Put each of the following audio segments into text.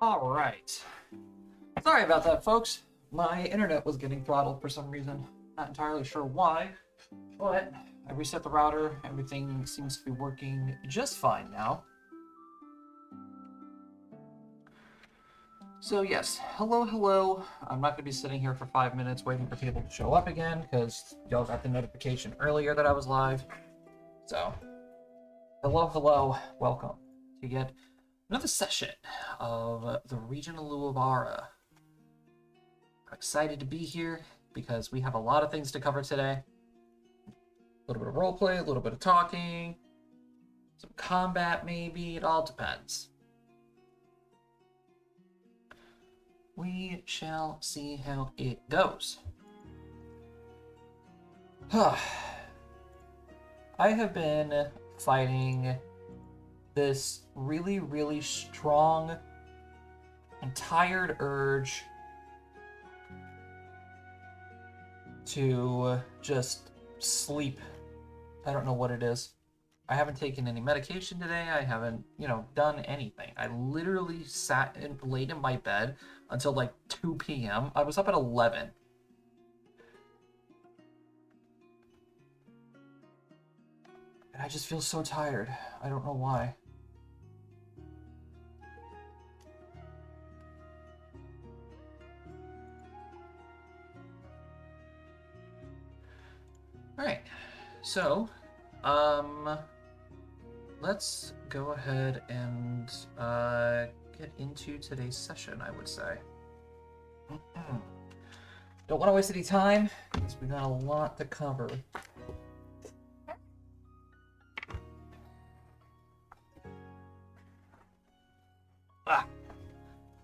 All right. Sorry about that, folks. My internet was getting throttled for some reason. Not entirely sure why, but I reset the router. Everything seems to be working just fine now. So yes, hello. I'm not going to be sitting here for 5 minutes waiting for people to show up again, because y'all got the notification earlier that I was live. So, hello, welcome to yet another session of the Regional Luavara. I'm excited to be here because we have a lot of things to cover today. A little bit of roleplay, a little bit of talking, some combat maybe, it all depends. We shall see how it goes. I have been fighting this really strong and tired urge to just sleep. I don't know what it is. I haven't taken any medication today. I haven't, done anything. I literally sat and laid in my bed until like 2 p.m. I was up at 11. And I just feel so tired. I don't know why. Alright, so, let's go ahead and get into today's session, I would say. Don't want to waste any time, because we've got a lot to cover.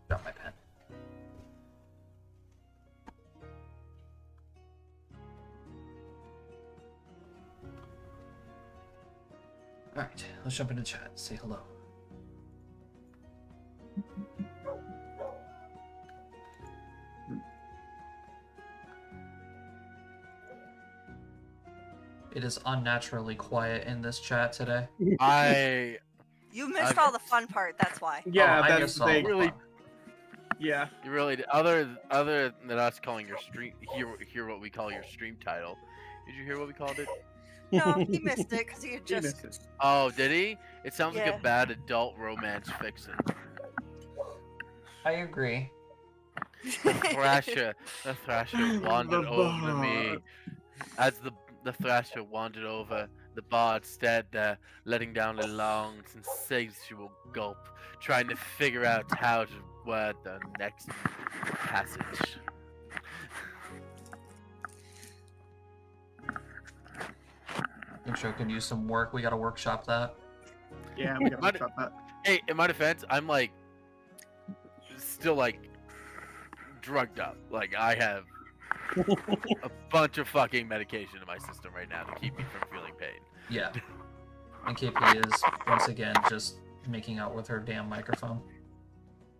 Drop my pen. Alright, let's jump into chat. Say hello. It is unnaturally quiet in this chat today. You missed all the fun part, that's why. Yeah, I that's missed the all thing. the Really, fun. yeah. You really did. Other than us calling your stream, hear what we call your stream title. Did you hear what we called it? No, he missed it because he had He just. missed it. Oh, did he? It sounds like Yeah. a bad adult romance fiction. I agree. The Thrasher wandered over me. As the Thrasher wandered over, the bard stared there, letting down a long, sensational gulp, trying to figure out how to word the next passage. Intro can use some work. We gotta workshop that. Yeah, we gotta stop that. Hey, in my defense, I'm like still like drugged up. Like I have a bunch of fucking medication in my system right now to keep me from feeling pain. Yeah. And KP is once again just making out with her damn microphone.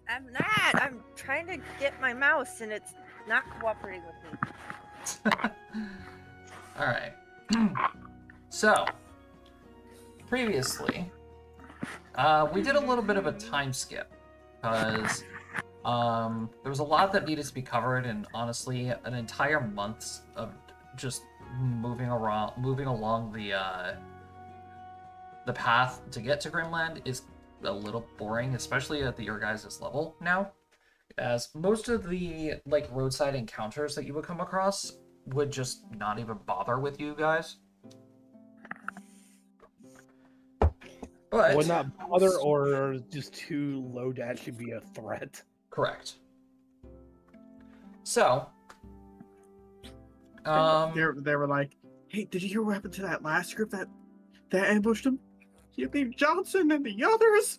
I'm not. I'm trying to get my mouse and it's not cooperating with me. Alright. So, previously, we did a little bit of a time skip, because there was a lot that needed to be covered, and honestly, an entire month of just moving along the path to get to Grimland is a little boring, especially at your guys' level now, as most of the roadside encounters that you would come across would just not even bother with you guys. But Would not bother, or just too low to actually be a threat. correct. So, They were like, "Hey, did you hear what happened to that last group that ambushed him? You think Johnson and the others?"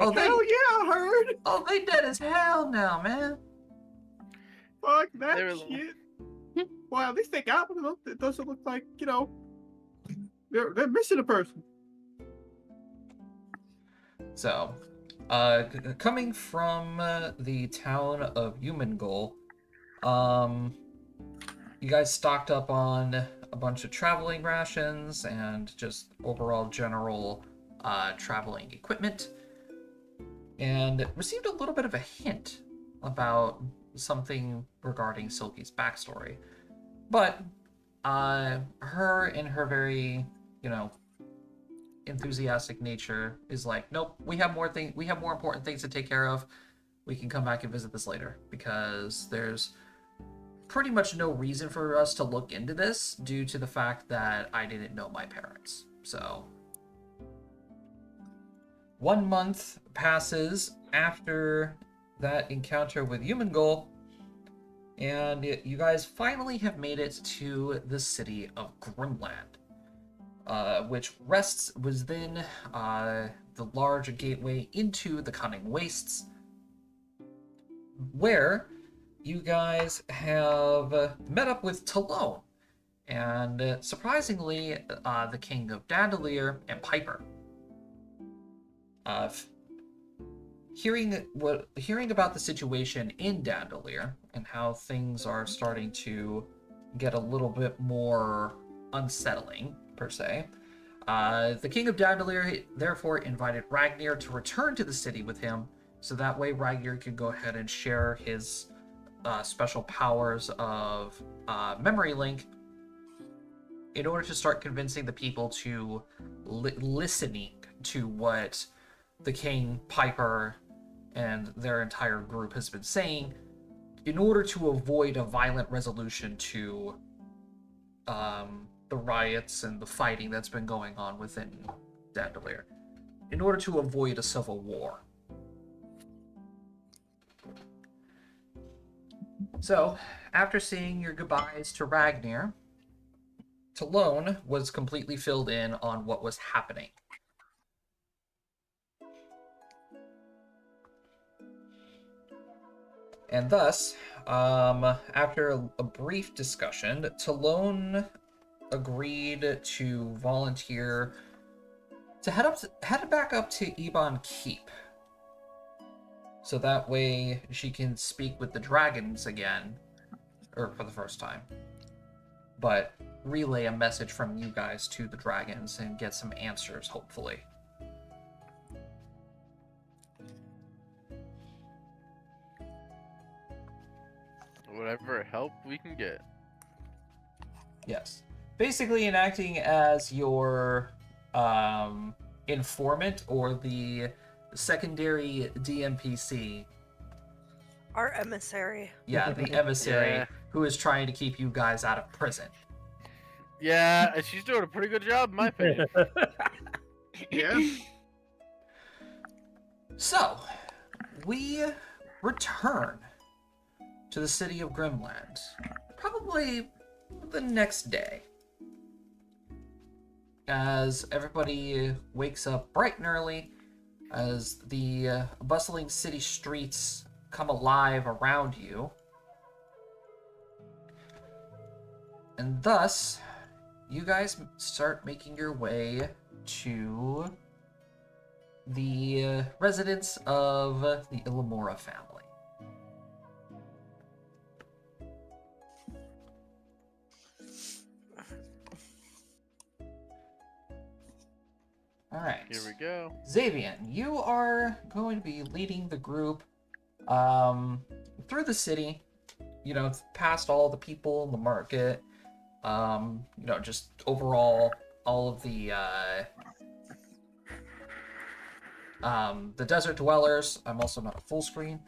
oh, Hell yeah, I heard. they dead as hell now, man. Fuck that They were- shit. Well, at least they got one. It doesn't look like they're missing a person. So, coming from the town of Humangol, you guys stocked up on a bunch of traveling rations and just overall general traveling equipment. and received a little bit of a hint about something regarding Silky's backstory. But her, in her very, enthusiastic nature, is like, nope, we have more important things to take care of. We can come back and visit this later, because there's pretty much no reason for us to look into this due to the fact that I didn't know my parents. So 1 month passes after that encounter with Humangol, and you guys finally have made it to the city of Grimland, which rests within the large gateway into the Cunning Wastes, where you guys have met up with Talone, and surprisingly, the King of Dandelier and Piper. Hearing about the situation in Dandelier and how things are starting to get a little bit more unsettling, per se, the King of Dandelier therefore invited Ragnir to return to the city with him, so that way Ragnir can go ahead and share his special powers of Memory Link in order to start convincing the people to listening to what the King, Piper, and their entire group has been saying, in order to avoid a violent resolution to the riots and the fighting that's been going on within Dandelier, in order to avoid a civil war. So, after saying your goodbyes to Ragnir, Talone was completely filled in on what was happening. And thus, after a brief discussion, Talone agreed to volunteer to head back up to Ebon Keep, so that way she can speak with the dragons again, or for the first time, but relay a message from you guys to the dragons and get some answers, hopefully. Whatever help we can get. Yes. Basically enacting as your informant, or the secondary DMPC. Our emissary. Yeah, the emissary Yeah. who is trying to keep you guys out of prison. Yeah, and she's doing a pretty good job, in my opinion. Yeah. So, we return to the city of Grimland, probably the next day, as everybody wakes up bright and early, as the bustling city streets come alive around you, and thus you guys start making your way to the residence of the Illamora family. All right. Here we go. Xavian, you are going to be leading the group through the city, past all the people in the market, just overall all of the desert dwellers. I'm also not a full screen,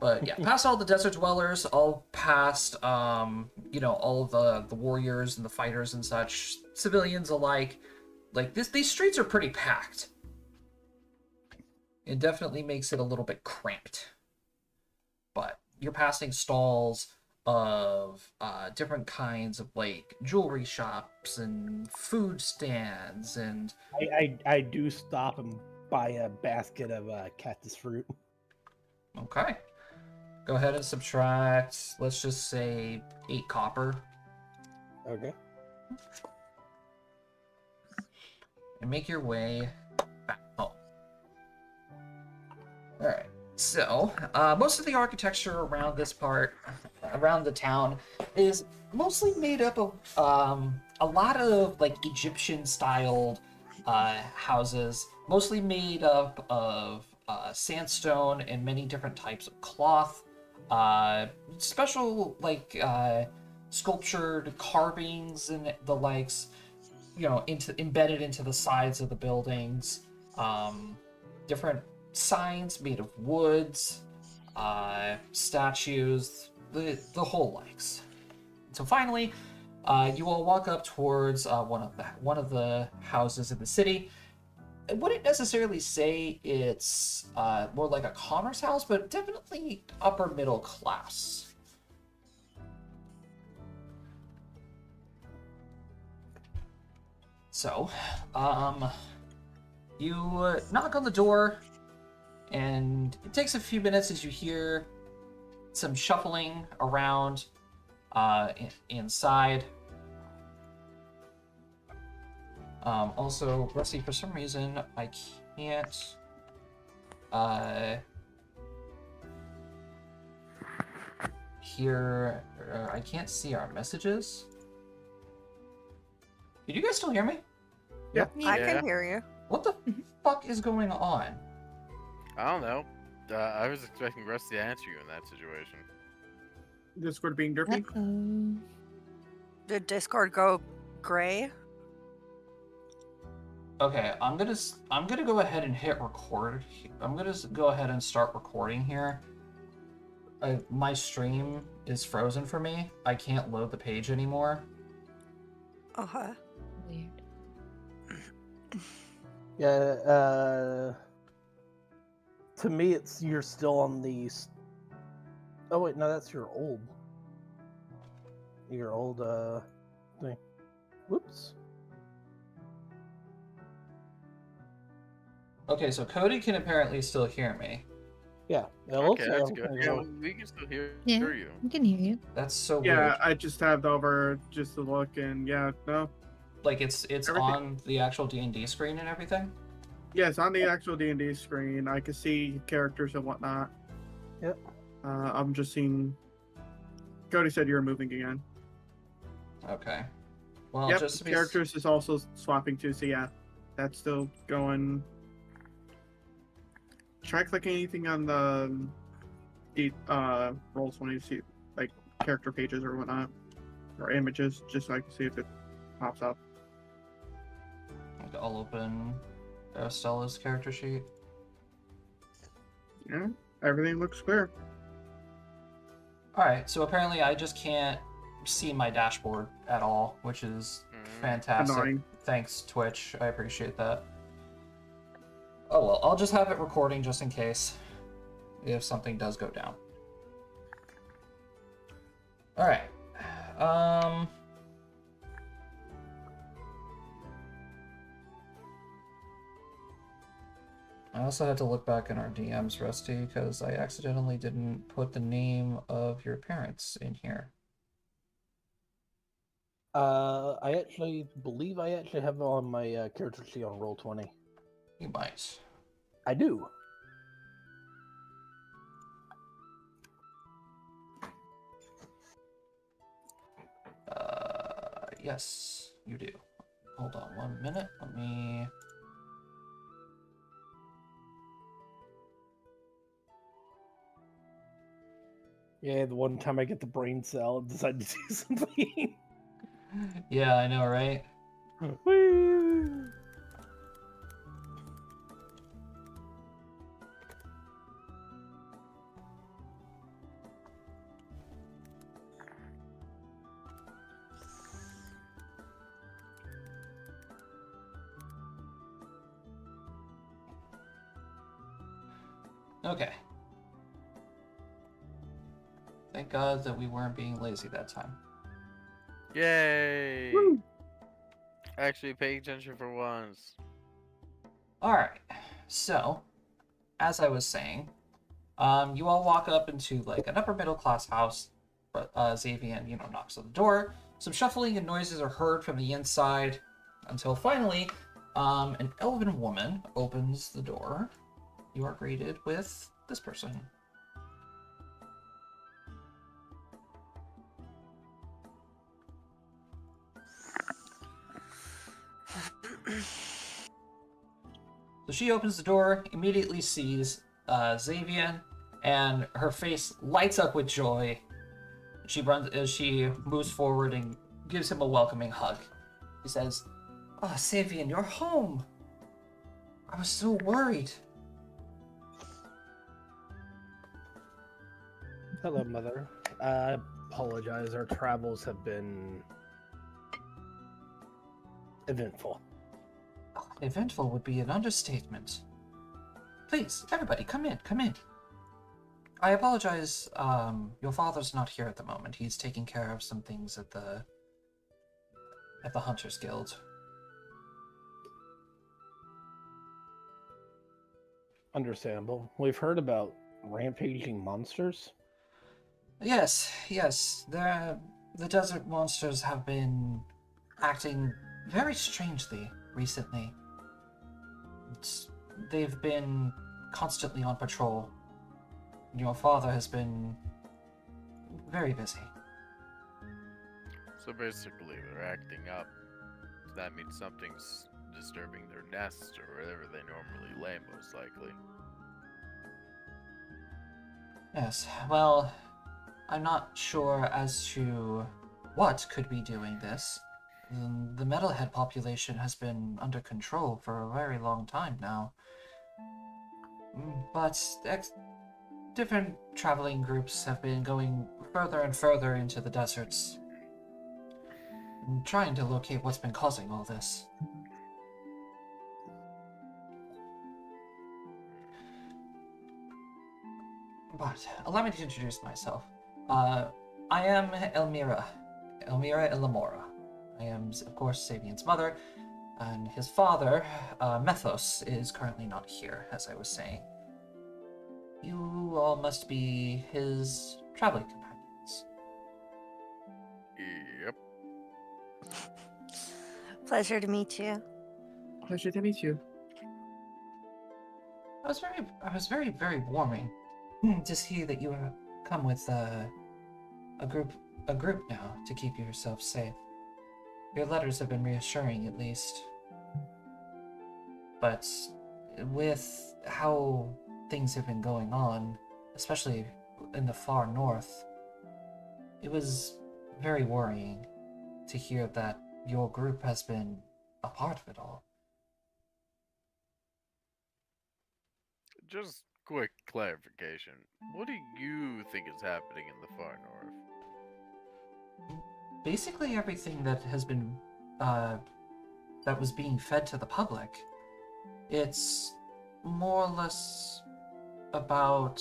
but yeah, past all the desert dwellers, all past all of the warriors and the fighters and such, civilians alike. Like these streets are pretty packed. It definitely makes it a little bit cramped. But you're passing stalls of different kinds of like jewelry shops and food stands, and I do stop and buy a basket of cactus fruit. okay. Go ahead and subtract, let's just say 8 copper. Okay. And make your way back home. Alright, so most of the architecture around this part, around the town, is mostly made up of a lot of like Egyptian styled houses, mostly made up of sandstone and many different types of cloth. Special sculptured carvings and the likes, embedded into the sides of the buildings. Different signs made of woods, statues, the whole likes. So finally, you all walk up towards one of the houses in the city. I wouldn't necessarily say it's more like a commerce house, but definitely upper middle class. So, you knock on the door, and it takes a few minutes as you hear some shuffling around inside. Also, Rusty, for some reason, I can't I can't see our messages. Did you guys still hear me? Yeah. I can hear you. What the fuck is going on? I don't know. I was expecting Rusty to answer you in that situation. Discord being derpy. Did Discord go gray? Okay, I'm gonna go ahead and hit record. I'm gonna go ahead and start recording here. My stream is frozen for me. I can't load the page anymore. Uh-huh. Weird. Yeah, to me, it's you're still on the. Oh wait, no, that's your old thing. Whoops. Okay, so Cody can apparently still hear me. Yeah, it looks Okay, like that's I'm good. gonna Yeah, go- we can still hear Yeah. you. I can hear you. That's so Yeah, weird. I just tabbed over just to look, and yeah, no. Like it's Everything- on the actual D&D screen and everything. Yes, on the actual D&D screen, I can see characters and whatnot. Yep. I'm just seeing. Cody said you were moving again. Okay. Well, Yep, just to be characters is also swapping too, so yeah, that's still going. Try clicking anything on the Roll20 to see like character pages or whatnot, or images, just so I can see if it pops up. I'll open Stella's character sheet. Yeah, everything looks clear. Alright, so apparently I just can't see my dashboard at all, which is fantastic. Annoying. Thanks, Twitch. I appreciate that. Oh well, I'll just have it recording just in case if something does go down. Alright. I also had to look back in our DMs, Rusty, because I accidentally didn't put the name of your parents in here. I actually believe I actually have it on my character sheet on Roll20. You might. I do. Yes, you do. Hold on 1 minute. Let me. Yeah, the one time I get the brain cell and decide to do something. Yeah, I know, right? Woo! Okay. Thank God that we weren't being lazy that time. Yay! Woo! Actually paying attention for once. Alright, so, as I was saying, you all walk up into like an upper middle class house, but Xavian, knocks on the door. Some shuffling and noises are heard from the inside until finally, an elven woman opens the door. You are greeted with this person. So she opens the door, immediately sees Xavier, and her face lights up with joy. She runs as she moves forward and gives him a welcoming hug. She says, "Oh, Xavier, you're home. I was so worried." Hello, Mother. I apologize. Our travels have been eventful. Oh, eventful would be an understatement. Please, everybody, come in, come in. I apologize, your father's not here at the moment. He's taking care of some things at the Hunters Guild. Understandable. We've heard about rampaging monsters. Yes, the desert monsters have been acting very strangely recently. They've been constantly on patrol. Your father has been very busy. So basically, they're acting up. So that means something's disturbing their nest or wherever they normally lay, most likely. Yes, well, I'm not sure as to what could be doing this. The metalhead population has been under control for a very long time now. But different traveling groups have been going further and further into the deserts, and trying to locate what's been causing all this. But allow me to introduce myself. I am Elmira Elamora. I am, of course, Sabian's mother, and his father, Methos, is currently not here, as I was saying. You all must be his traveling companions. Yep. Pleasure to meet you. Pleasure to meet you. I was very, very warming to see that you have come with a group now to keep yourself safe. Your letters have been reassuring, at least. But with how things have been going on, especially in the far north, it was very worrying to hear that your group has been a part of it all. Just quick clarification. What do you think is happening in the far north? Basically everything that has been that was being fed to the public, it's more or less about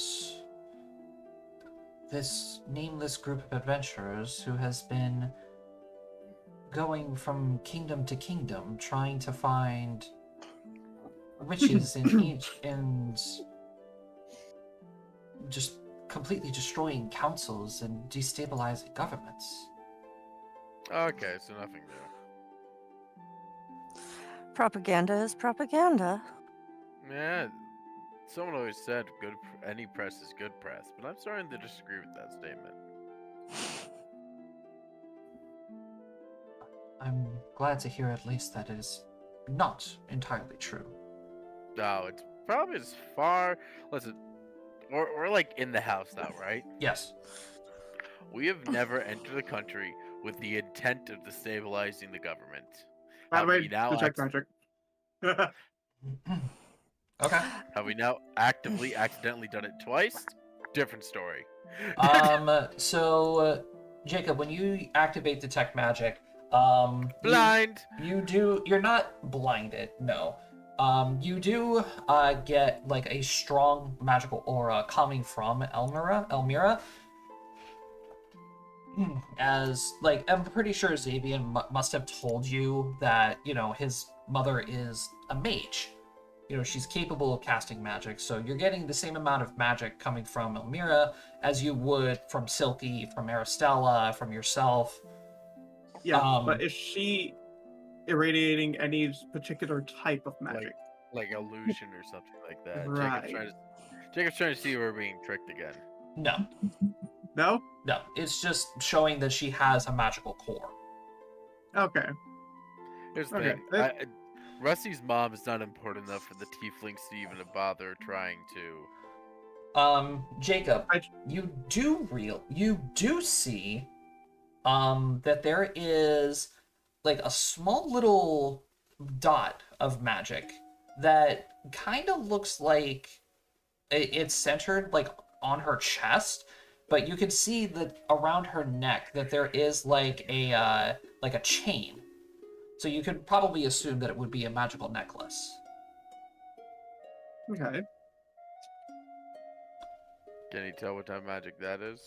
this nameless group of adventurers who has been going from kingdom to kingdom trying to find witches in each, and just completely destroying councils and destabilizing governments. Okay, so nothing new. Propaganda is propaganda. Yeah, someone always said any press is good press, but I'm starting to disagree with that statement. I'm glad to hear at least that it is not entirely true. No, it's probably as far. Listen, we're like in the house now, right? Yes. We have never entered the country with the intent of destabilizing the government. By the Have way, we now detect magic. Okay. Have we now actively accidentally done it twice? Different story. So, Jacob, when you activate detect magic, Blind. you're not blinded, no. You do get like a strong magical aura coming from Elmira. As like, I'm pretty sure Xavier must have told you that, you know, his mother is a mage. You know, she's capable of casting magic, so you're getting the same amount of magic coming from Elmira as you would from Silky, from Aristella, from yourself. Yeah, but is she irradiating any particular type of magic? Like illusion or something like that. Right. Jacob's trying to see if we're being tricked again. No, No? it's just showing that she has a magical core. Okay. Here's the Okay, thing. Rusty's mom is not important enough for the tieflings to even bother trying to. Jacob, I- you do see that there is like a small little dot of magic that kind of looks like it's centered like on her chest, but you can see that around her neck that there is like a chain. So you could probably assume that it would be a magical necklace. Okay. Can you tell what type of magic that is?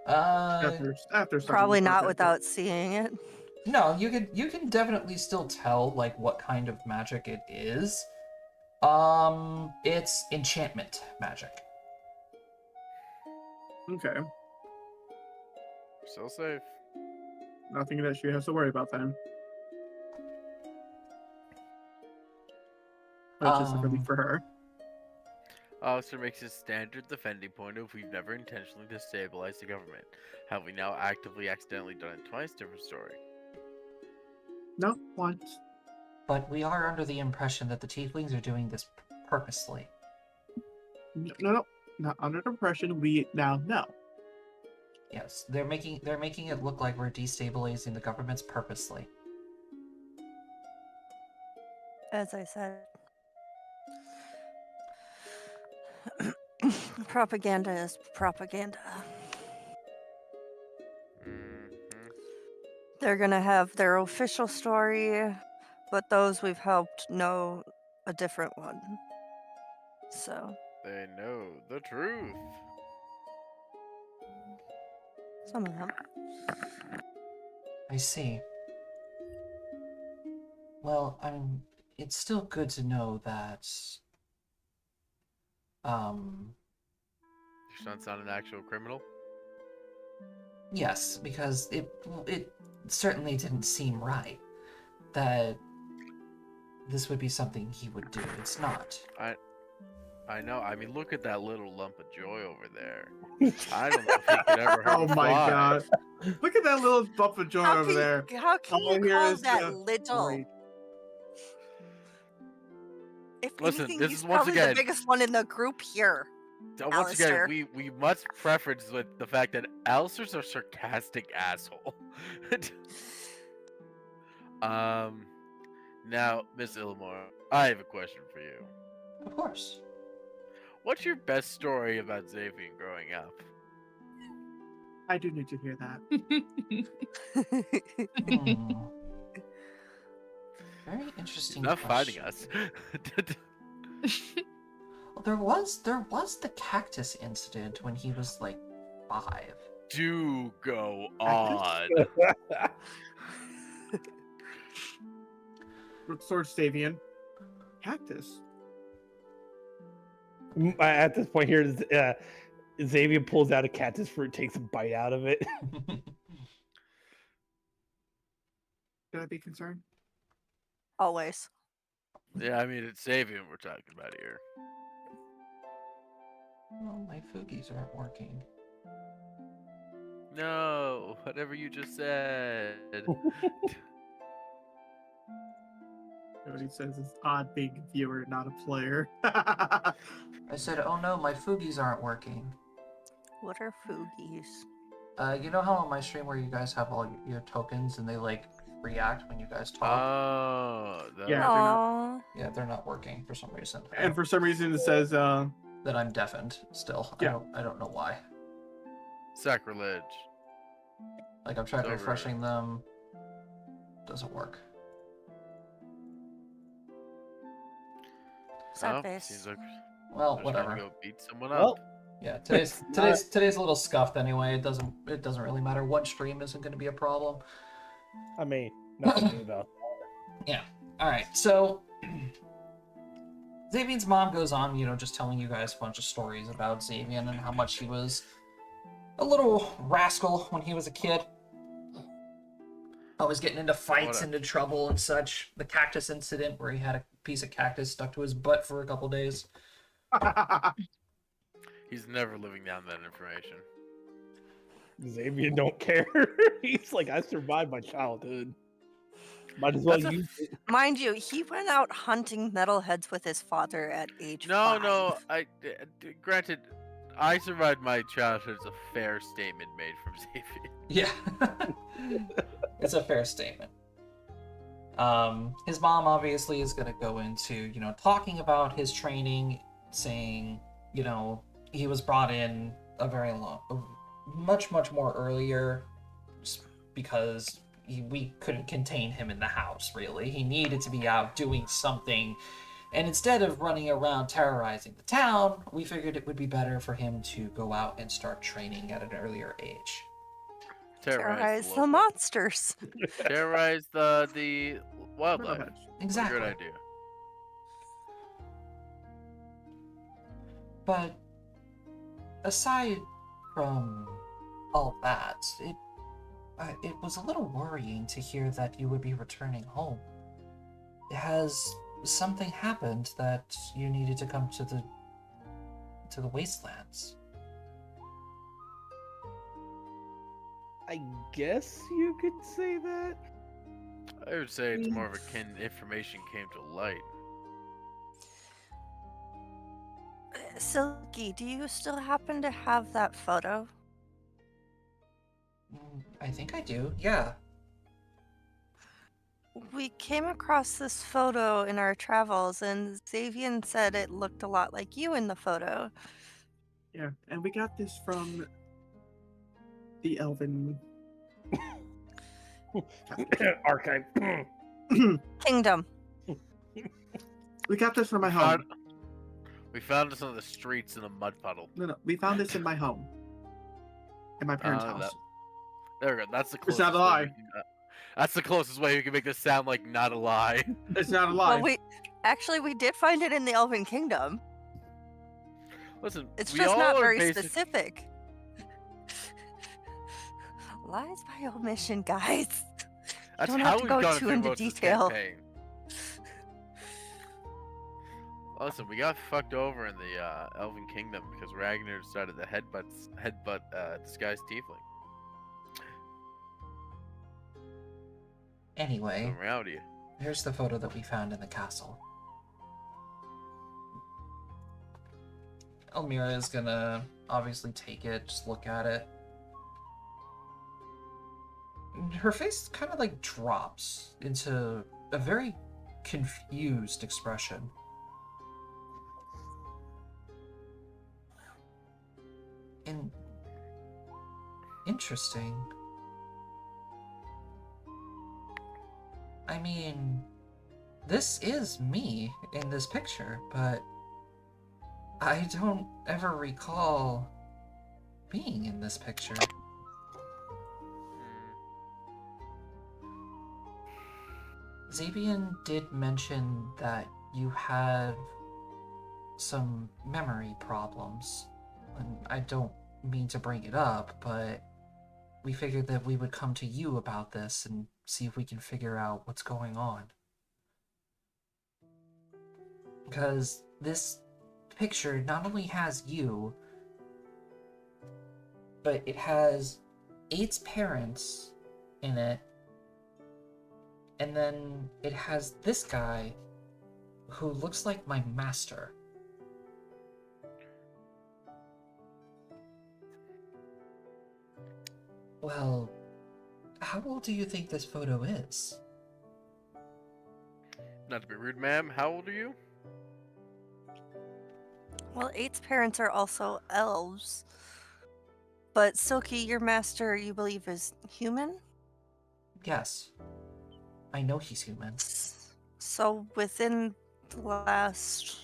After Probably sucking the not contents. without seeing it. No, you can definitely still tell like what kind of magic it is. It's enchantment magic. Okay. Still safe. Nothing that she has to worry about then. But just really for her. Officer makes his standard defending point of we've never intentionally destabilized the government. Have we now actively accidentally done it twice? Different story. No, once. But we are under the impression that the tieflings are doing this purposely. No, not under the impression we now know. Yes, they're making it look like we're destabilizing the governments purposely. As I said, propaganda is propaganda. Mm-hmm. They're gonna have their official story, but those we've helped know a different one. So, They know the truth. some of them. I see. Well, it's still good to know that Your son's not an actual criminal? yes, because it certainly didn't seem right that this would be something he would do. It's not. I know. I mean, look at that little lump of joy over there. I don't know if he could ever hurt Oh a my fly. god. Look at that little bump of joy over there. How can All you here call is that just little? great. If Listen, anything, this he's is once probably again- the biggest one in the group here. Once again, Alistair. we must preference with the fact that Alistair's a sarcastic asshole. Now, Miss Ilmore, I have a question for you. Of course. What's your best story about Xavier growing up? I do need to hear that. Hmm. Very He's interesting. not question. fighting us. Well, there was the cactus incident when he was like 5. Do go on. Sword Stavian. Cactus. At this point here, Xavier pulls out a cactus fruit, takes a bite out of it. Should I be concerned? Always. Yeah, I mean, it's Xavier we're talking about here. Oh, my foogies aren't working. No, whatever you just said. What he says is odd being a viewer, not a player. I said, oh no, my foogies aren't working. What are foogies? You know how on my stream where you guys have all your tokens and they like react when you guys talk? Oh, that- Yeah. Aww. Yeah, they're not working for some reason. And for some reason it says, That I'm deafened still. Yeah. I don't know why. Sacrilege. Like I've tried It's over. refreshing them. Doesn't work. Sad Well, face. seems like Well, we're just gonna whatever. go beat someone Well, up. Yeah, It's today's a little scuffed anyway. It doesn't really matter. One stream isn't going to be a problem. I mean, nothing new about. All right, so Xavier's mom goes on, just telling you guys a bunch of stories about Xavier and how much he was a little rascal when he was a kid. Always getting into fights, What a- into trouble and such. The cactus incident where he had a piece of cactus stuck to his butt for a couple days. He's never living down that information. Xavier don't care. He's like, I survived my childhood. Might as well That's a use it. Mind you, he went out hunting metalheads with his father at age No, 5. no. Granted, I survived my childhood. It's a fair statement made from Xavier. Yeah. It's a fair statement. His mom obviously is going to go into, talking about his training, saying, he was brought in much more earlier, just because we couldn't contain him in the house, really. He needed to be out doing something, and instead of running around terrorizing the town, we figured it would be better for him to go out and start training at an earlier age. Terrorize the local. monsters. Terrorize the wildlife. Metalheads. Exactly. What a good idea. But aside from all that, it was a little worrying to hear that you would be returning home. Has something happened that you needed to come to the wastelands? I guess you could say that. I would say it's more of akin information came to light. Silky, do you still happen to have that photo? I think I do, yeah. We came across this photo in our travels, and Xavier said it looked a lot like you in the photo. Yeah, and we got this from the Elven Archive. Kingdom. We got this from my home. We found this on the streets in a mud puddle. No, we found this in my home. In my parents' house. There we go. That's the It's closest. not a lie. That's the closest way we can make this sound like not a lie. It's not a lie. Well, we did find it in the Elven Kingdom. Listen, It's we just all not are very basic- specific. Lies by omission, guys. That's don't how have to we've go gone too through into most of this detail. campaign. Listen, we got fucked over in the Elven Kingdom because Ragnar decided to headbutt disguised tiefling. Anyway, So around you. here's the photo that we found in the castle. Elmira is gonna obviously take it, just look at it. Her face kind of like drops into a very confused expression. Interesting. I mean, this is me in this picture, but I don't ever recall being in this picture. Xavier did mention that you had some memory problems, and I don't mean to bring it up, but we figured that we would come to you about this and see if we can figure out what's going on. Because this picture not only has you, but it has 8's parents in it, and then it has this guy who looks like my master. Well, how old do you think this photo is? Not to be rude, ma'am. How old are you? Well, 8's parents are also elves. But Silky, your master, you believe, is human? Yes. I know he's human. So within the last...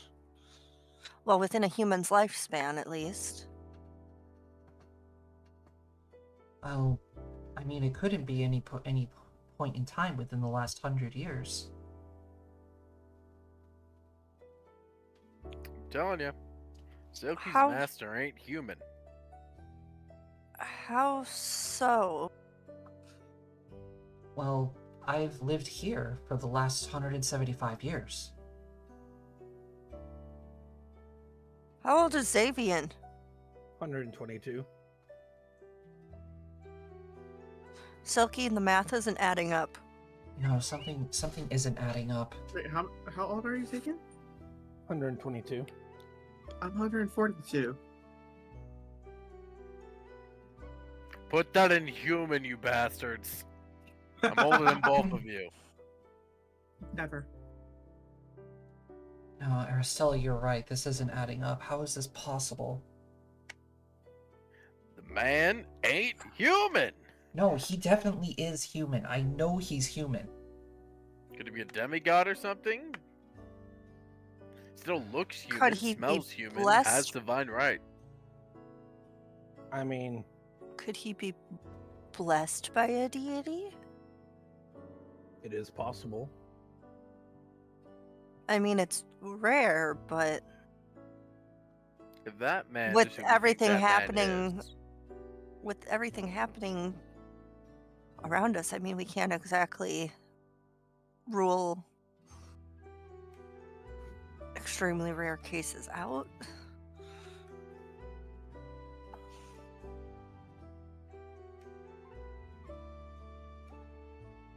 Well, within a human's lifespan, at least. Well, I mean, it couldn't be any point in time within the last 100 years. I'm telling you, Silky's How- master ain't human. How so? Well, I've lived here for the last 175 years. How old is Xavier? 122. Silky, the math isn't adding up. No, something isn't adding up. Wait, how old are you taking? 122. I'm 142. Put that in human, you bastards. I'm older than both of you. Never. No, Aristella, you're right. This isn't adding up. How is this possible? The man ain't human. No, he definitely is human. I know he's human. Could he be a demigod or something? Still looks human, Could he be smells human, has blessed? divine right. I mean, Could he be blessed by a deity? it is possible. I mean, it's rare, but If that man with is who we think everything that man happening, is, with everything happening around us, I mean, we can't exactly rule extremely rare cases out.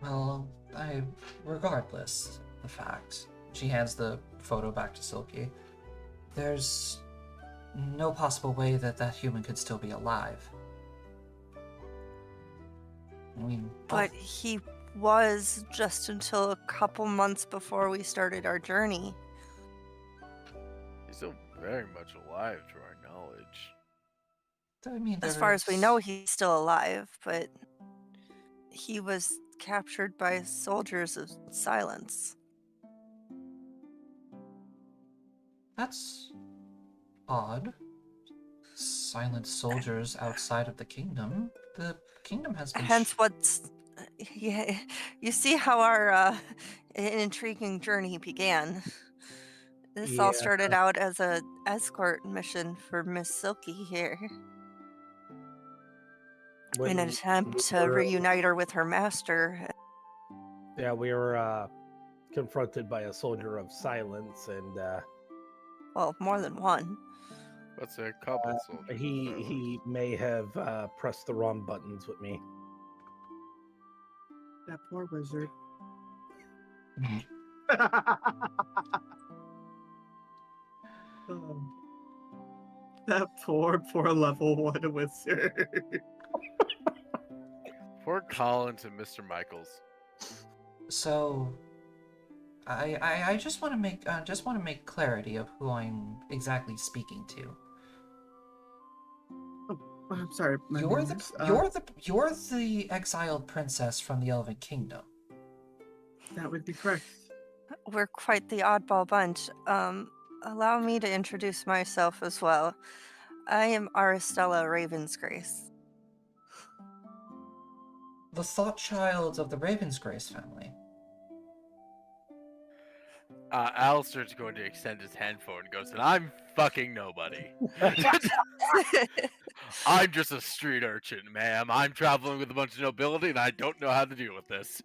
Well, regardless of the fact, she hands the photo back to Silky. There's no possible way that that human could still be alive. I mean, But he was just until a couple months before we started our journey. he's still very much alive to our knowledge. I mean, As far as we know, there's- he's still alive, but he was captured by soldiers of silence. That's odd. Silent soldiers outside of the kingdom. The kingdom has been. Hence, what's yeah, you see how our intriguing journey began. This all Yeah. started out as a escort mission for Miss Silky here, in an When attempt we to were- reunite her with her master. Yeah, we were confronted by a soldier of silence, and Well, more than one. What's a couple soldiers? he may have pressed the wrong buttons with me. That poor wizard. Oh. That poor level 1 wizard. Poor Collins and Mr. Michaels. So, I just want to make clarity of who I'm exactly speaking to. Oh, I'm sorry. My You're manners. you're the exiled princess from the Elven Kingdom. That would be correct. We're quite the oddball bunch. Allow me to introduce myself as well. I am Aristella Ravensgrace. The thought child of the Ravensgrace family. Alistair's going to extend his hand forward and goes, and I'm fucking nobody. I'm just a street urchin, ma'am. I'm traveling with a bunch of nobility and I don't know how to deal with this.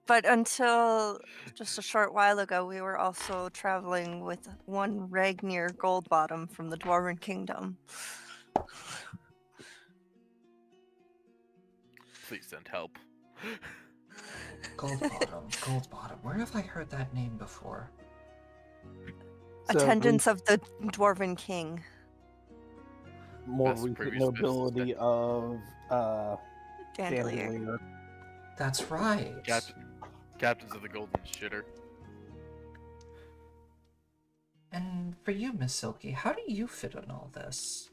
But until just a short while ago, we were also traveling with one Ragnir Goldbottom from the Dwarven Kingdom. Please send help. Goldbottom. Where have I heard that name before? So Attendants of the Dwarven King. more Best recent previous nobility of Dandelier. Dandelier. That's right. Captains of the Golden Shitter. And for you, Miss Silky, how do you fit in all this?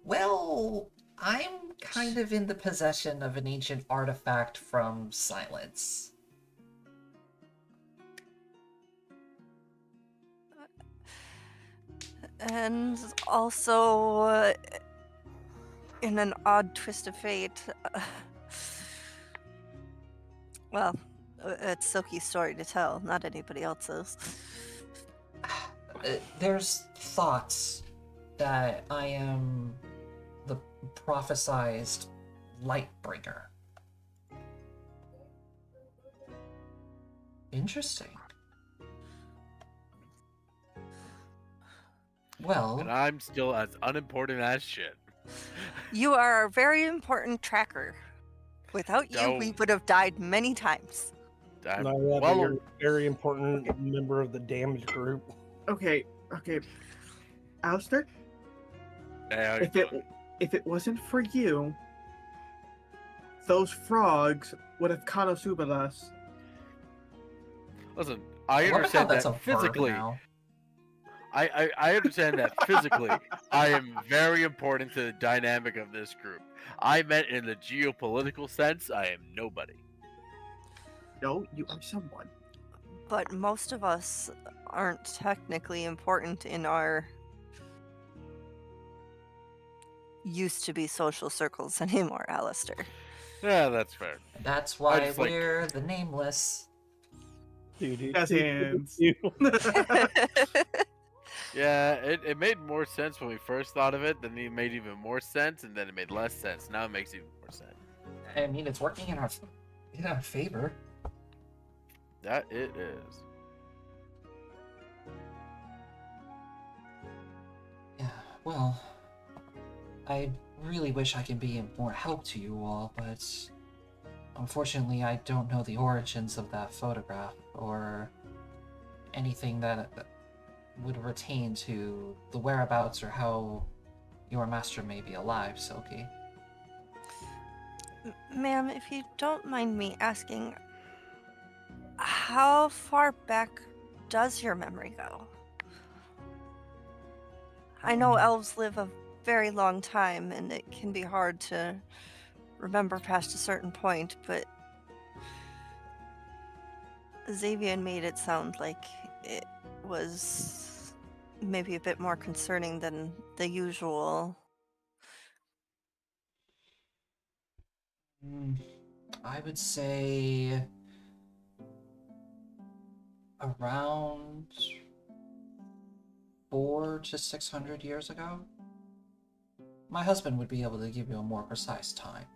Well, I'm kind of in the possession of an ancient artifact from Silence. And also, in an odd twist of fate, well, it's Silky's story to tell, not anybody else's. There's thoughts that I am the prophesized Lightbringer. Interesting. Well, And I'm still as unimportant as shit. You are a very important tracker. Without you, we would have died many times. I'm No, yeah, but well, you're a very important member of the damaged group. Okay, Alistair, yeah, if it wasn't for you, those frogs would have Konosuba'd us. listen, I love how understand that's that a verb physically. now. I understand that physically, I am very important to the dynamic of this group. I meant in the geopolitical sense, I am nobody. No, you are someone. But most of us aren't technically important in our used to be social circles anymore, Alistair. Yeah, that's fair. That's why just like- we're the nameless. Dude, Yes, hands. you. Yeah, it made more sense when we first thought of it, then it made even more sense, and then it made less sense. Now it makes even more sense. I mean, it's working in our favor. That it is. Yeah, well, I really wish I could be of more help to you all, but unfortunately I don't know the origins of that photograph or anything that would pertain to the whereabouts or how your master may be alive, Silky. Ma'am, if you don't mind me asking, how far back does your memory go? I know elves live a very long time, and it can be hard to remember past a certain point, but Xavier made it sound like it was maybe a bit more concerning than the usual. I would say around 400 to 600 years ago. My husband would be able to give you a more precise time.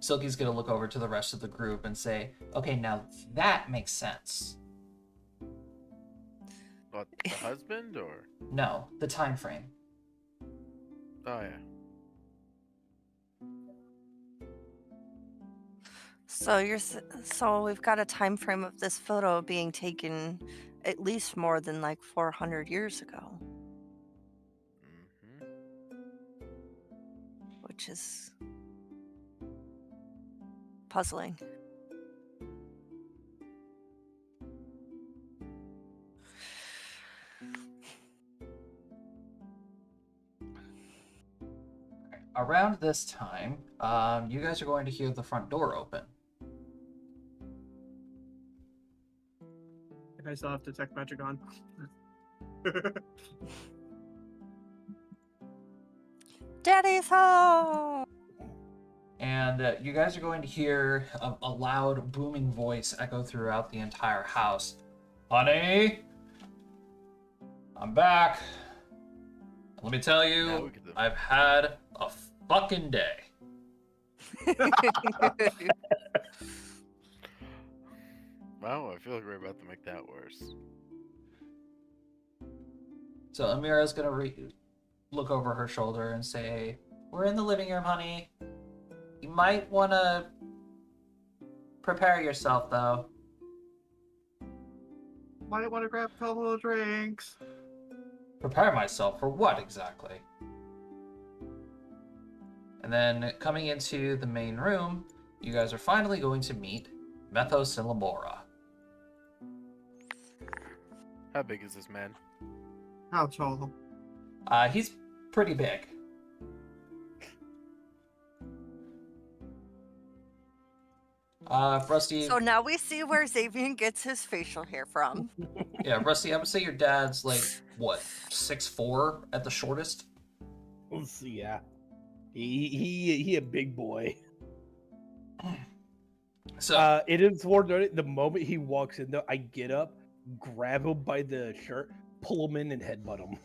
Silky's gonna look over to the rest of the group and say, okay, now that makes sense. What, the husband or? No, the time frame. Oh yeah. So we've got a time frame of this photo being taken at least more than like 400 years ago, Mm-hmm. which is puzzling. Around this time, you guys are going to hear the front door open. And I still have detect magic on. Daddy's home! And you guys are going to hear a loud, booming voice echo throughout the entire house. Honey, I'm back. Let me tell Now you, we get the- I've had a fucking day. Wow, I feel like we're about to make that worse. So Amira's gonna look over her shoulder and say, "We're in the living room, honey. You might want to prepare yourself, though." Might want to grab a couple of drinks. Prepare myself for what exactly? And then coming into the main room, you guys are finally going to meet Methos and Lamora. How big is this man? How tall? He's pretty big. Rusty. So now we see where Xavier gets his facial hair from. Yeah, Rusty, I would say your dad's like, what, 6'4" at the shortest? Let's see, yeah. He a big boy. So, It is worth noting, the moment he walks in, though, I get up, grab him by the shirt, pull him in, and headbutt him.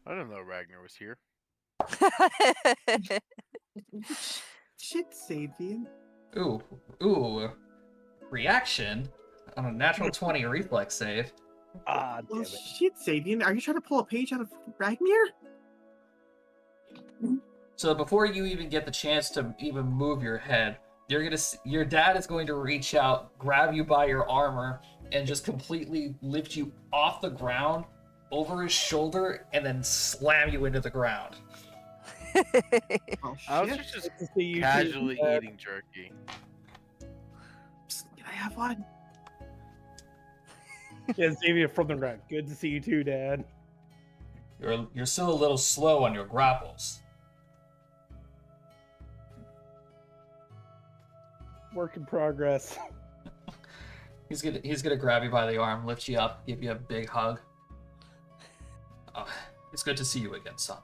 I didn't know Ragnar was here. Shit, Sabian. ooh, reaction on a natural 20 reflex save. Ah, Well, damn it. shit, Sabian. Are you trying to pull a page out of Ragnar? So before you even get the chance to even move your head, your dad is going to reach out, grab you by your armor, and just completely lift you off the ground over his shoulder, and then slam you into the ground. Oh, I was shit. just Good to see you too, casually Dad. eating jerky. Can I have one? Yeah, Xavier from the ground. Good to see you too, Dad. You're still a little slow on your grapples. Work in progress. He's gonna grab you by the arm, lift you up, give you a big hug. It's good to see you again, son.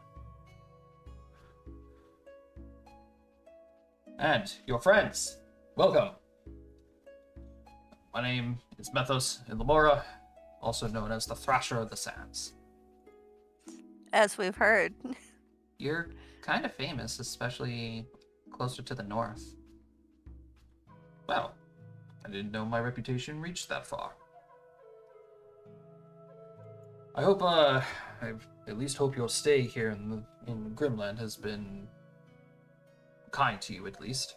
And your friends, welcome. My name is Methos Ilamora, also known as the Thrasher of the Sands. As we've heard. You're kind of famous, especially closer to the north. Well, I didn't know my reputation reached that far. I hope, I at least hope your stay here in Grimland has been kind to you, at least.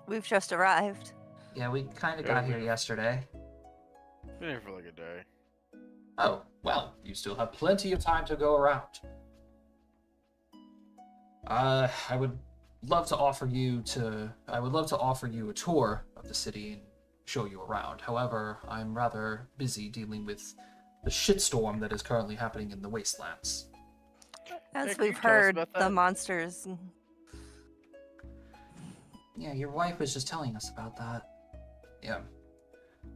We've just arrived. Yeah, we kind of got here yesterday. Been here for like a day. Oh, well, you still have plenty of time to go around. I would love to offer you a tour of the city and show you around. However, I'm rather busy dealing with the shitstorm that is currently happening in the wastelands. As can you we've tell us heard, about the that? monsters. Yeah, your wife was just telling us about that. Yeah.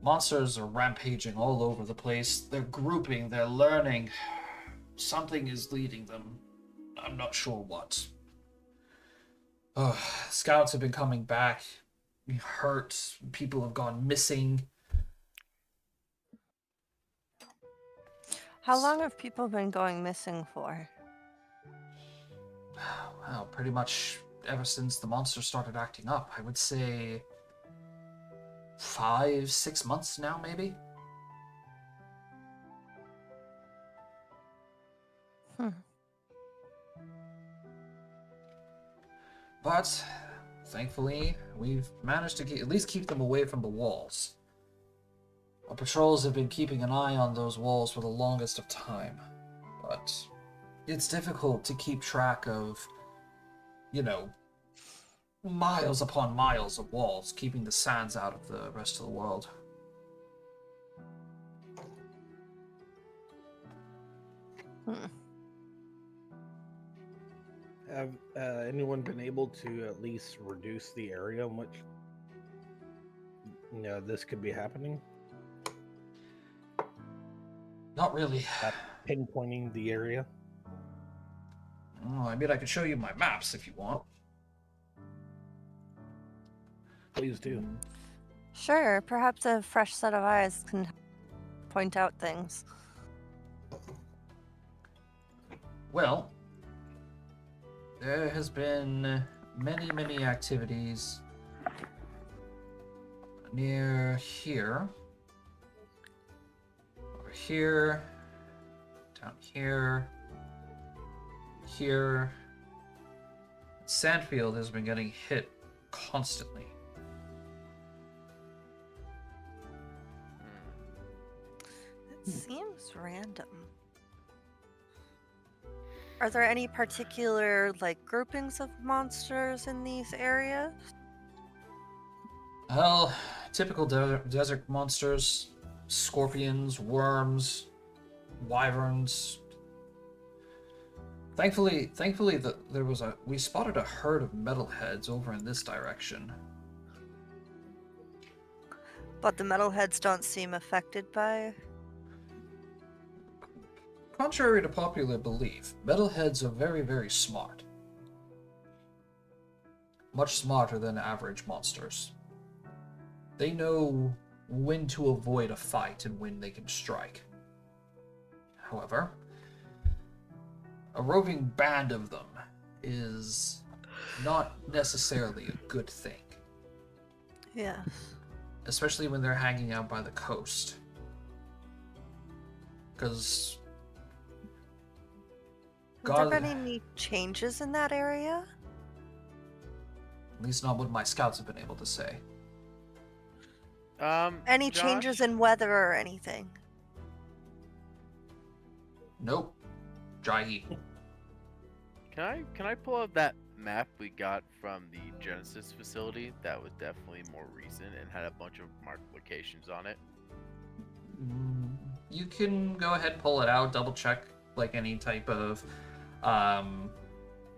Monsters are rampaging all over the place. They're grouping, they're learning. Something is leading them. I'm not sure what. Scouts have been coming back, hurt. People have gone missing. How long have people been going missing for? Well, pretty much ever since the monsters started acting up. I would say 5-6 months now, maybe. But thankfully, we've managed to at least keep them away from the walls. Our patrols have been keeping an eye on those walls for the longest of time, but it's difficult to keep track of, miles upon miles of walls, keeping the sands out of the rest of the world. Have anyone been able to at least reduce the area in which this could be happening? Not really. Pinpointing the area? Oh, I mean, I could show you my maps if you want. Please do. Sure, perhaps a fresh set of eyes can point out things. Well, there has been many, many activities near here, over here, down here, here. Sandfield has been getting hit constantly. It seems random. Are there any particular, groupings of monsters in these areas? Well, typical desert monsters, scorpions, worms, wyverns. Thankfully, we spotted a herd of metalheads over in this direction. But the metalheads don't seem affected by... Contrary to popular belief, metalheads are very, very smart. Much smarter than average monsters. They know when to avoid a fight and when they can strike. However, a roving band of them is not necessarily a good thing. Yes. Especially when they're hanging out by the coast. Because Have there been any changes in that area? at least not what my scouts have been able to say. Any changes in weather or anything? Nope. Dry heat. Can I pull out that map we got from the Genesis facility? That was definitely more recent and had a bunch of marked locations on it. You can go ahead and pull it out, double check like any type of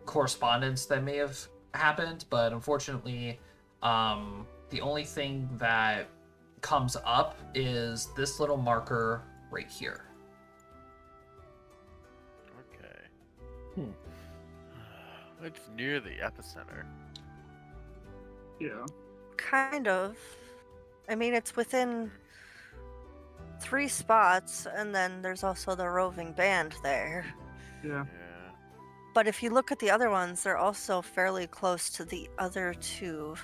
correspondence that may have happened, but unfortunately, the only thing that comes up is this little marker right here. Okay. It's near the epicenter. Yeah. Kind of. I mean, it's within 3 spots, and then there's also the roving band there. Yeah. Yeah. But if you look at the other ones, they're also fairly close to the other 2.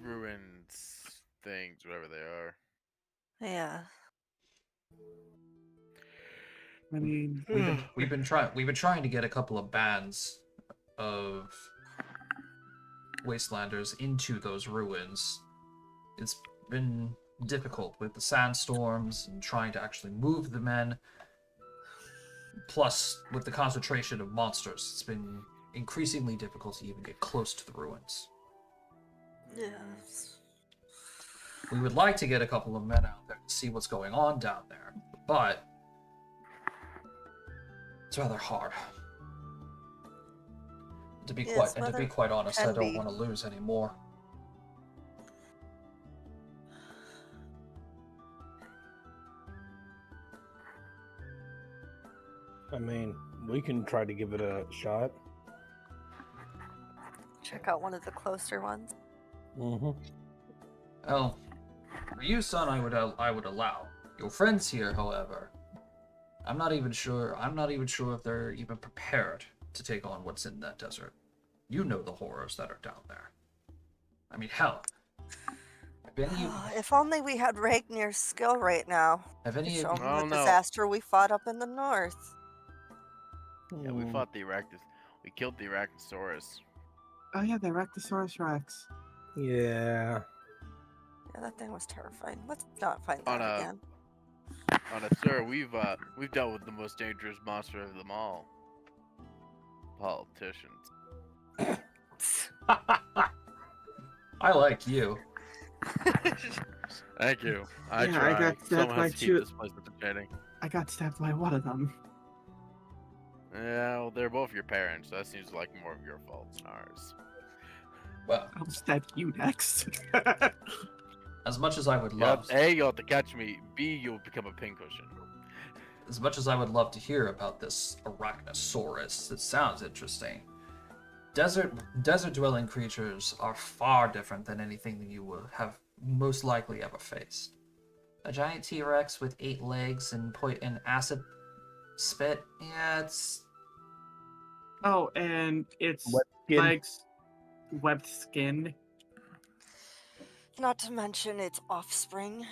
Ruins, things, whatever they are. Yeah. I mean, We've been trying to get a couple of bands of wastelanders into those ruins. It's been difficult with the sandstorms and trying to actually move the men. Plus, with the concentration of monsters, it's been increasingly difficult to even get close to the ruins. Yes. We would like to get a couple of men out there to see what's going on down there, but it's rather hard. To be Yes, quite honest, I can don't be. want to lose any more. I mean, we can try to give it a shot. Check out one of the closer ones. Mm-hmm. Oh, for you, son, I would allow. Your friends here, however, I'm not even sure if they're even prepared to take on what's in that desert. You know the horrors that are down there. I mean, hell. If only we had Ragnar's skill right now. Have any Show of him you, Oh, the no. disaster we fought up in the north. Yeah, we fought the Arachnus. We killed the Arachnosaurus. oh yeah, the Arachnosaurus Rex. Yeah. Yeah, that thing was terrifying. Let's not find On that a- again. Sir, we've dealt with the most dangerous monster of them all. Politicians. I like you. Thank you. I Yeah, I try. got stabbed Someone by has to keep 2. this place entertaining. I got stabbed by one of them. Yeah, well, they're both your parents. So that seems like more of your fault than ours. Well, I'll stab you next. as much as I would Yep. love, A, you'll have to catch me. B, you'll become a pincushion. as much as I would love to hear about this Arachnosaurus, it sounds interesting. Desert dwelling creatures are far different than anything that you will have most likely ever faced. A giant T-Rex with 8 legs and acid spit. Yeah, it's oh, and its Wet skin. legs, webbed skin. Not to mention its offspring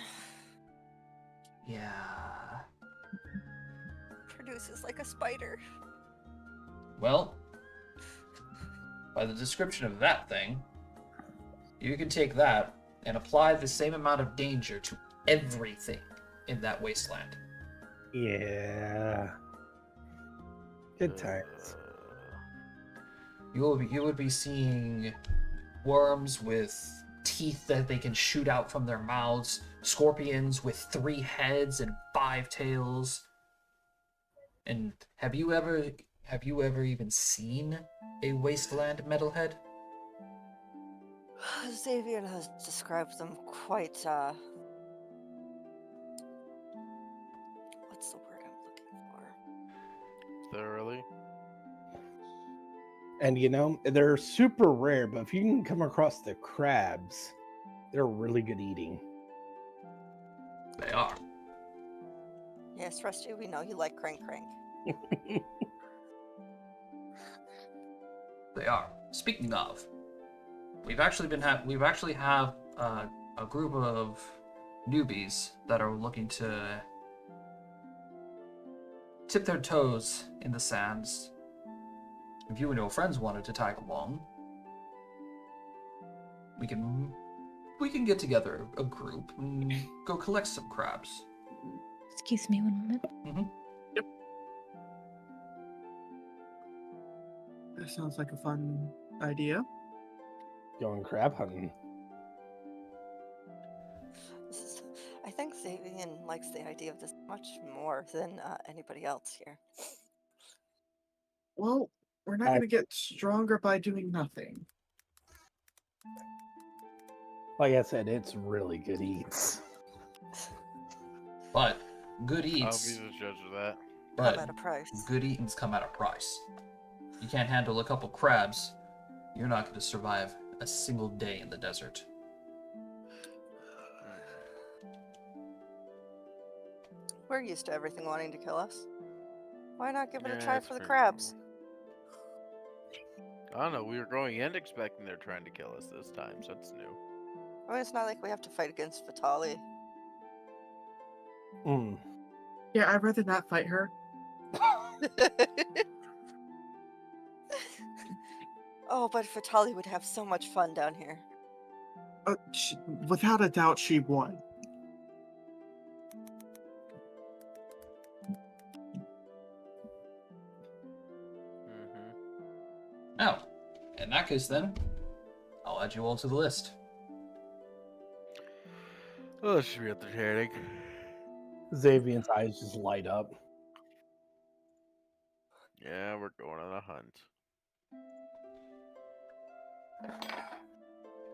yeah. produces like a spider. Well, by the description of that thing, you can take that and apply the same amount of danger to everything in that wasteland. Yeah. Good times. You would be seeing worms with teeth that they can shoot out from their mouths, scorpions with 3 heads and 5 tails. And have you ever even seen a wasteland metalhead? Xavier has described them quite, what's the word I'm looking for? Thoroughly. And you know, they're super rare, but if you can come across the crabs, they're really good eating. They are. Yes, Rusty, we know you like crank. They are. Speaking of, we actually have a group of newbies that are looking to tip their toes in the sands. If you and your friends wanted to tag along, we can get together a group and go collect some crabs. Excuse me one moment. That sounds like a fun idea. Going crab hunting. I think Xavian likes the idea of this much more than anybody else here. Well, we're not going to get stronger by doing nothing. Like I said, it's really good eats. But good I'll eats, be the judge of that. but Come at a price. good eatings come at a price. You can't handle a couple crabs, you're not going to survive a single day in the desert. We're used to everything wanting to kill us. Why not give it a Yeah, try it's for the pretty crabs? I don't know. We were going in expecting they're trying to kill us this time, so it's new. I mean, it's not like we have to fight against Vitali. Mm. Yeah, I'd rather not fight her. Oh, but Vitali would have so much fun down here. Without a doubt, she won. Oh, in that case then, I'll add you all to the list. Oh, this should be entertaining. Xavian's eyes just light up. Yeah, we're going on a hunt.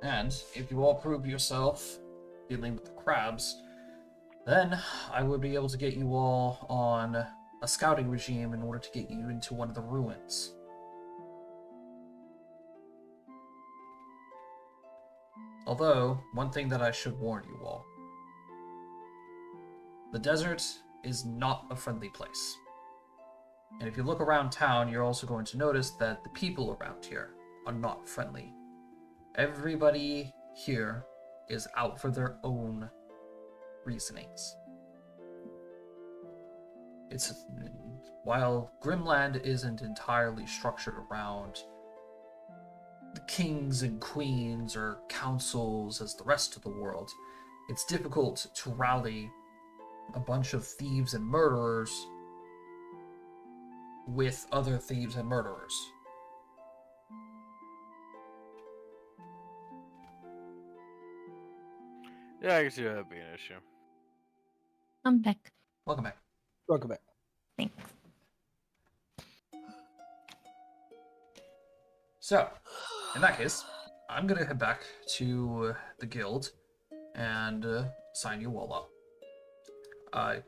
And if you all prove yourself dealing with the crabs, then I would be able to get you all on a scouting regime in order to get you into one of the ruins. Although, one thing that I should warn you all. The desert is not a friendly place. And if you look around town, you're also going to notice that the people around here are not friendly. Everybody here is out for their own reasonings. While Grimland isn't entirely structured around the kings and queens or councils as the rest of the world, it's difficult to rally a bunch of thieves and murderers with other thieves and murderers. Yeah, I can see that would be an issue. I'm back. Welcome back. Welcome back. Thanks. So, in that case, I'm gonna head back to the guild and sign you all up.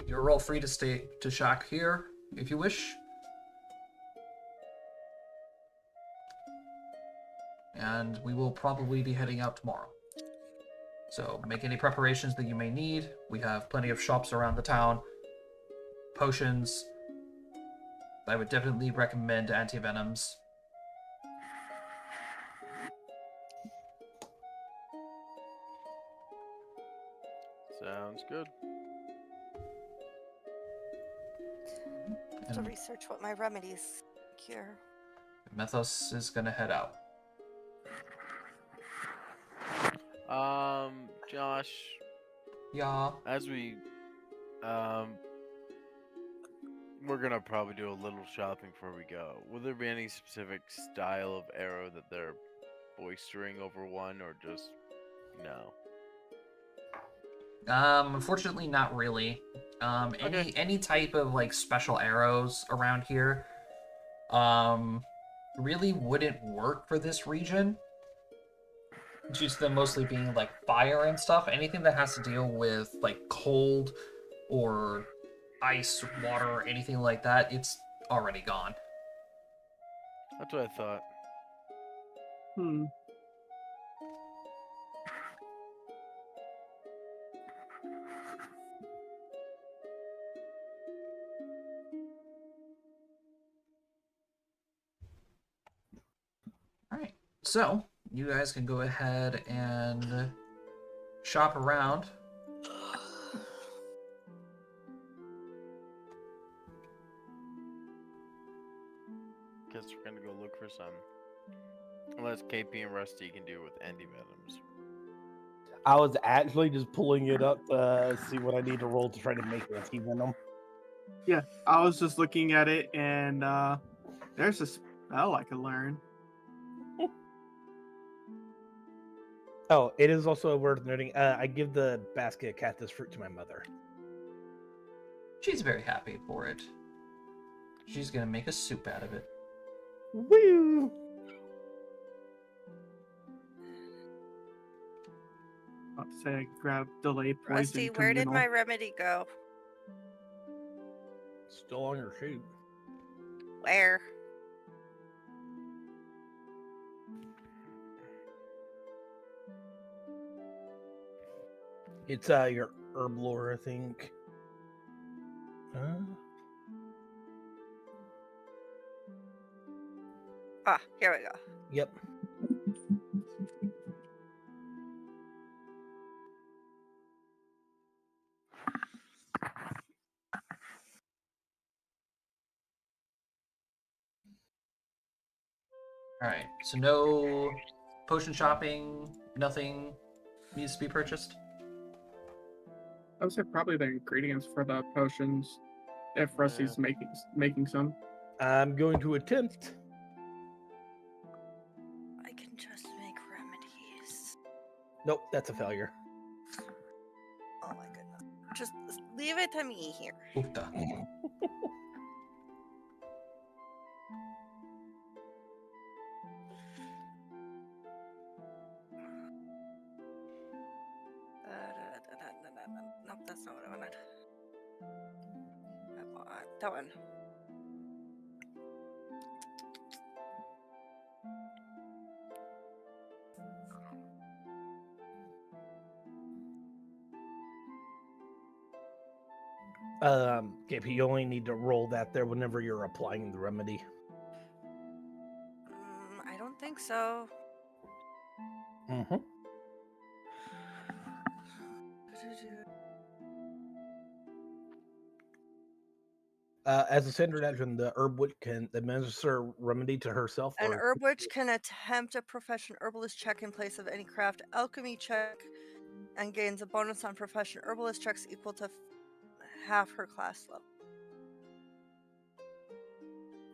You're all free to stay to shack here if you wish. And we will probably be heading out tomorrow. So make any preparations that you may need. We have plenty of shops around the town. Potions. I would definitely recommend antivenoms. Sounds good. To And research what my remedies cure. Methos is gonna head out. Josh, Yeah. as we, we're gonna probably do a little shopping before we go. Will there be any specific style of arrow that they're boistering over one, or just no? Unfortunately, not really. Okay. Any type of like special arrows around here, really wouldn't work for this region. Due to them mostly being like fire and stuff. Anything that has to deal with like cold or ice, water, or anything like that, it's already gone. That's what I thought. Hmm. Alright, so you guys can go ahead and shop around. because we're gonna go look for some. Unless KP and Rusty can do it with antivenoms. I was actually just pulling it up to see what I need to roll to try to make anti-venom. Yeah, I was just looking at it, and there's a spell I could learn. Oh, it is also worth noting, I give the basket of cactus fruit to my mother. She's very happy for it. She's gonna make a soup out of it. Woo! I'll say I grab delay poison. Rusty, where did communal. my remedy go? Still on your shoot. Where? It's your herb lore, I think. Ah, here we go. Yep. Alright, so no potion shopping, nothing needs to be purchased? I would say probably the ingredients for the potions, if Rusty's making some. I'm going to attempt. I can just make remedies. Nope, that's a failure. Oh my goodness. Just leave it to me here. Oofta. Nope, that's not what I wanted. I want that one. KP, you only need to roll that there whenever you're applying the remedy. I don't think so. Mm-hmm. As a standard action, the herb witch can administer a remedy to herself. An or herb witch can attempt a profession herbalist check in place of any craft alchemy check and gains a bonus on profession herbalist checks equal to half her class level.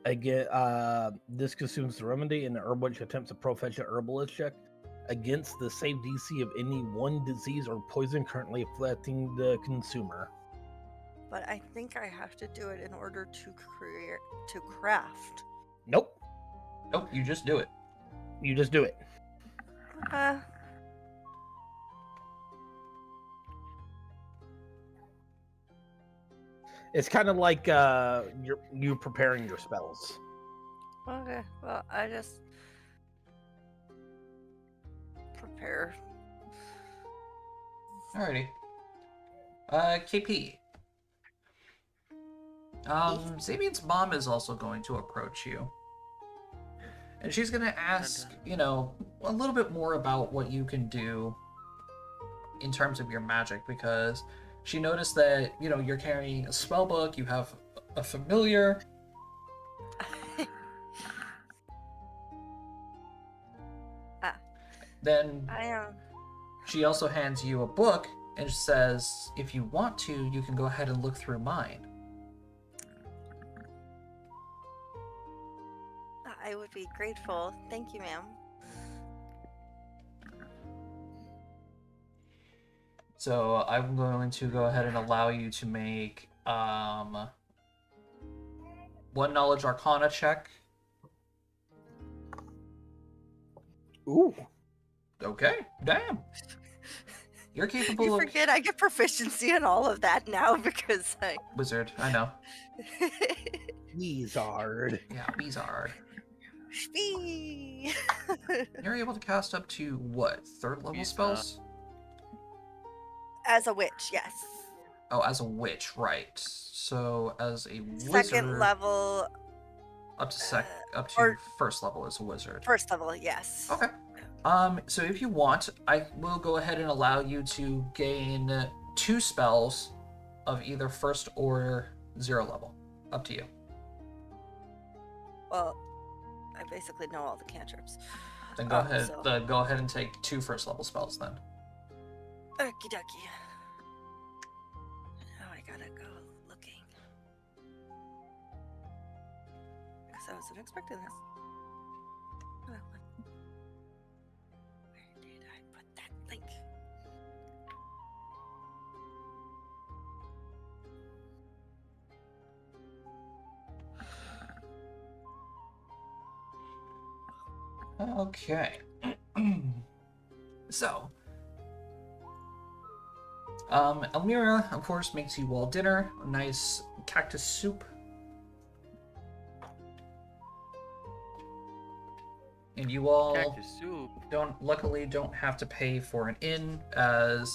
Again, this consumes the remedy, and the herb witch attempts a profession herbalist check against the save DC of any one disease or poison currently afflicting the consumer. But I think I have to do it in order to craft. Nope, Nope, you just do it. you just do it. It's kind of like you preparing your spells. Okay, well, I just prepare. Alrighty. KP. Sabian's mom is also going to approach you. And she's going to ask, you know, a little bit more about what you can do in terms of your magic, because she noticed that, you know, you're carrying a spell book, you have a familiar. Then I am. she also hands you a book and says, if you want to, you can go ahead and look through mine. I would be grateful. Thank you, ma'am. So I'm going to go ahead and allow you to make one knowledge arcana check. Ooh. Okay, damn. You're capable You of forget I get proficiency in all of that now because I. wizard. I know. Wizard. Yeah, wizard. Spee. You're able to cast up to what? Third level Wizard. spells? As a witch, yes. Oh, as a witch, right? So as a wizard, Second level, up to or- first level as a wizard. first level, yes. Okay. So if you want, I will go ahead and allow you to gain 2 spells of either first or 0 level. Up to you. Well, I basically know all the cantrips. Then go ahead. So- Go ahead and take 2 first level spells then. Okie dokie. Now I gotta go looking. Because I wasn't expecting this. Oh, where did I put that link? Okay. So, Elmira, of course, makes you all dinner. A nice cactus soup. And you all Cactus soup. luckily don't have to pay for an inn, as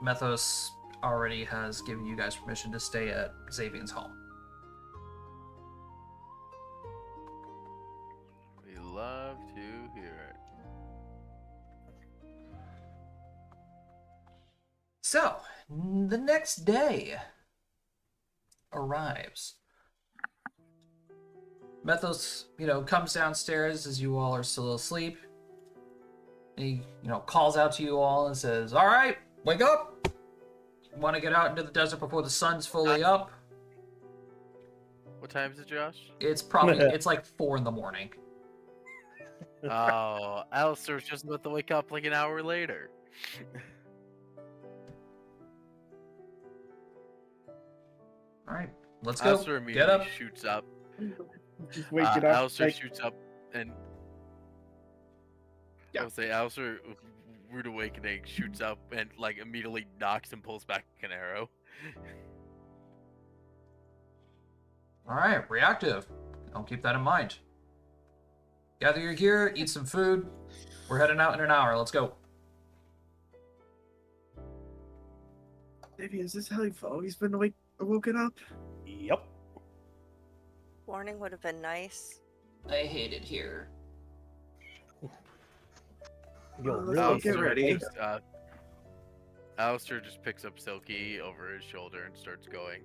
Methos already has given you guys permission to stay at Xavion's home. We love to hear it. So, the next day arrives. Methos, comes downstairs as you all are still asleep. He, calls out to you all and says, "All right, wake up! Want to get out into the desert before the sun's fully up?" What time is it, Josh? It's like 4 in the morning. Oh, Alistair's just about to wake up like an hour later. All right, let's go. Alistair Get immediately up. shoots up. Just wake it up. Alistair like, shoots up and Yeah. I would say Alistair, rude awakening, shoots up and like immediately knocks and pulls back an arrow. All right, reactive. I'll keep that in mind. Gather your gear, eat some food. We're heading out in an hour. Let's go. Davey, is this how you've always been woken up? Yep. Warning would have been nice. I hate it here. Yo, Let's really go get Alistair ready. just, Alistair just picks up Silky over his shoulder and starts going.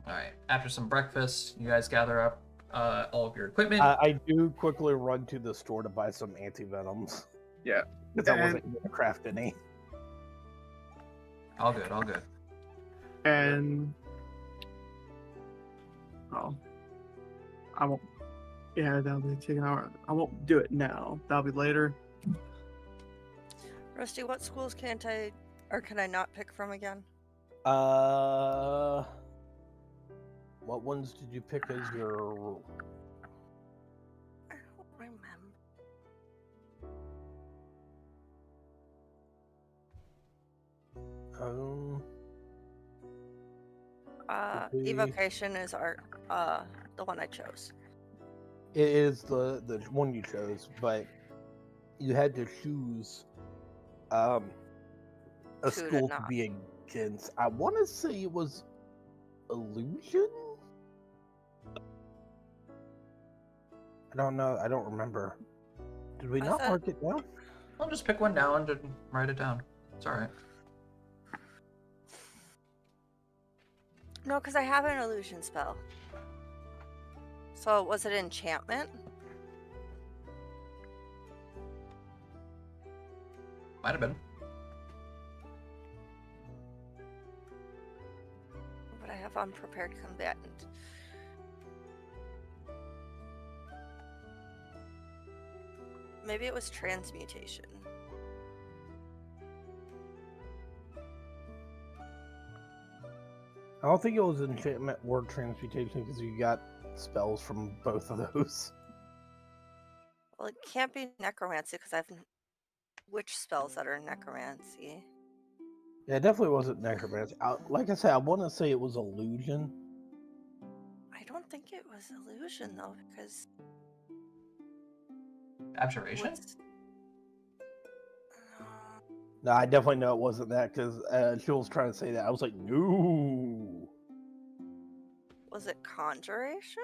All right. After some breakfast, you guys gather up all of your equipment. I do quickly run to the store to buy some anti-venoms. Yeah. Because I wasn't going to craft any. All good, all good. And I won't. Yeah, that'll be taking an hour. I won't do it now. That'll be later. Rusty, what schools can I not pick from again? What ones did you pick as your? I don't remember. Okay. Evocation is the one I chose. It is the one you chose, but you had to choose a Two to school to not. be against. I want to say it was illusion. I don't know. I don't remember. Did we I not thought- mark it down? I'll just pick one down and write it down. It's all right. No, because I have an illusion spell. So was it enchantment? Might have been. But I have unprepared combatant. Maybe it was transmutation. I don't think it was enchantment or transmutation because you got spells from both of those. Well, it can't be necromancy because I have witch spells that are necromancy. Yeah, it definitely wasn't necromancy. Like I said, I want to say it was illusion. I don't think it was illusion though, because Abjuration? what's... No, I definitely know it wasn't that because she was trying to say that. I was like, no. Was it conjuration?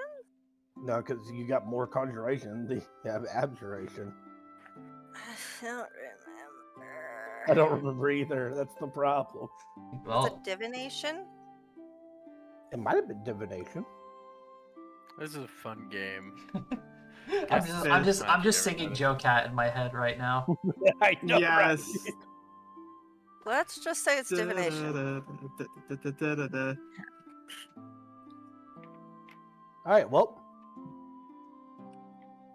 No, because you got more conjuration than you have abjuration. I don't remember. I don't remember either. That's the problem. Was Well, it divination? It might have been divination. This is a fun game. I'm just singing Joe Cat in my head right now. I know. Yes. Right? Let's just say it's divination. Da-da-da-da-da-da-da-da. All right. Well,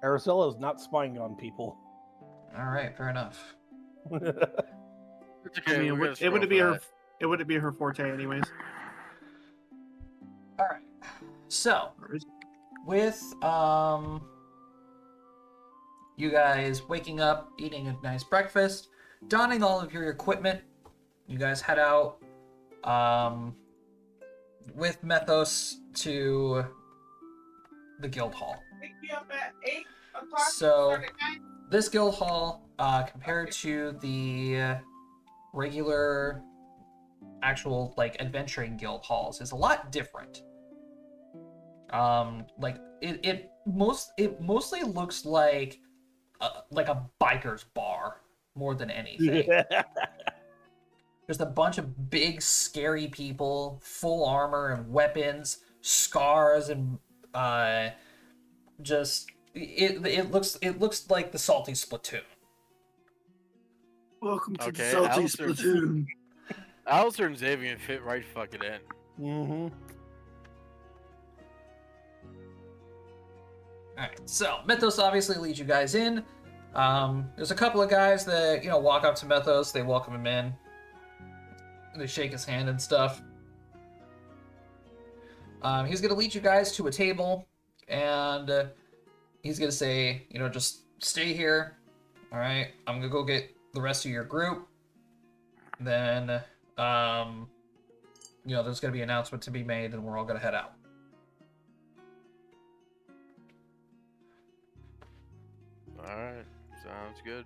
Araceli is not spying on people. All right, fair enough. It's okay. I mean, we're gonna it scroll wouldn't for be her. that. It wouldn't be her forte, anyways. All right. So, Or is- with you guys waking up, eating a nice breakfast, donning all of your equipment, you guys head out with Methos to the guild hall. So this guild hall, compared to the regular actual like adventuring guild halls, is a lot different. Like it mostly looks like a biker's bar more than anything. There's a bunch of big, scary people, full armor and weapons, scars, and just it looks like the Salty Splatoon. Welcome to Okay, the Salty Alistair. Splatoon. Alistair and Xavier fit right fucking in. Mm-hmm. Alright, so Mythos obviously leads you guys in. There's a couple of guys that, walk up to Mythos, they welcome him in. They shake his hand and stuff. He's gonna lead you guys to a table, and he's gonna say, just stay here. Alright, I'm gonna go get the rest of your group. Then, there's gonna be an announcement to be made, and we're all gonna head out. Alright, sounds good.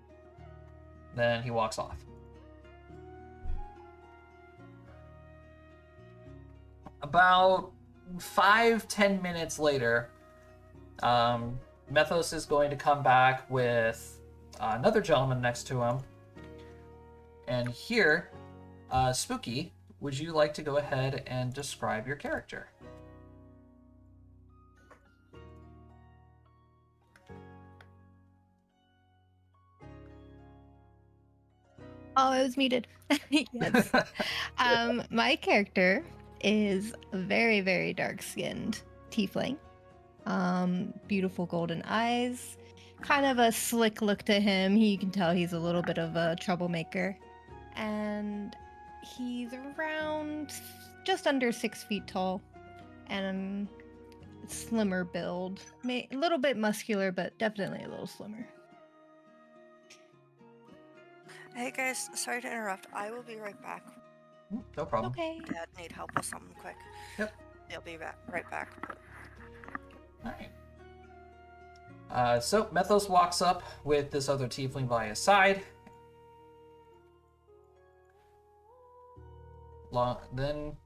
Then he walks off. About 5-10 minutes later, Methos is going to come back with another gentleman next to him. And here, Spooky, would you like to go ahead and describe your character? Oh, it was muted. Yes. My character is a very, very dark-skinned tiefling. Beautiful golden eyes. Kind of a slick look to him. You can tell he's a little bit of a troublemaker. And he's around just under 6 feet tall. And slimmer build. A little bit muscular, but definitely a little slimmer. Hey guys, sorry to interrupt. I will be right back. No problem. Okay. Dad need help with something quick. Yep. He'll be right back. Alright. So Methos walks up with this other tiefling by his side. Then,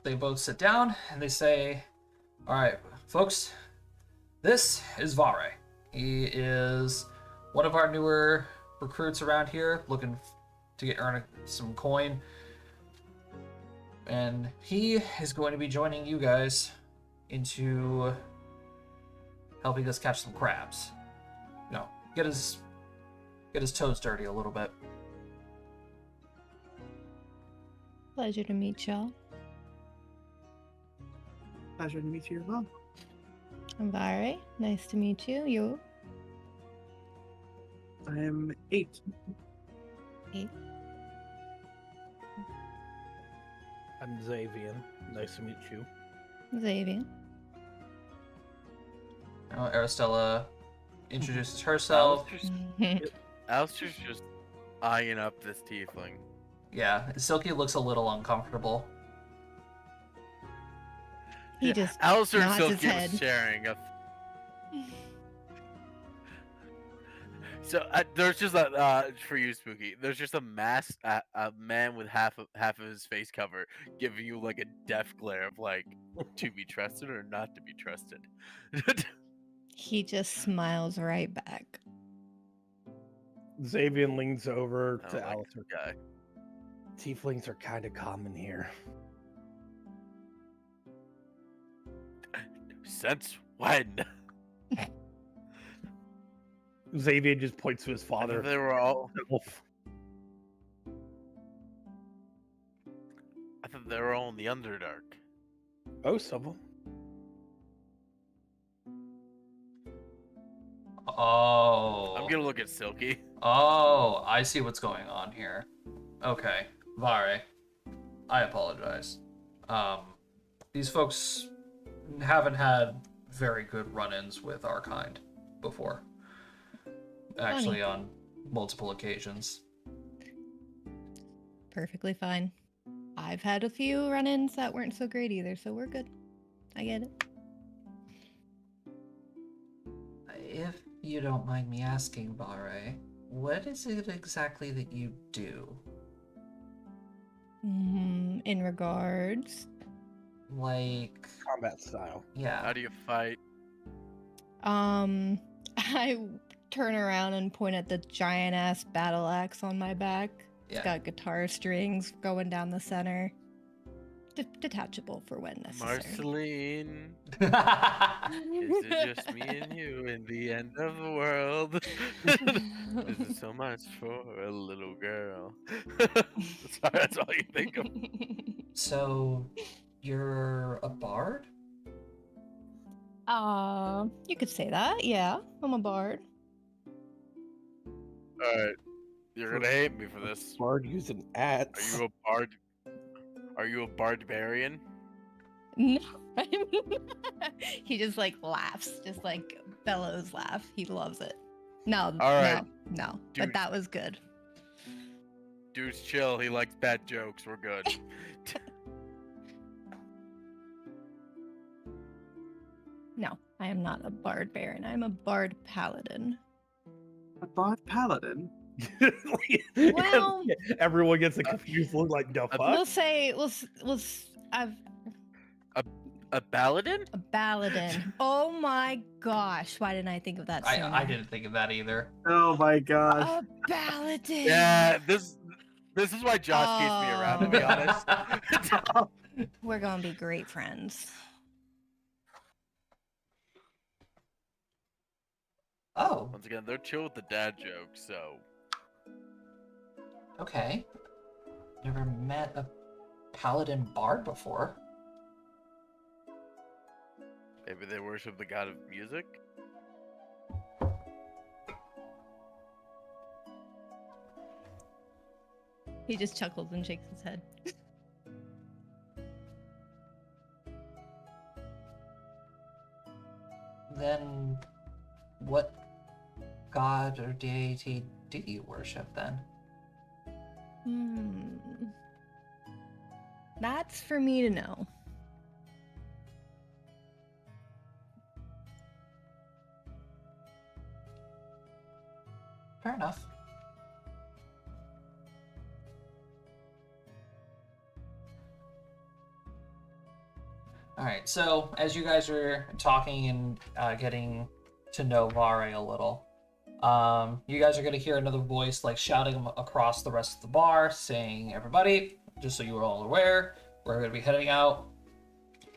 they both sit down and they say, alright, folks, this is Vare. He is one of our newer recruits around here, looking to earn some coin. And he is going to be joining you guys into helping us catch some crabs. Get his toes dirty a little bit. Pleasure to meet y'all. Pleasure to meet you as well. I'm Vare. Nice to meet you. You? I am 8. I'm Xavier. Nice to meet you. Xavier. Aristella introduces herself. Alistair's just eyeing up this tiefling. Yeah, Silky looks a little uncomfortable. He just Alistair and nods his Silky was head. sharing a. So there's just for you, Spooky. There's just a man with half of his face cover, giving you like a death glare of like to be trusted or not to be trusted. He just smiles right back. Xavier leans over I to don't like Alistair. this guy. Tieflings are kind of common here. Sense When? Xavier just points to his I father. thought they were all. I thought they were all in the Underdark. Most of them. Oh. I'm gonna look at Silky. Oh, I see what's going on here. Okay, Vare, I apologize. These folks haven't had very good run-ins with our kind before. Actually, on multiple occasions. Perfectly fine. I've had a few run-ins that weren't so great either, so we're good. I get it. If you don't mind me asking, Vare, what is it exactly that you do? In regards, Like, Combat style. yeah. How do you fight? I turn around and point at the giant ass battle axe on my back. It's Yeah. got guitar strings going down the center. Detachable for when necessary. Marceline, is it just me and you in the end of the world? This is so much for a little girl. Sorry, that's all you think of. So, you're a bard? You could say that, yeah. I'm a bard. Alright, you're gonna hate me for this. Bard using Are axe. you a bard? Are you a barbarian? No. He just like laughs, just like bellows laugh. He loves it. No, right. no. Dude. But that was good. Dude's chill. He likes bad jokes. We're good. No, I am not a bard baron. I'm a bard paladin. A bard paladin? Well- Everyone gets a confused look like the fuck. We'll say I've A paladin? a paladin. Oh my gosh! Why didn't I think of that sooner? I didn't think of that either. Oh my gosh. A paladin. Yeah, this is why Josh keeps me around, to be honest. We're gonna be great friends. Oh, Once again, they're chill with the dad jokes, so okay. Never met a paladin bard before. maybe they worship the god of music. He just chuckles and shakes his head. Then, what god or deity do you worship then? That's for me to know. Fair enough. Alright, so as you guys are talking and getting to know Vare a little, you guys are going to hear another voice like shouting across the rest of the bar, saying, "Everybody, just so you are all aware, we're going to be heading out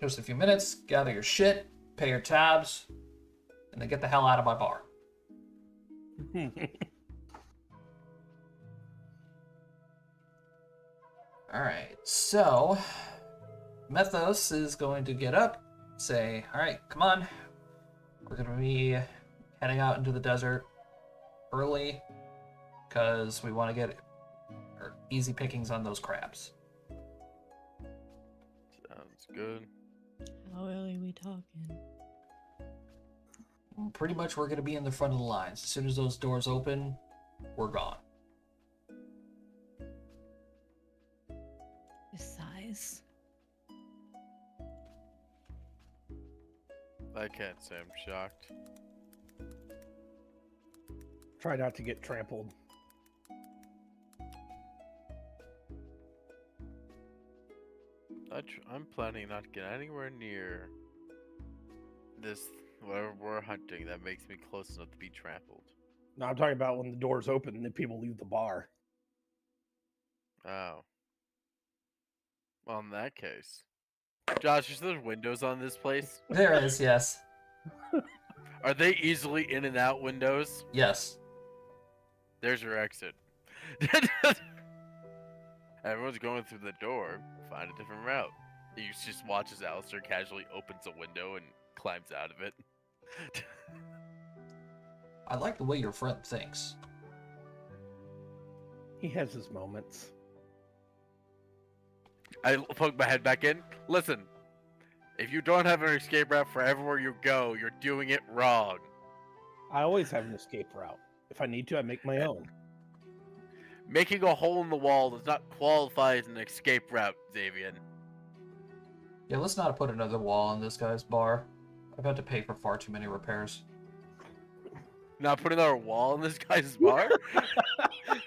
just a few minutes. Gather your shit, pay your tabs, and then get the hell out of my bar." Alright, so Methos is going to get up, say, "Alright, come on. We're going to be heading out into the desert early because we want to get easy pickings on those crabs." Sounds good. How early are we talking? Pretty much we're going to be in the front of the lines. As soon as those doors open, we're gone. His size. I can't say I'm shocked. Try not to get trampled. I'm planning not to get anywhere near this, whatever we're hunting, that makes me close enough to be trampled. No, I'm talking about when the doors open and the people leave the bar. Oh. Well, in that case. Josh, is there windows on this place? There is, yes. Are they easily in and out windows? Yes. There's your exit. Everyone's going through the door. Find a different route. You just watch as Alistair casually opens a window and climbs out of it. I like the way your friend thinks. He has his moments. I poke my head back in. Listen, if you don't have an escape route for everywhere you go, you're doing it wrong. I always have an escape route. If I need to, I make my own. Making a hole in the wall does not qualify as an escape route, Xavier. Yeah, let's not put another wall on this guy's bar. I've had to pay for far too many repairs. Not put another wall in this guy's bar? Or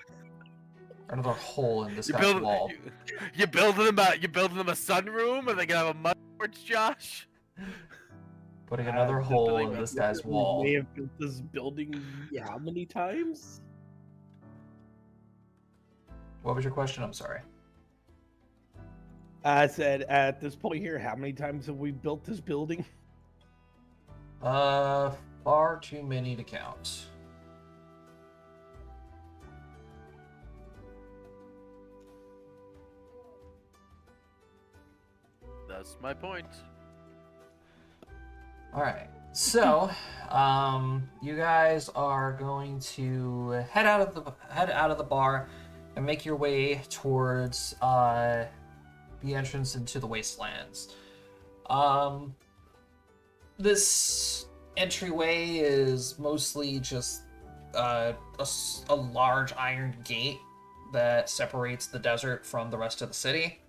another hole in this You guy's build, wall. you building them a sunroom, and they can have a mud porch, Josh? Putting another hole in this guy's wall. We may have built this building how many times? What was your question? I'm sorry. I said, at this point here, how many times have we built this building? Far too many to count. That's my point. Alright, so, you guys are going to head out of the bar and make your way towards, the entrance into the wastelands. This entryway is mostly just a large iron gate that separates the desert from the rest of the city.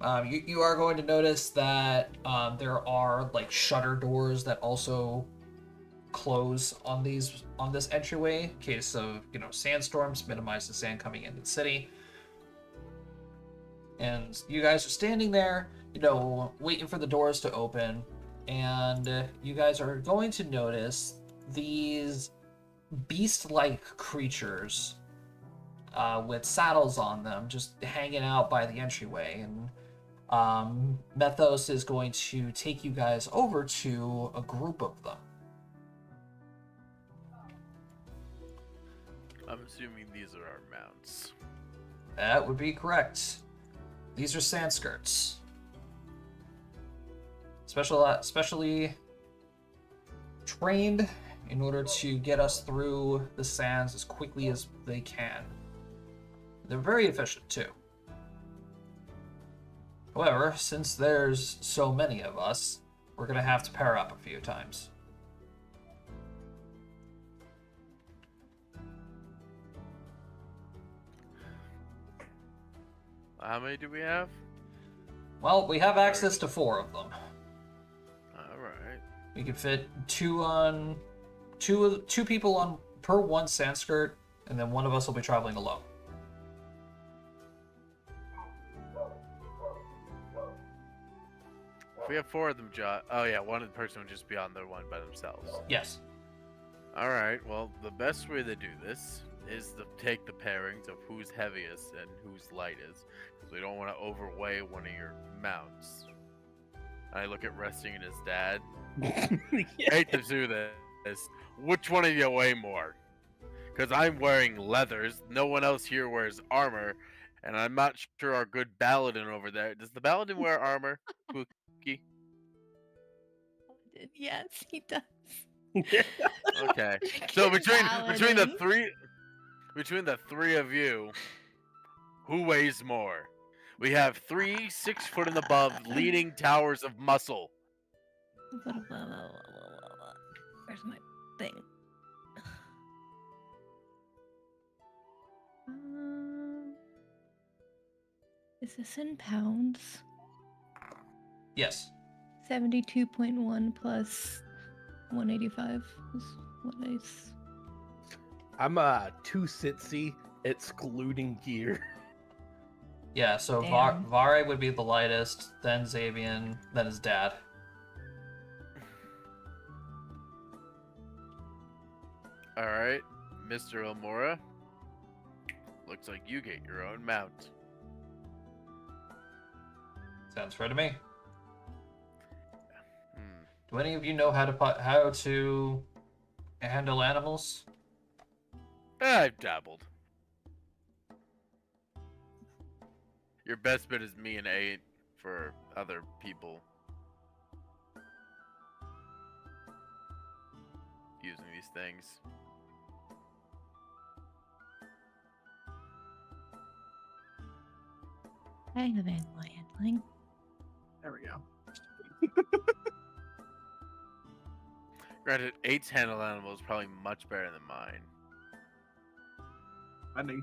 You are going to notice that there are like shutter doors that also close on this entryway in case of sandstorms, minimize the sand coming into the city. And you guys are standing there, waiting for the doors to open, and you guys are going to notice these beast-like creatures with saddles on them just hanging out by the entryway. And Methos is going to take you guys over to a group of them. I'm assuming these are our mounts. That would be correct. These are sand skirts. Specially trained in order to get us through the sands as quickly as they can. They're very efficient too. However, since there's so many of us, we're gonna have to pair up a few times. How many do we have? Well, we have access to 4 of them. Alright. We can fit two people on per one sand skirt, and then one of us will be traveling alone. If we have 4 of them, Josh. Oh yeah, one person would just be on their one by themselves. Yes. Alright, well, the best way to do this is to take the pairings of who's heaviest and who's lightest. Because we don't want to overweigh one of your mounts. I look at Resting and his dad. I hate to do this. Which one of you weigh more? Because I'm wearing leathers. No one else here wears armor. And I'm not sure our good Paladin over there. Does the Paladin wear armor? Pookie? Yes, he does. Okay. So between the Paladin. between the three of you, who weighs more? We have 3 6 foot and above leaning towers of muscle. Where's my thing? Is this in pounds? Yes. 72.1 plus 185 is what is. I'm too sitsy, excluding gear. Yeah, so Damn. Vare would be the lightest, then Xavian, then his dad. Alright, Mr. Elmora. Looks like you get your own mount. Sounds fair to me. Do any of you know how to handle animals? I've dabbled. Your best bet is me and 8 for other people using these things. I have animal handling. There we go. Granted, 8's handle animal is probably much better than mine. Funny.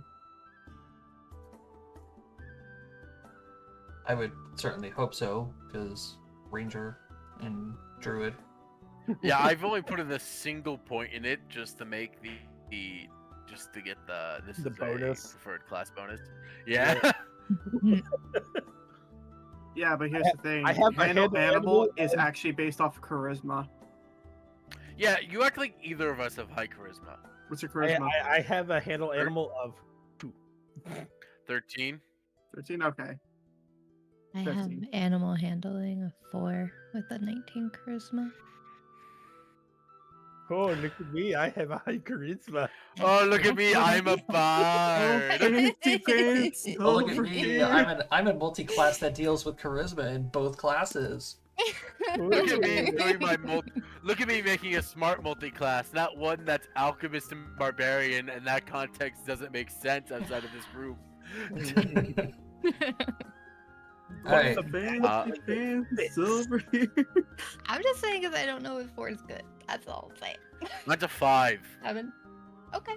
I would certainly hope so, because Ranger and Druid. Yeah, I've only put in a single point in it just to make the just to get the The bonus. a preferred class bonus. Yeah. Yeah, but here's the thing. I have a Handle handle animal animal is and- actually based off of charisma. Yeah, you act like either of us have high charisma. What's your charisma? I have a handle animal of 2. 13. 13? Okay. I have 15. animal handling of 4 with a 19 charisma. Oh, look at me! I have a high charisma. Oh, look at me! I'm a bard. Fancy pants Oh, look at over me! here. I'm a multi-class that deals with charisma in both classes. Look at me doing my Look at me making a smart multi-class, not one that's alchemist and barbarian, and that context doesn't make sense outside of this group. Alright. Fancy pants over here. I'm just saying because I don't know if 4 is good. That's all I'm saying. Mine's a 5. 7. Okay.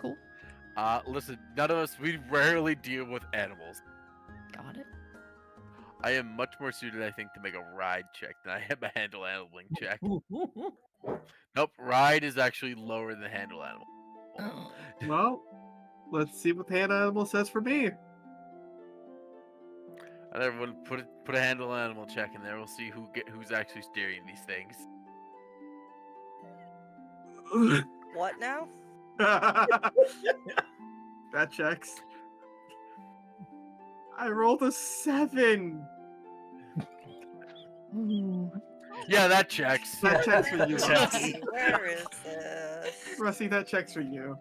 Cool. Listen, none of us, we rarely deal with animals. Got it. I am much more suited, I think, to make a ride check than I am a handle handling check. Nope, ride is actually lower than handle animal. Oh. Well, let's see what the hand animal says for me. And everyone put a handle animal check in there. We'll see who's actually steering these things. What now? That checks. I rolled a 7. Ooh. Yeah, that checks. That checks for you, Yes. Rusty. Where is this? Rusty, that checks for you.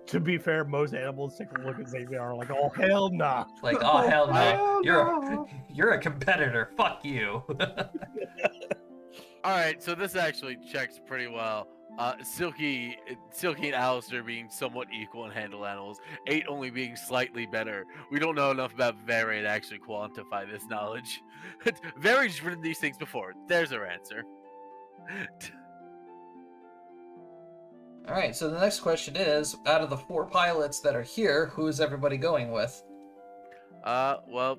To be fair, most animals take a look at Xavier and are like, "Oh hell nah!" Like, oh hell no! Hell You're no. you're a competitor. Fuck you. All right, so this actually checks pretty well. Silky and Alistair being somewhat equal in handle animals, 8 only being slightly better. We don't know enough about Very to actually quantify this knowledge. Very's written these things before. There's our answer. All right. So the next question is: out of the 4 pilots that are here, who is everybody going with? Well,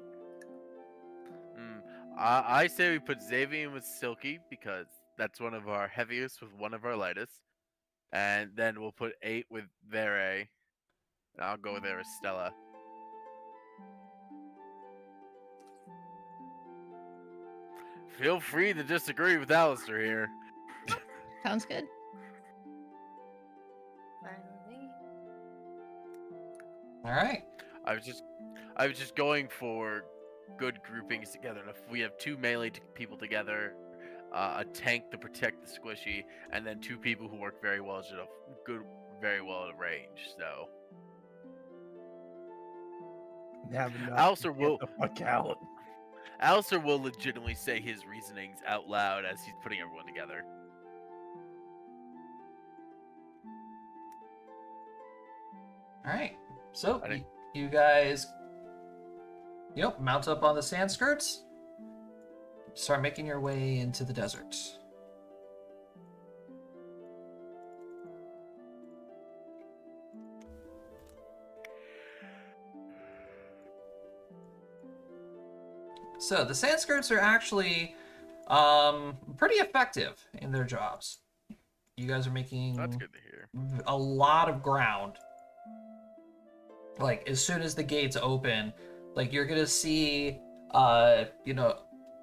I say we put Xavier in with Silky because that's one of our heaviest with one of our lightest. And then we'll put 8 with Vere. And I'll go with Aristella. Feel free to disagree with Alistair here. Sounds good. All right. I was just going for good groupings together. And if we have 2 melee people together, a tank to protect the squishy, and then 2 people who work very well very well at range. So Alistair will Get the fuck out. Alistair will legitimately say his reasonings out loud as he's putting everyone together. All right. So I think- you guys, mount up on the sand skirts. Start making your way into the desert. So the sand skirts are actually pretty effective in their jobs. You guys are making That's good to hear. a lot of ground. Like, as soon as the gates open, like, you're gonna see,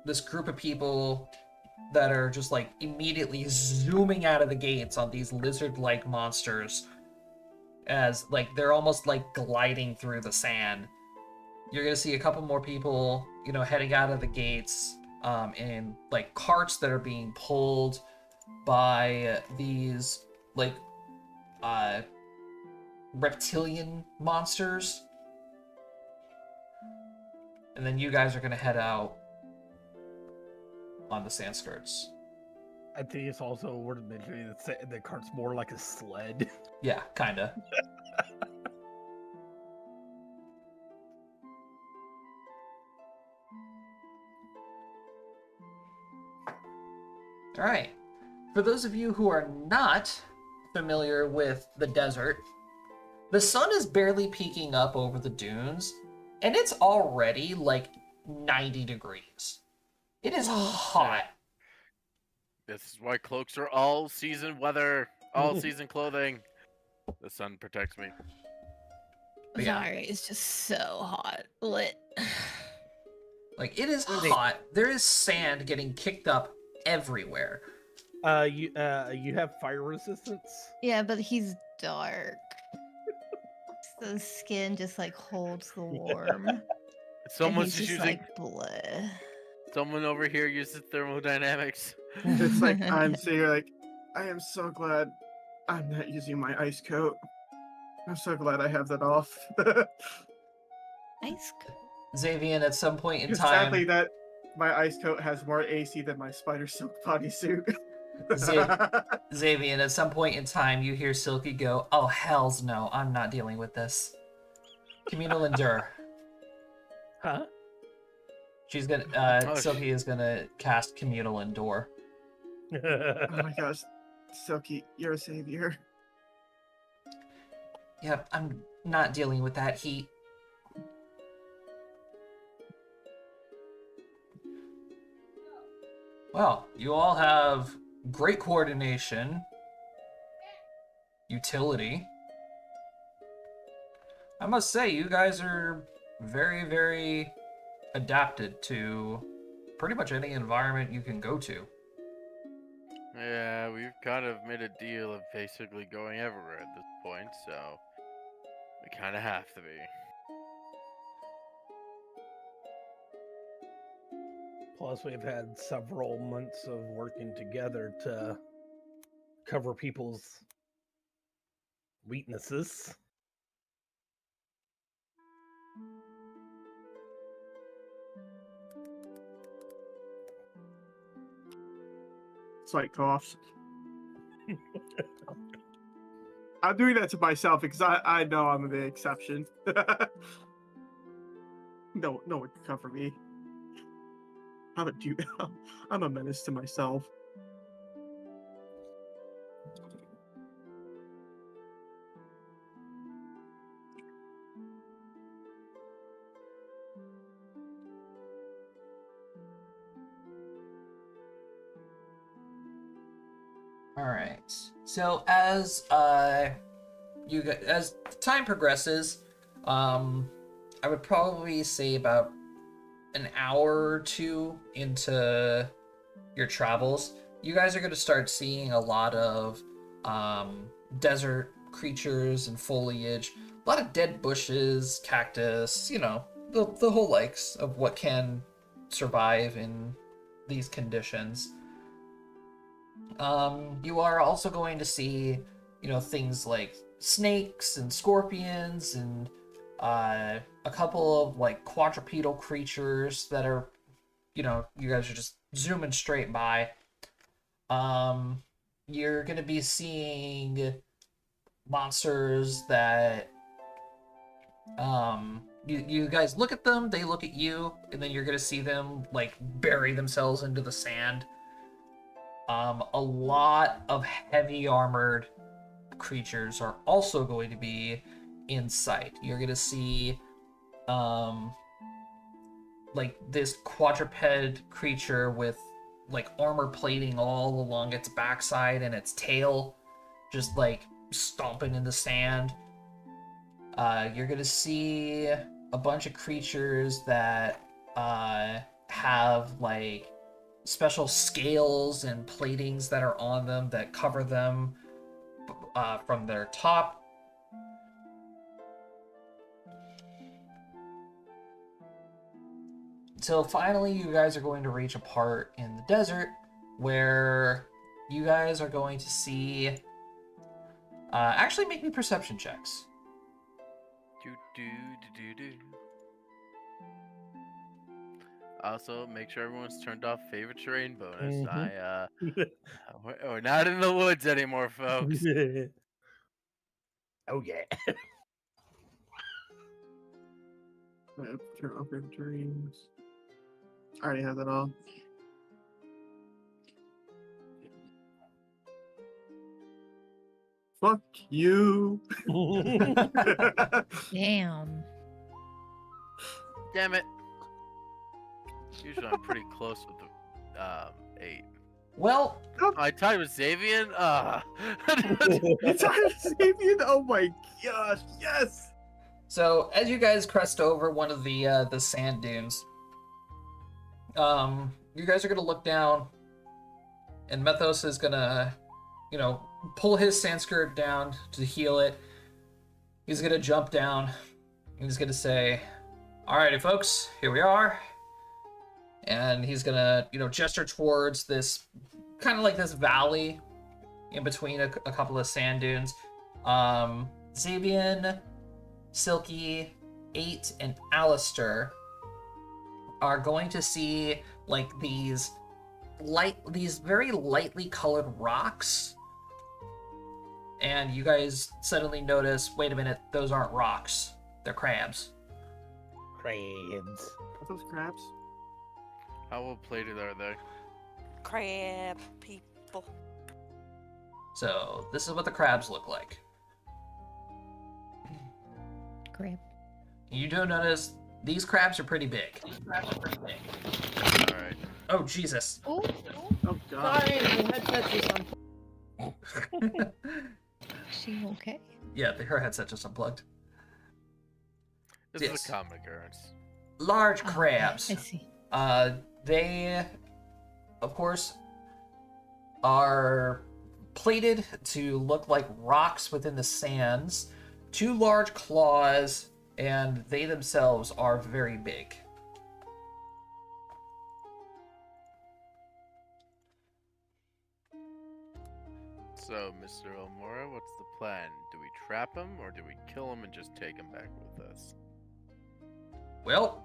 this group of people that are just, like, immediately zooming out of the gates on these lizard-like monsters as, like, they're almost, like, gliding through the sand. You're gonna see a couple more people, heading out of the gates. in like carts that are being pulled by these like reptilian monsters. And then you guys are gonna head out on the sand skirts. I think it's also worth mentioning that the cart's more like a sled. Yeah, kinda. All right. For those of you who are not familiar with the desert, the sun is barely peeking up over the dunes, and it's already like 90 degrees. It is hot. This is why cloaks are all season weather, all season clothing. The sun protects me. But yeah. Sorry, it's just so hot. Lit. Like, it is hot. There is sand getting kicked up everywhere. You have fire resistance? Yeah, but he's dark. So the skin just like holds the warm. And Someone's he's just just using. like bleh. Someone over here uses thermodynamics. It's like I'm sitting here like, I am so glad I'm not using my ice coat. I'm so glad I have that off. Ice coat. Xavian, at some point in Because time, sadly, that my ice coat has more AC than my spider silk bodysuit. Xavian, at some point in time, you hear Silky go, "Oh hells no, I'm not dealing with this." Communal endure. Huh? She's gonna. Silky is gonna cast communal endure. Oh my gosh, Silky, you're a savior. Yep, I'm not dealing with that heat. Well, you all have great coordination, utility. I must say, you guys are very, very adapted to pretty much any environment you can go to. Yeah, we've kind of made a deal of basically going everywhere at this point, so we kind of have to be. Plus, we've had several months of working together to cover people's weaknesses. Slight coughs. I'm doing that to myself because I know I'm the exception. No one can cover me. I'm a menace to myself. All right. So as as time progresses, I would probably say about an hour or two into your travels, you guys are going to start seeing a lot of desert creatures and foliage, a lot of dead bushes, cactus, you know, the whole likes of what can survive in these conditions. You are also going to see, you know, things like snakes and scorpions and a couple of like quadrupedal creatures that are, you know, you guys are just zooming straight by. You're going to be seeing monsters that you guys look at them, they look at you, and then you're going to see them like bury themselves into the sand. A lot of heavy armored creatures are also going to be in sight. You're going to see like this quadruped creature with like armor plating all along its backside and its tail, just like stomping in the sand. You're going to see a bunch of creatures that have like special scales and platings that are on them that cover them from their top. until finally you guys are going to reach a part in the desert where you guys are going to see. Actually, make me perception checks. Do. Also, make sure everyone's turned off favorite terrain bonus. We're not in the woods anymore, folks. Oh yeah. Turn off your dreams. I already have that all. Fuck you. Damn. Damn it. Usually I'm pretty close with the 8. Well, I tied with Xavier. It's Xavier. Oh my gosh, yes. so as you guys crest over one of the sand dunes, you guys are gonna look down, and Methos is gonna, pull his sand skirt down to heal it. He's gonna jump down. And he's gonna say, "Alrighty, folks, here we are." And he's gonna, gesture towards this, kind of like this valley in between a couple of sand dunes. Xavier, Silky, 8, and Alistair are going to see like these very lightly colored rocks. And you guys suddenly notice, wait a minute, those aren't rocks. They're crabs. Crabs. Are those crabs? How well plated are they? Crab people. So this is what the crabs look like. Crap. You do notice these crabs are pretty big. Alright. Oh, Jesus. Oh, Oh god. she okay? Yeah, her headset just unplugged. This Yes. is a common occurrence. Large Oh, crabs. I see. They, of course, are plated to look like rocks within the sands. 2 large claws, and they themselves are very big. So, Mr. Omura, what's the plan? Do we trap him, or do we kill him and just take him back with us? Well,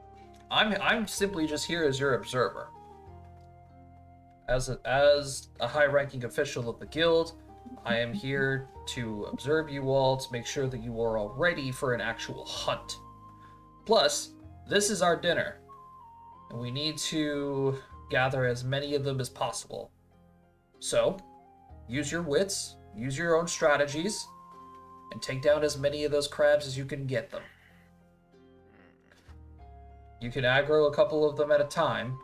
I'm simply just here as your observer. As a high-ranking official of the guild, I am here to observe you all to make sure that you are all ready for an actual hunt. Plus, this is our dinner, and we need to gather as many of them as possible. So, use your wits, use your own strategies, and take down as many of those crabs as you can get them. You can aggro a couple of them at a time,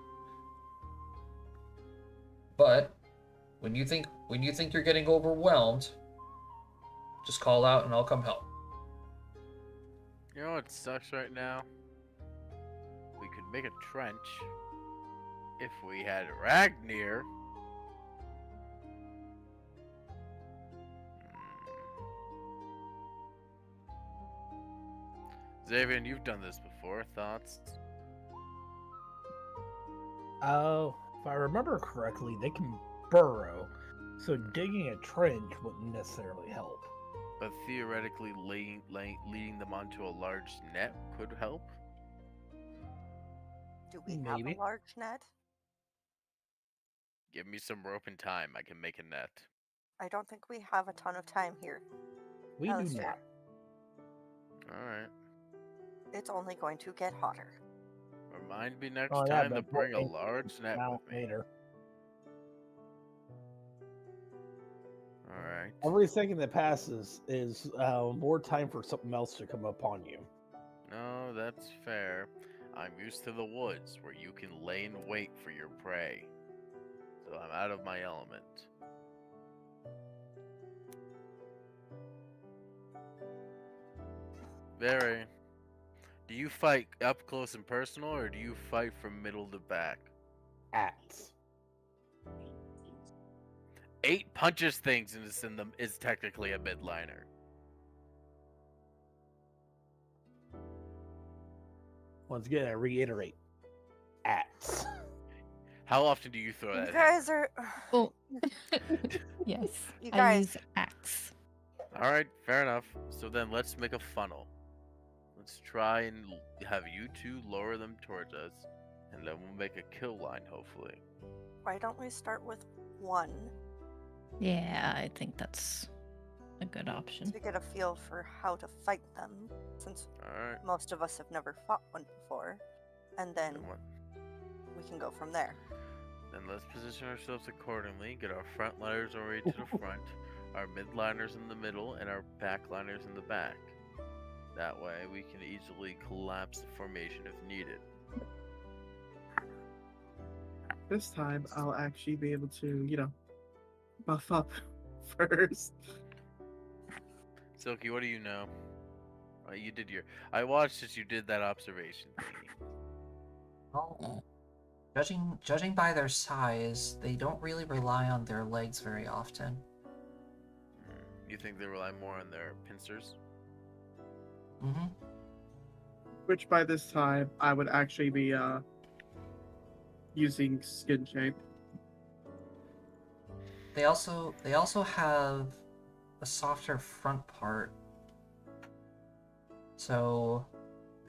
but when you think you're getting overwhelmed, just call out and I'll come help. You know what sucks right now? We could make a trench if we had Ragnir. Xavier, you've done this before. Thoughts? Oh, if I remember correctly, they can burrow, so digging a trench wouldn't necessarily help. But theoretically, leading them onto a large net could help. Do we Maybe. have a large net? Give me some rope and time. I can make a net. I don't think we have a ton of time here. We do Alistair. not. All right. It's only going to get hotter. Remind me next Oh, yeah, time to but bring a we'll large net Now, with me. later. All right. Every second that passes is more time for something else to come upon you. No, that's fair. I'm used to the woods where you can lay in wait for your prey. So I'm out of my element. Very. Do you fight up close and personal, or do you fight from middle to back? Acts. 8 punches things is technically a midliner. Once again, I reiterate, axe. How often do you throw You that? guys are. Oh, yes. You I guys. use axe. All right, fair enough. So then let's make a funnel. Let's try and have you two lower them towards us, and then we'll make a kill line, hopefully. Why don't we start with one Yeah, I think that's a good option. to get a feel for how to fight them, since All right. most of us have never fought one before, and then we can go from there. Then let's position ourselves accordingly. Get our frontliners already to the front, our midliners in the middle, and our backliners in the back. That way, we can easily collapse the formation if needed. This time, I'll actually be able to, buff up first. Silky, what do you know? You did your. I watched as you did that observation thingy. Well, judging by their size, they don't really rely on their legs very often. You think they rely more on their pincers? Mm-hmm. Which by this time, I would actually be using skin shape. They also have a softer front part, so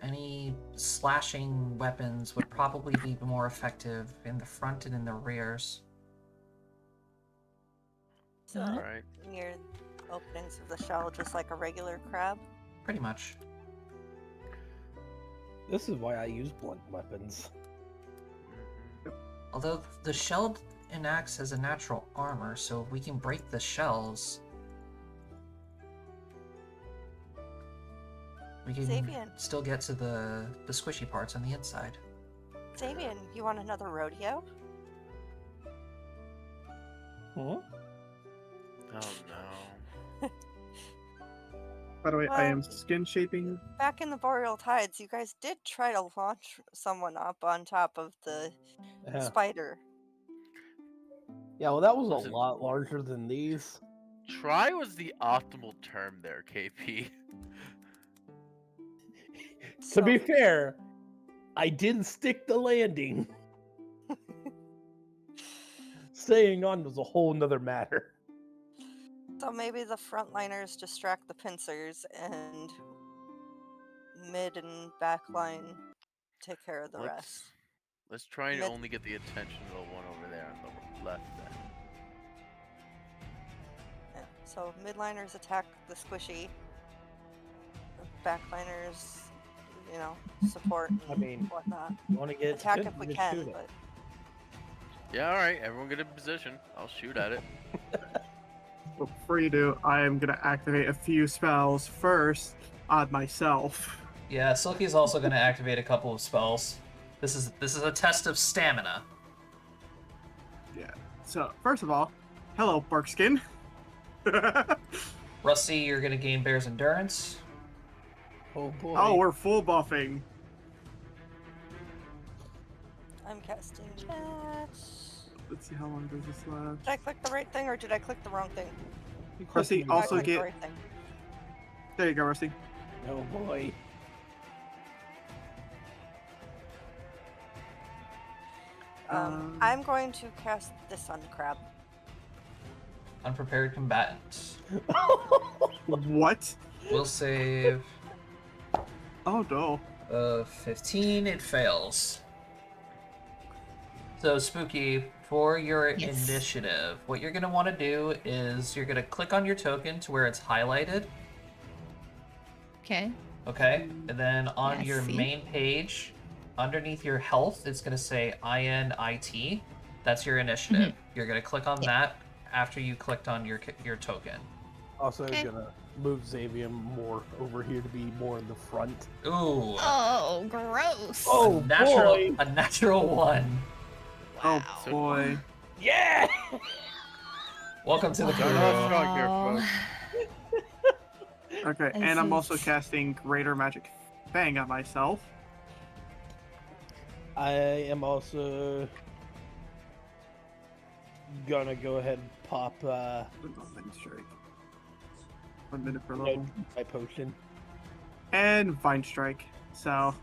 any slashing weapons would probably be more effective in the front and in the rears. So Uh-huh. Alright. near openings of the shell, just like a regular crab. Pretty much. This is why I use blunt weapons. Although the shell enacts as a natural armor, so if we can break the shells, we can Xavian. still get to the squishy parts on the inside. Xavian, you want another rodeo? Huh? Oh no. By the way, I am Well- skin shaping. Back in the Boreal Tides, you guys did try to launch someone up on top of the Yeah. spider. Yeah, well, that was Listen. a lot larger than these. Try was the optimal term there, KP. To be So- fair, I did stick the landing. Staying on was a whole nother matter. So maybe the frontliners distract the pincers and mid and back line take care of the rest. Let's try and Mid- only get the attention of the one over there on the left then. Yeah. So midliners attack the squishy. Backliners, support and I mean, whatnot. You want to get Attack good, if we just can, shoot it. but Yeah, alright, everyone get in position. I'll shoot at it. Before you do, I am going to activate a few spells first on myself. Yeah, Silky's also going to activate a couple of spells. This is a test of stamina. Yeah. So, first of all, hello, Barkskin. Rusty, you're going to gain Bear's Endurance. Oh boy. Oh, we're full buffing. I'm casting chat. Let's see how long does this last. Did I click the right thing or did I click the wrong thing? You clicked Rusty, the- I also clicked get- the right thing. There you go, Rusty. Oh boy. I'm going to cast this on Crab. Unprepared combatant. What? Will save Oh no. 15. It fails. So, Spooky, for your Yes. initiative, what you're going to want to do is you're going to click on your token to where it's highlighted. Okay. Okay, and then on Yeah, I your see. main page, underneath your health, it's going to say INIT. That's your initiative. You're going to click on Yeah. that after you clicked on your token. Also Okay. gonna move Xavier more over here to be more in the front. Ooh, Oh, gross. Oh, boy. a natural one. Oh Wow. boy. Yeah. Welcome to the Wow. crew. strong here, Wow. Okay, This and I'm also is- casting Greater Magic Fang on myself. I am also gonna go ahead and pop Vine Strike. 1 minute per level. my potion. And Vine Strike. So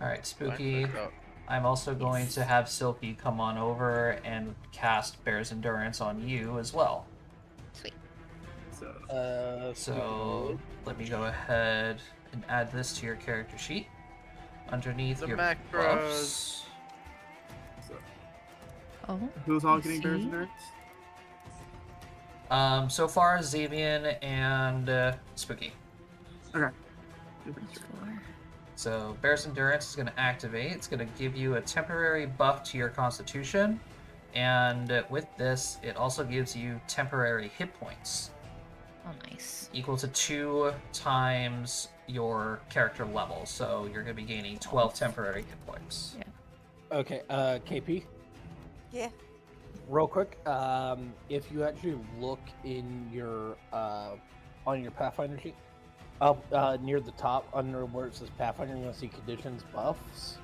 All right, Spooky. Oh, I'm also going to have Silky come on over and cast Bear's Endurance on you as well. Sweet. So, So let me go ahead and add this to your character sheet. Underneath The your macros. buffs. Oh. who's all I getting Bear's see. Endurance? So far, Xavian and Spooky. Okay. Four. So Bear's Endurance is going to activate. It's going to give you a temporary buff to your Constitution, and with this, it also gives you temporary hit points Oh, nice. equal to 2 times your character level. So you're going to be gaining 12 temporary hit points. Yeah. Okay, KP, Yeah. real quick. If you actually look in your on your Pathfinder sheet, up near the top, under where it says Pathfinder, you're gonna see conditions buffs.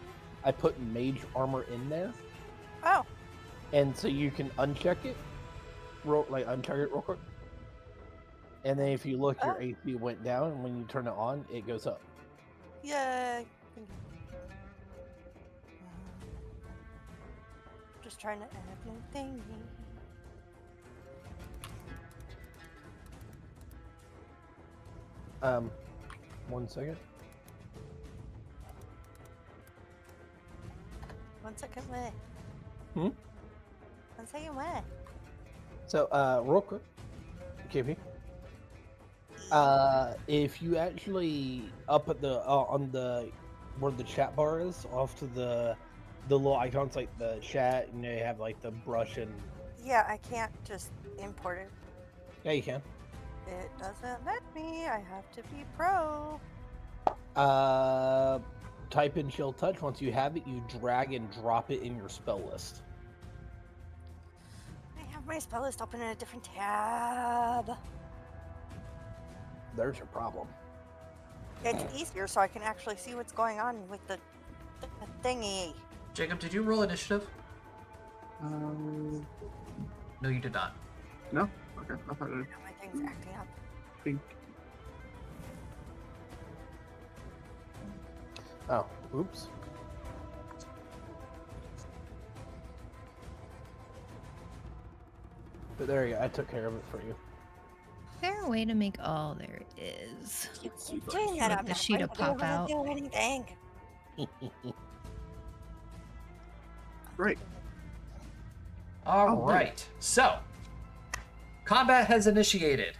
I put mage armor in there, Oh. and so you can uncheck it, uncheck it real quick. And then if you look, your Oh. AC went down, and when you turn it on, it goes up. Yay. Just trying to add new thingy. One second. 1 second, wait. Hmm? 1 second, wait. So, real quick, KP. If you actually up at the on the where the chat bar is, off to the little icons like the chat, and they have like the brush and Yeah, I can't just import it. yeah, you can. It doesn't let me. I have to be pro. Type in Chill Touch. Once you have it, you drag and drop it in your spell list. I have my spell list open in a different tab. There's your problem. It's easier so I can actually see what's going on with the thingy. Jacob, did you roll initiative? Um, No, you did not. no? Okay, I thought it My thing's acting up. think. Oh, oops. But there you go. I took care of it for you. Is there a way to make? Oh, there it is. You keep doing that. Make I'm the not sheet going to pop be able out. to do anything. Right. All Oh, right. So, combat has initiated.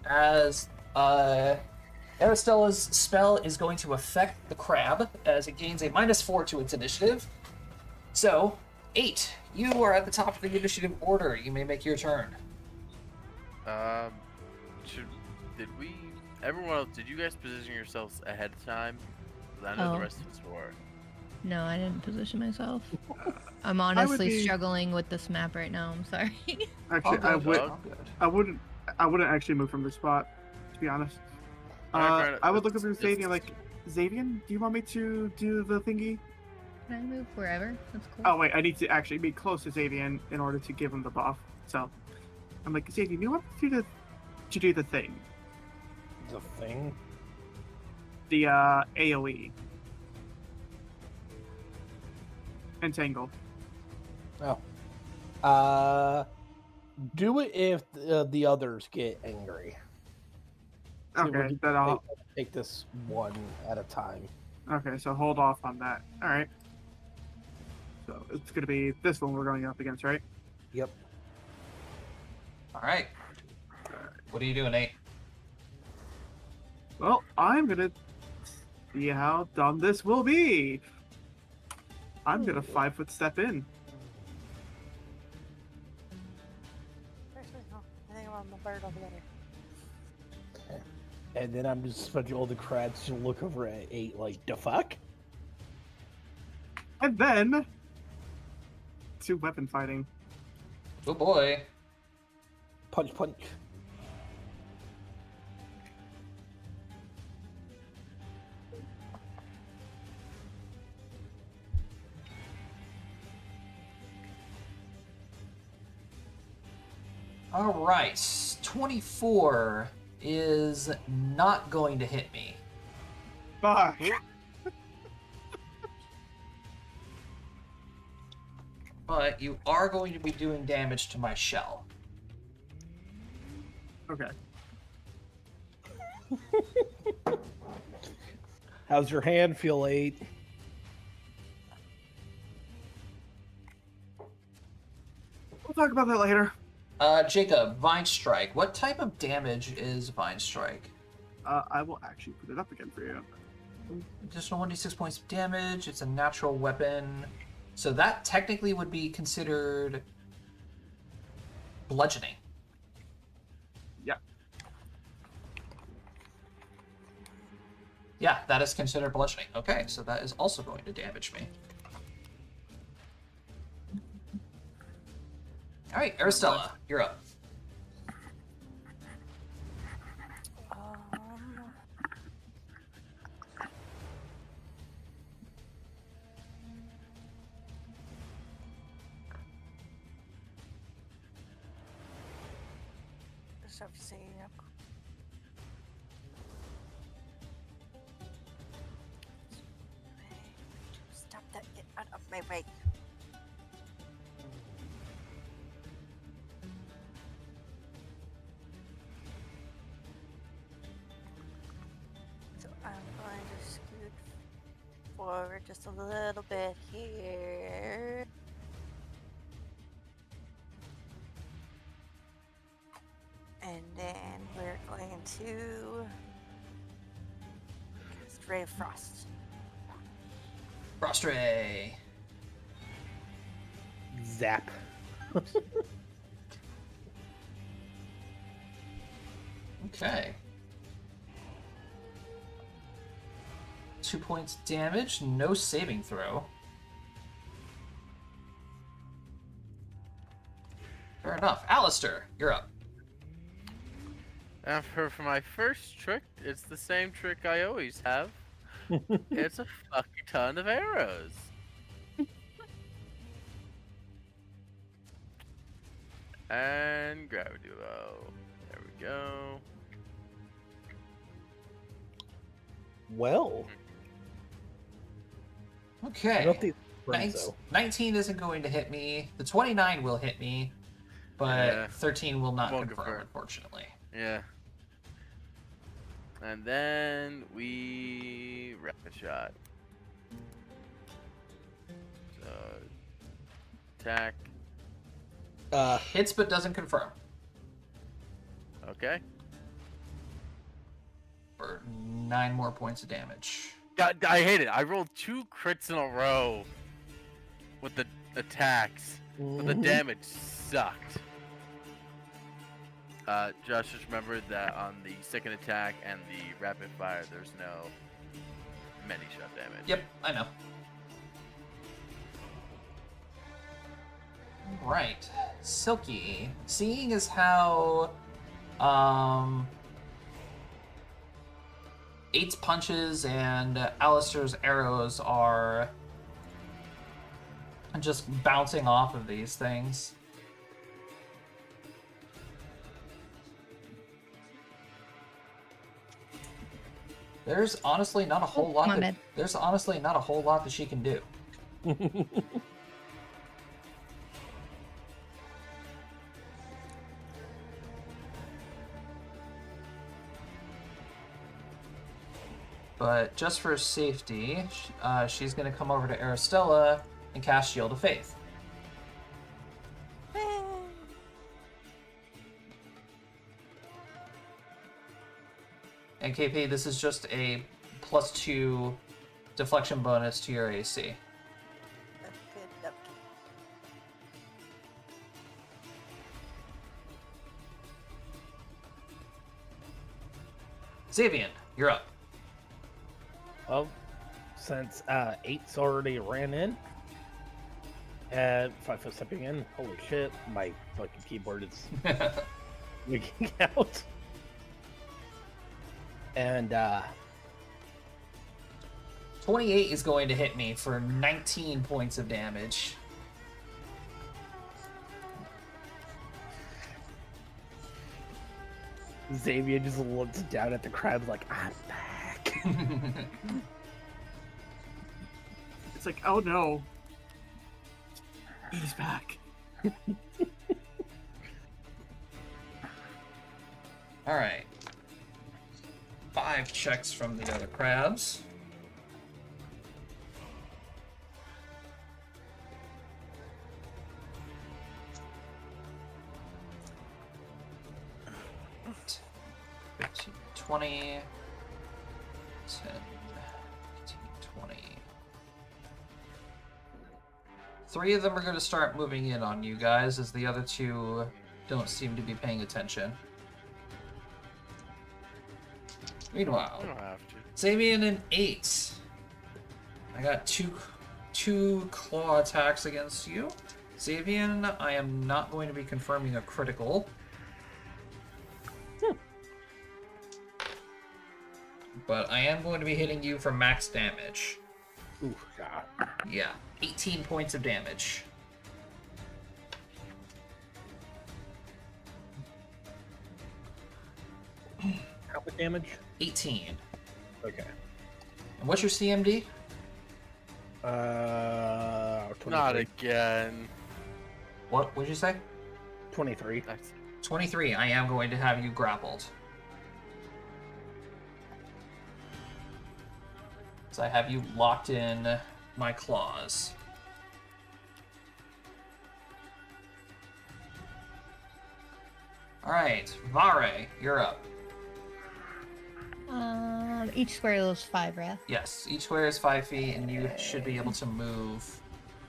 As Aristella's spell is going to affect the crab as it gains a -4 to its initiative. So, 8, you are at the top of the initiative order. You may make your turn. Everyone else, did you guys position yourselves ahead of time? 'Cause I know Oh. the rest of us were. No, I didn't position myself. I'm would honestly be- struggling with this map right now. I'm sorry. Actually, All good, dog. all good. I wouldn't actually move from this spot, to be honest. Alright, fair enough. I would look up to It's- Xavier like, Xavier, do you want me to do the thingy? Can I move wherever? That's cool. Oh wait, I need to actually be close to Xavier in order to give him the buff. So, I'm like, Xavier, you want me to do the thing? The thing. The AOE. Entangle. Oh. Do it if the others get angry. See, we're Okay, just then I'll. take this one at a time. Okay, so hold off on that. All right. So it's gonna be this one we're going up against, right? Yep. All right. What are you doing, Nate? Well, I'm gonna see how dumb this will be. I'm gonna 5-foot step in. Actually, no. I think I'm on the bird over there. And then I'm just expecting all the crabs to look over at 8 like, the fuck? And then 2 weapon fighting. Oh boy. Punch, punch. All right. 24 is not going to hit me. Fuck. but you are going to be doing damage to my shell. Okay. How's your hand feel, 8? We'll talk about that later. Jacob, Vine Strike. What type of damage is Vine Strike? I will actually put it up again for you. Additional 1d6 points of damage. It's a natural weapon. So that technically would be considered bludgeoning. Yeah. Yeah, that is considered bludgeoning. Okay, so that is also going to damage me. All right, Aristella, you're up. Just have to say, stop that! Get out of my way! So I'm going to scoot forward just a little bit here. And then we're going to cast Ray of Frost. Frost Ray. Zap. Okay. 2 points damage, no saving throw. Fair enough. Alistair, you're up. And for my first trick, it's the same trick I always have. It's a fucking ton of arrows. And gravity low. There we go. Well, I Okay. don't think friends, 19 isn't going to hit me. The 29 will hit me, but Yeah. 13 will not Won't confirm, confirm. unfortunately. Yeah. And then we rapid shot. So attack. Hits but doesn't confirm. Okay. For 9 more points of damage. God, I hate it. I rolled 2 crits in a row with the attacks, but the Mhm. damage sucked. Josh, just remember that on the second attack and the rapid fire, there's no many shot damage. Yep, I know. Right. Silky. Seeing as how Eight's punches and Alistair's arrows are just bouncing off of these things. There's honestly not a whole lot. Come on, That, Ed. there's honestly not a whole lot that she can do. But just for safety, she's going to come over to Aristella and cast Shield of Faith. And KP, this is just a +2 deflection bonus to your AC. Good luck. Xavian, you're up. Well, since 8's already ran in, and 5 foot stepping in, holy shit, my fucking keyboard is leaking out. And 28 is going to hit me for 19 points of damage. Xavier just looks down at the crowd like, I'm back. It's like, oh no. He's back. All right. 5 checks from the other crabs. Right. 15, 20, 10, 15, 20. 3 of them are going to start moving in on you guys, as the other 2 don't seem to be paying attention. Meanwhile, You don't have to. Xavier an 8. I got two claw attacks against you. Xavier, I am not going to be confirming a critical. But I am going to be hitting you for max damage. Ooh, God. Yeah, 18 points of damage. How much damage? 18. Okay. And what's your CMD? 23. Not again. What would you say? 23. That's 23. I am going to have you grappled. So I have you locked in my claws. Alright, Vare, you're up. Each square of those 5, right? Yes, each square is 5 feet, and you should be able to move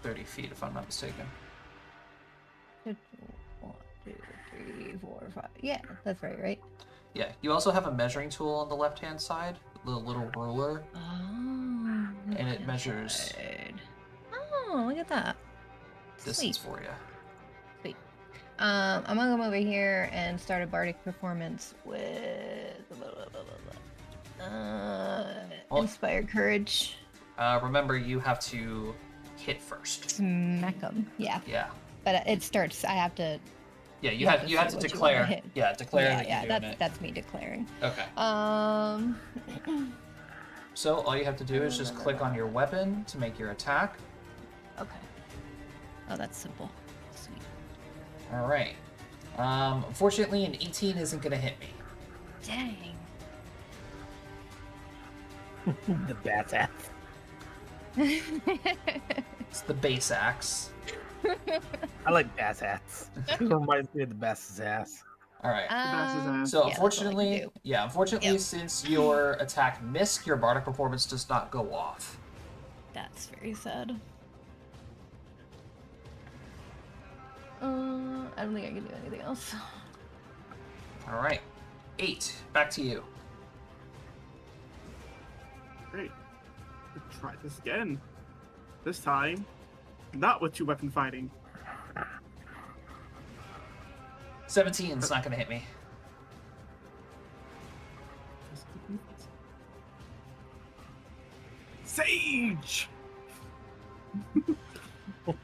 30 feet, if I'm not mistaken. 1, 2, 3, 4, 5. Yeah, that's right? Yeah, you also have a measuring tool on the left-hand side, the little ruler. Oh. And it measures- right. Oh, look at that. Distance Sweet. for you. Sweet. I'm gonna come over here and start a bardic performance with Well- inspire courage. Remember, you have to hit first. Smack 'em. Yeah, Yeah. but it starts. I have to. Yeah, you You have have to you have say to what you declare. wanna hit. Yeah, declare that yeah, you're doing it. that's me declaring. Okay. Okay. So all you have to do is just click on your weapon to make your attack. Oh, that's simple. Sweet. All right. Unfortunately, an 18 isn't gonna hit me. Dang. The bat's ass. It's the base axe. I like bat's ass. It reminds me of the bat's ass. All right. Bass's ass. So yeah, that's all I can unfortunately, do. unfortunately, since your attack missed, your bardic performance does not go off. That's very sad. I don't think I can do anything else. All right. 8. Back to you. Great. Let's try this again. This time, not with 2-weapon fighting. 17 is not gonna hit me. Sage! All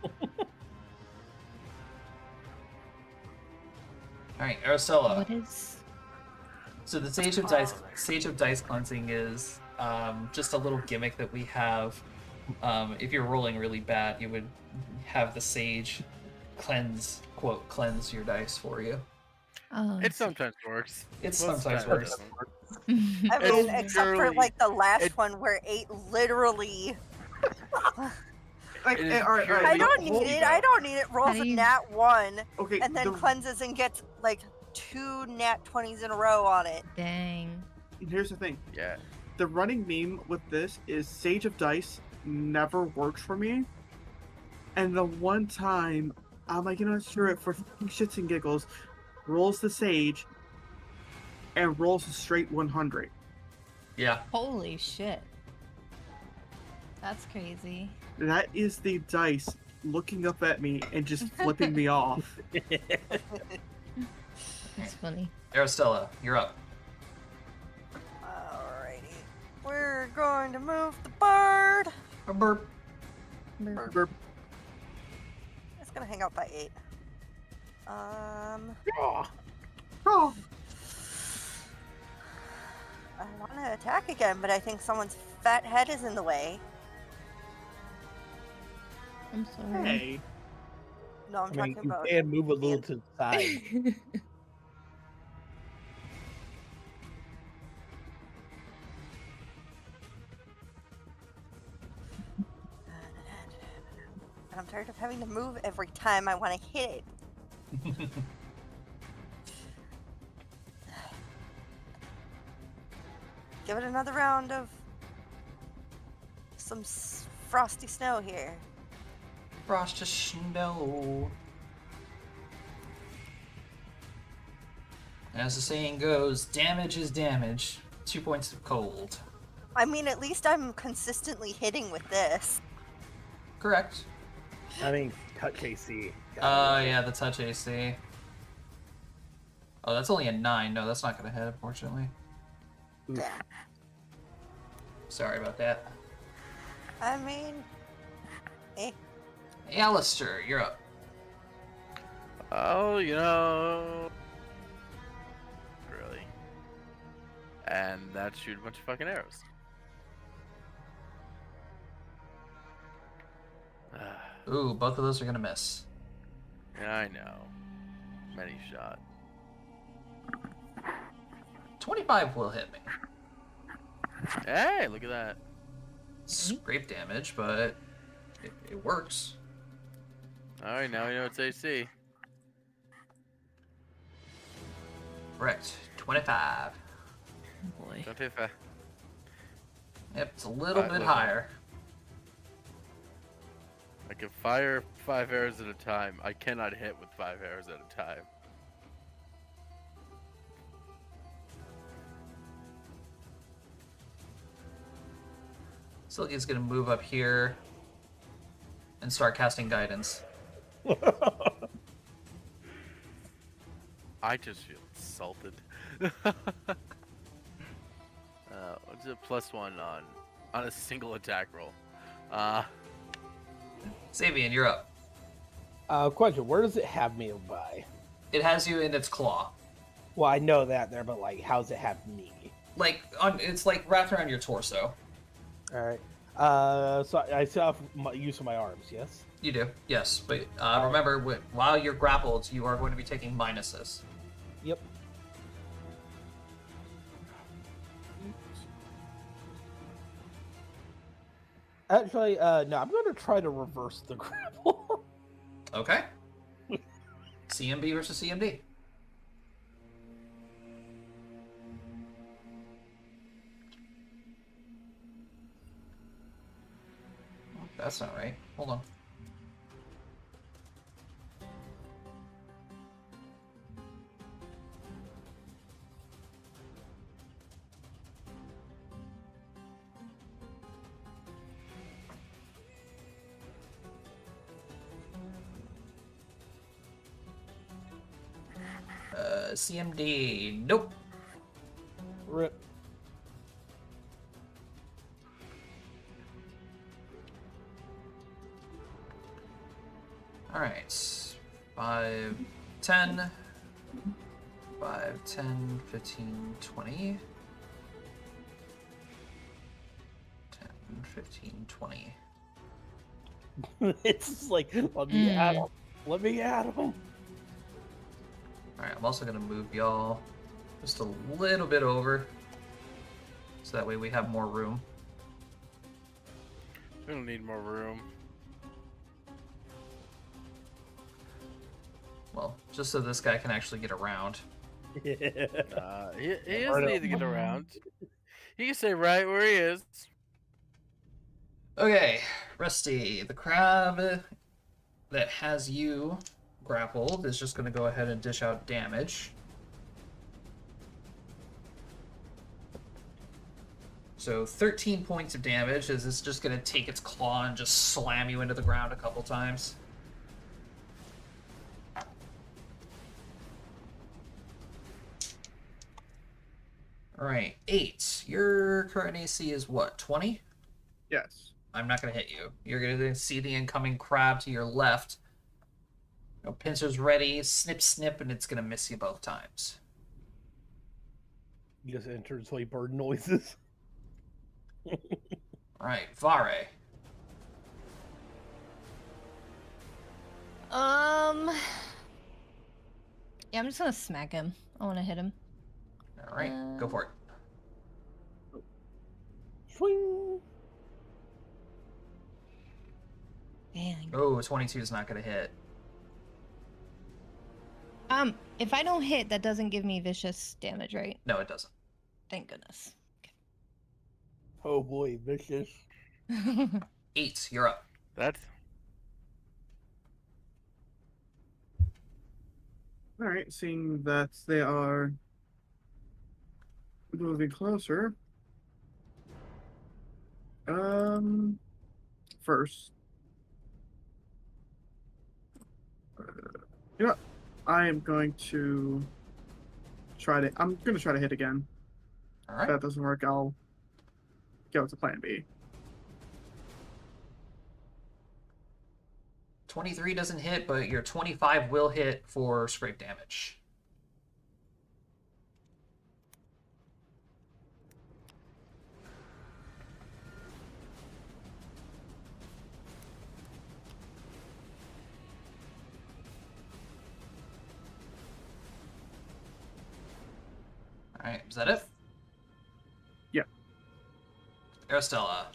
right, Aracella. What is? So the Sage of Dice Cleansing is just a little gimmick that we have. If you're rolling really bad, you would have the Sage cleanse your dice for you. Oh, It sometimes works. It Most sometimes times works. doesn't work. I It's mean, except for purely- like the last it- one where 8 literally. Like, It is all right, purely- I don't Holy need it. cow. I don't need it. Rolls do a you- nat 1 Okay, and then cleanses and gets like 2 nat 20s in a row on it. Dang. here's the thing. Yeah. The running meme with this is Sage of Dice never works for me. And the one time, I'm like, screw it, for shits and giggles, rolls the Sage and rolls a straight 100. Yeah. Holy shit. That's crazy. That is the dice looking up at me and just flipping me off. That's funny. Aristella, you're up. Alrighty. We're going to move the bird. A burp. Burp. It's gonna hang out by 8. Oh, I want to attack again, but I think someone's fat head is in the way. I'm sorry. hey. No, I'm I mean, talking you about. can move a little to the side. And I'm tired of having to move every time I want to hit it. Give it another round of some frosty snow here. Frost to snow. As the saying goes, damage is damage. 2 points of cold. I mean, at least I'm consistently hitting with this. Correct. I mean, touch AC. Yeah, the touch AC. Oh, that's only a 9. No, that's not going to hit, unfortunately. Oof. Sorry about that. I mean, Hey, Alistair, you're up. Oh, you know. Really. And that shoot a bunch of fucking arrows. Ooh, both of those are going to miss. Yeah, I know. Many shot. 25 will hit me. Hey, look at that. Scrape damage, but it works. Alright, now we know it's AC. Correct. 25. Boy. Don't take that. Yep, it's a little Alright, bit listen. higher. I can fire 5 arrows at a time. I cannot hit with 5 arrows at a time. Silky's gonna move up here and start casting guidance. I just feel insulted. What's a +1 on a single attack roll? Sabian, you're up. Question: where does it have me by? It has you in its claw. Well, I know that there, but like, how does it have me? Like it's like wrapped around your torso. All right. So I still have use of my arms. Yes. You do, yes. But remember, while you're grappled, you are going to be taking minuses. Yep. Actually, no. I'm going to try to reverse the grapple. Okay. CMB versus CMD. Oh, that's not right. Hold on. CMD. Nope. Rip. All right. 5, 10. 5, 10, 15, 20. 10, 15, 20. It's just like, let me at him. Let me at him. Alright, I'm also going to move y'all just a little bit over. So that way we have more room. We don't need more room. Well, just so this guy can actually get around. He doesn't need to get around. He can stay right where he is. Okay, Rusty, the crab that has you grappled is just going to go ahead and dish out damage. So 13 points of damage as it's just going to take its claw and just slam you into the ground a couple times. Alright, 8. Your current AC is what, 20? Yes. I'm not going to hit you. You're going to see the incoming crab to your left. You know, pincers ready, snip, snip, and it's going to miss you both times. You just entered like bird noises. Alright, Vare. Yeah, I'm just gonna smack him. I want to hit him. All right, go for it. Swing. Dang. Oh, 22 is not going to hit. If I don't hit, that doesn't give me vicious damage, right? No, it doesn't. Thank goodness. Oh boy, vicious. 8, you're up. That's All right, seeing that they are moving closer. First, you know, what? I am going to try to. I'm going to try to hit again. All If right. that doesn't work, I'll go to Plan B. 23 doesn't hit, but your 25 will hit for scrape damage. All right, is that it? Yeah. Aristella.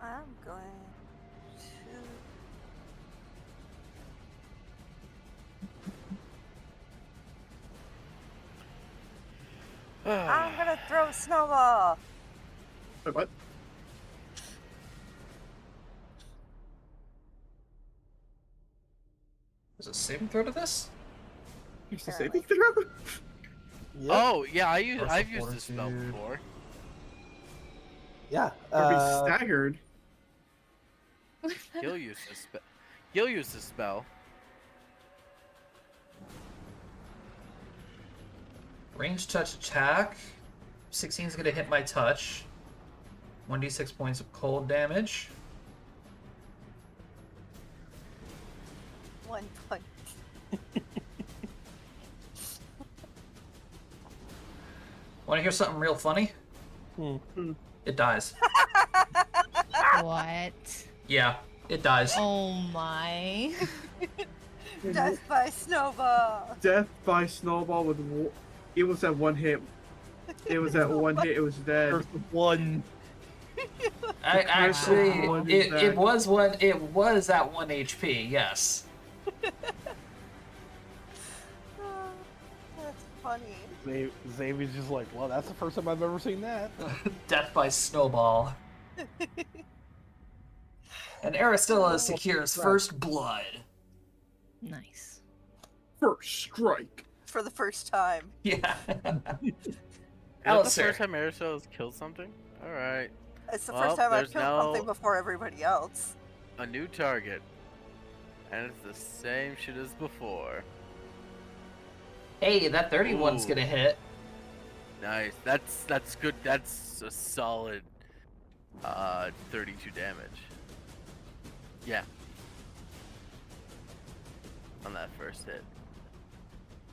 I'm going to. I'm gonna throw a snowball. Wait, what? There's a saving throw to this? Use the saving throw? Yep. Oh yeah, I've Force used this spell fortitude. before. Yeah. Or be staggered? He'll use this spell. He'll use this spell. Range touch attack. 16 is going to hit my touch. 1d6 points of cold damage. 1 point. Want to hear something real funny? It dies. What? Yeah, it dies. Oh my. Death by snowball. Death by snowball with. It was at one hit. It was at one hit. It was dead. First one. Actually, What is it that? was one. It was at 1 HP. Yes. That's funny. Xavier's just like, well, that's the first time I've ever seen that. Death by snowball. And Aristella secures first blood. Nice. First strike. For the first time. Yeah. Is that the Alistair. first time Aristo's killed something? Alright. It's the Well, first time I've there's killed something before everybody else. A new target. And it's the same shit as before. Hey, that 31's Ooh. gonna hit. Nice. That's good. That's a solid 32 damage. Yeah. On that first hit.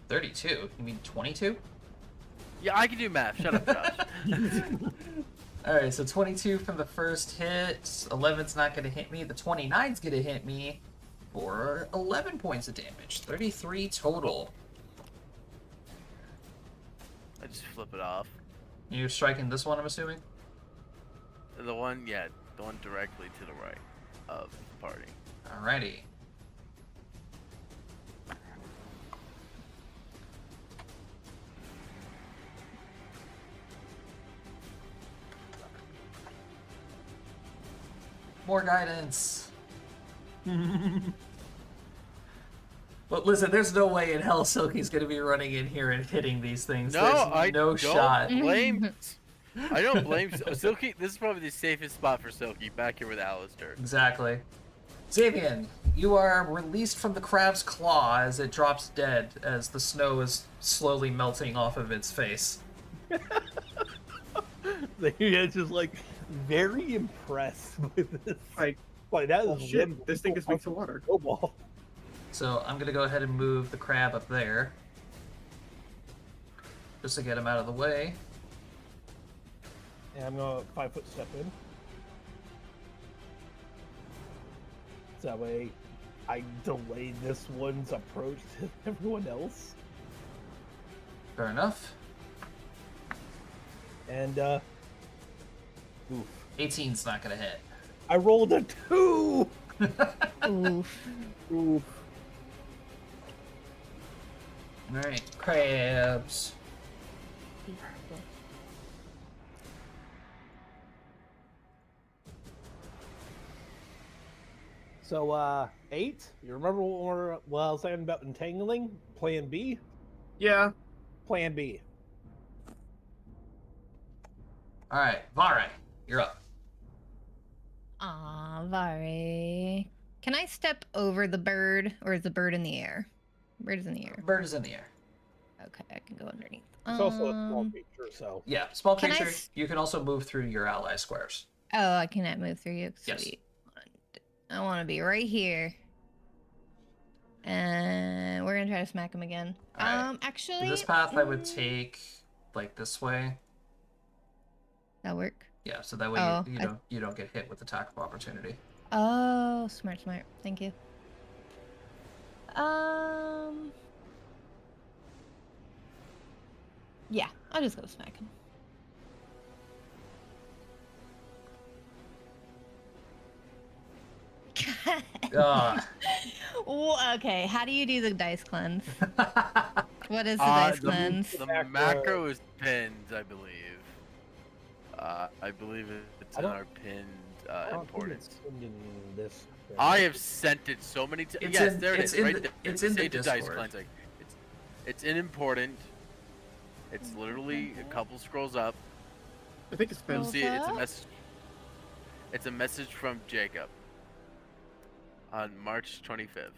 32? You mean 22? Yeah, I can do math. Shut up, Josh. Alright, so 22 from the first hit. 11's not gonna hit me. The 29's gonna hit me for 11 points of damage. 33 total. I just flip it off. You're striking this one, I'm assuming? The one, yeah, the one directly to the right of the party. Alrighty. More guidance. But listen, there's no way in hell Silky's gonna be running in here and hitting these things. No, There's I no don't shot. blame. I don't blame Silky. This is probably the safest spot for Silky, back here with Alistair. Exactly. Xavian, you are released from the crab's claw as it drops dead as the snow is slowly melting off of its face. It's just like very impressed with this. Like, that oh is shit, this thing is weak to water. Snowball. So I'm gonna go ahead and move the crab up there. Just to get him out of the way. And I'm gonna 5-foot step in. So that way I delay this one's approach to everyone else. Fair enough. And oof. 18's not gonna hit. I rolled a 2! Oof. Ooh. Alright, crabs. So 8, you remember what I was saying about entangling? Plan B? Yeah. Plan B. Alright, Vare, you're up. Aw, Vari. Can I step over the bird, or is the bird in the air? Bird is in the air. Bird is in the air. Okay, I can go underneath. It's also a small creature, so. Yeah, small Can I creature. s- You can also move through your ally squares. Oh, I cannot move through you. Yes. Sweet. I want to be right here. And we're gonna try to smack him again. Alright. Actually, This path I would take like this way. that work. Yeah, so that way Oh, you don't get hit with attack of opportunity. Oh, smart. Thank you. Yeah, I'll just go smack him. Well, okay, how do you do the dice cleanse? What is the dice cleanse? The macro is pinned, I believe. I believe it's in our pinned importance. In this. I have sent it so many times. It's Yes, in- there it it's is. in Right the- there. it's in the Sage of dice Discord. cleansing. It's in important. It's literally a couple scrolls up. I think it's You'll been. see it. It's a What? message. It's a message from Jacob on March 25th.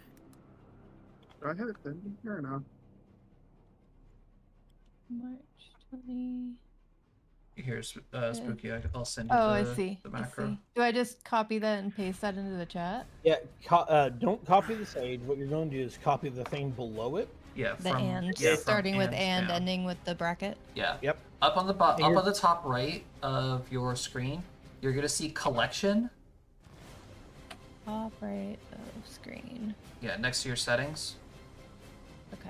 Do I have it been here or not? March 20. Here's Spooky. I'll send you Oh, the, I see. the I macro. see. Do I just copy that and paste that into the chat? Yeah, don't copy the sage. What you're going to do is copy the thing below it. Yeah, The from and, yeah, from starting with and, down. ending with the bracket. Yeah. Yep. Up on the up Here. on the top right of your screen, you're gonna see collection. Top right of screen. Yeah, next to your settings. Okay.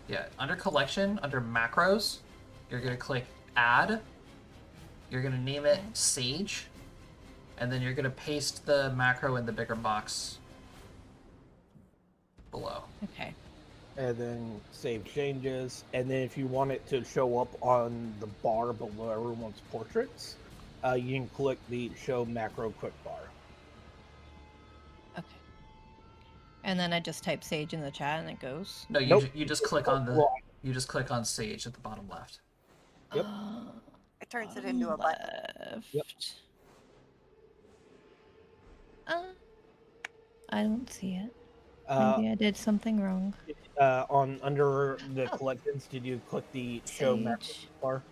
Yeah, under collection, under macros, you're gonna click add. You're gonna name it Sage, and then you're gonna paste the macro in the bigger box below. Okay. And then save changes. And then if you want it to show up on the bar below everyone's portraits, you can click the show macro quick bar. Okay. And then I just type Sage in the chat and it goes. No, Nope. you just click on the Well, you just click on Sage at the bottom left. Yep. It turns it into a button. Left. Yep. I don't see it. Uh, Maybe I did something wrong. on under the Oh. collections, did you click the show macro Sage. bar?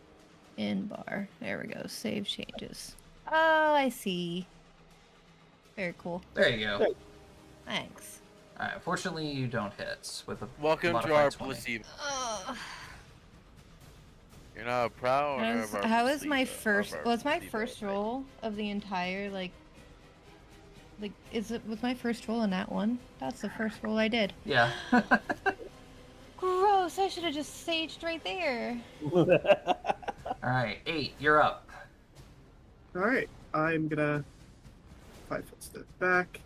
In bar. There we go. Save changes. Oh, I see. Very cool. There you go. Great. Thanks. Alright, fortunately you don't hit with a Welcome to modified our 20. placebo. Ugh. You're not proud of our How is my placebo- of first? our Was my placebo, first right? roll of the entire like? Was my first roll in that one? That's the first roll I did. Yeah. Gross! I should have just saged right there. Alright, 8, you're up. Alright, I'm gonna 5-foot step back.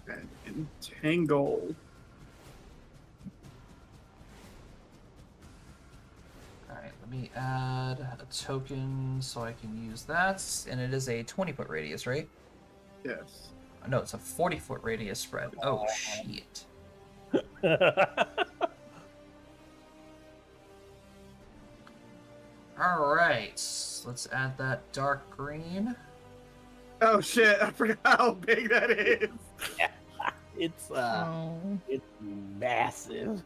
And entangle. me add a token so I can use that. And it is a 20-foot radius, right? Yes. No, it's a 40-foot radius spread. Oh, shit. Alright, let's add that dark green. Oh shit! I forgot how big that is. It's Oh. it's massive.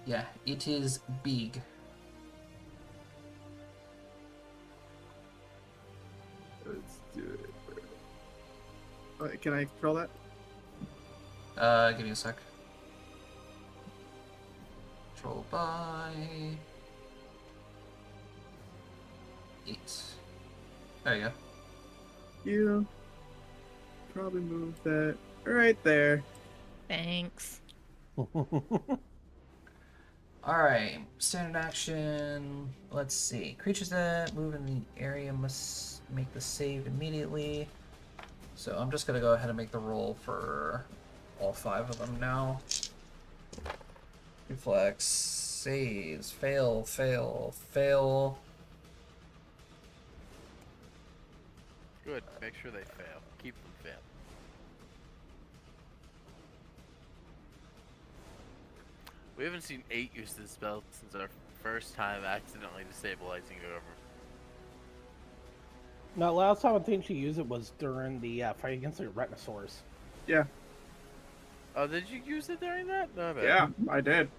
Yeah, it is big. Let's do it. Wait, can I control that? Give me a sec. Control by 8. There you go. You probably move that right there. Thanks. Alright, standard action. Let's see. Creatures that move in the area must make the save immediately. So I'm just gonna go ahead and make the roll for all 5 of them now. Reflex, saves, fail, fail, fail. Good. Make sure they fail. Keep them fail. We haven't seen 8 use this spell since our first time accidentally destabilizing it over. Now, last time I think she used it was during the fight against the Retinosaurs. Yeah. Oh, did you use it during that? No, I bet. Yeah, I did.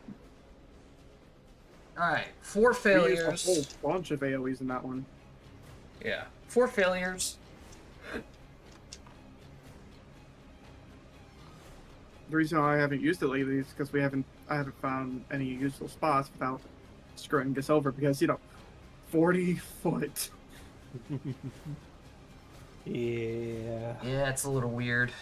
Alright, 4 We failures. used a whole bunch of AoEs in that one. Yeah, 4 failures. The reason why I haven't used it lately is because I haven't found any useful spots without screwing this over because 40 foot. Yeah. Yeah, it's a little weird.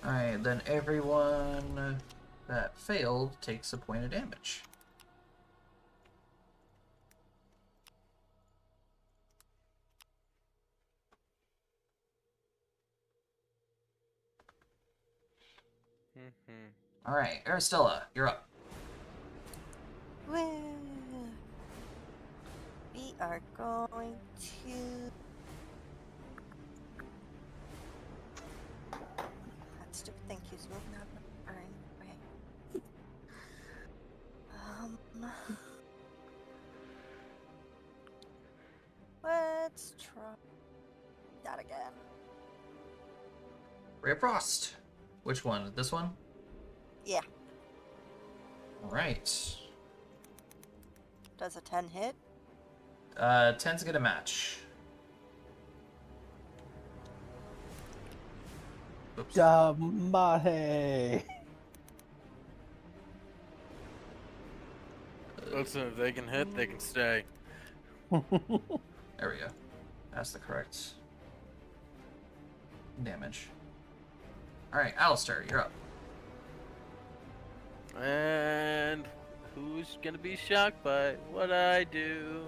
Alright, then everyone that failed takes a point of damage. Alright, Aristella, you're up. Woo! We are going to. That stupid thing keeps moving out of my brain. Okay. Let's try that again. Ray of Frost. Which one? This one? Yeah. Alright. Does a 10 hit? 10's gonna match. Oops. Damahe. Listen, if they can hit, they can stay. There we go. That's the correct damage. Alright, Alistair, you're up. And who's gonna be shocked by what I do?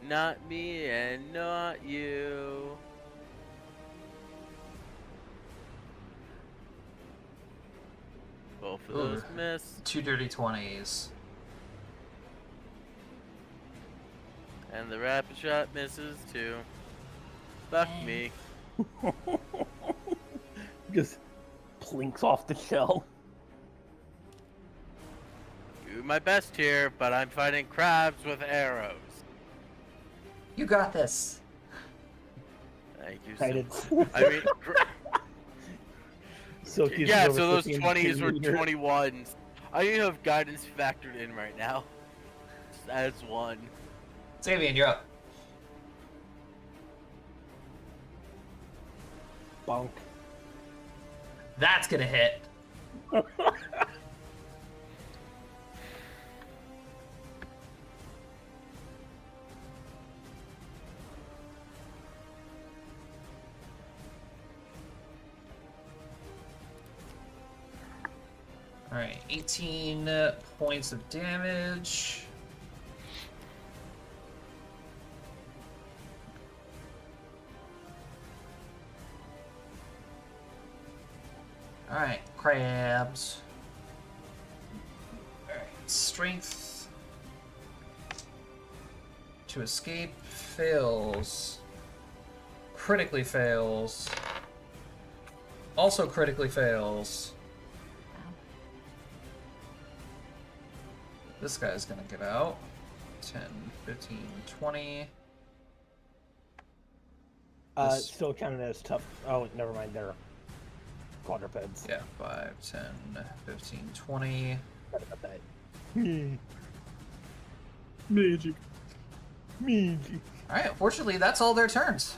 Not me and not you. Both of those Ooh. miss. 2 dirty 20s. And the rapid shot misses too. Fuck me. Just plinks off the shell. Do my best here, but I'm fighting crabs with arrows. You got this. Thank you. Excited. I mean, Silky's yeah, over so those 15 20s were meters. 21s. I even have guidance factored in right now. As one. Xavier, you're up. Bonk. That's gonna hit. Alright, 18 points of damage. Alright, crabs. Alright, strength to escape fails. Critically fails. Also critically fails. This guy's gonna get out. 10, 15, 20. This- Still counted as tough. Oh, never mind. They're quadrupeds. Yeah, 5, 10, 15, 20. Forgot about that. Magic. Alright, unfortunately, that's all their turns.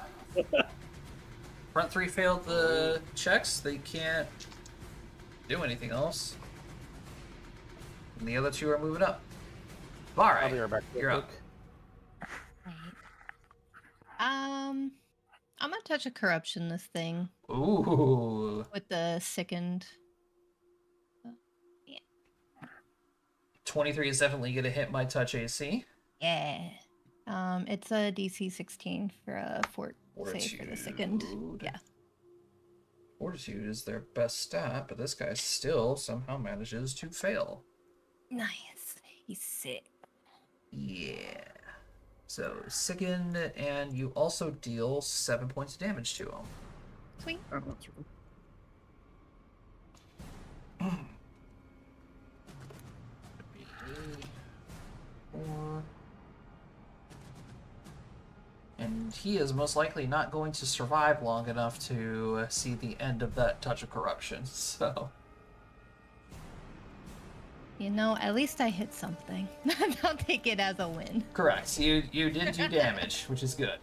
Front three failed the checks. They can't do anything else. And the other two are moving up. I'll be Alright, right back. you're up. I'm gonna touch a corruption this thing Ooh. with the sickened. 23 is definitely going to hit my touch AC. Yeah. It's a DC 16 for a fort save for the sickened. Yeah. Fortitude is their best stat, but this guy still somehow manages to fail. Nice. He's sick. Yeah. So, sickened, and you also deal 7 points of damage to him. Sweet. Oh, that's right. Four. And he is most likely not going to survive long enough to see the end of that touch of corruption, so... You know, at least I hit something. I'll take it as a win. Correct. You did do damage, which is good.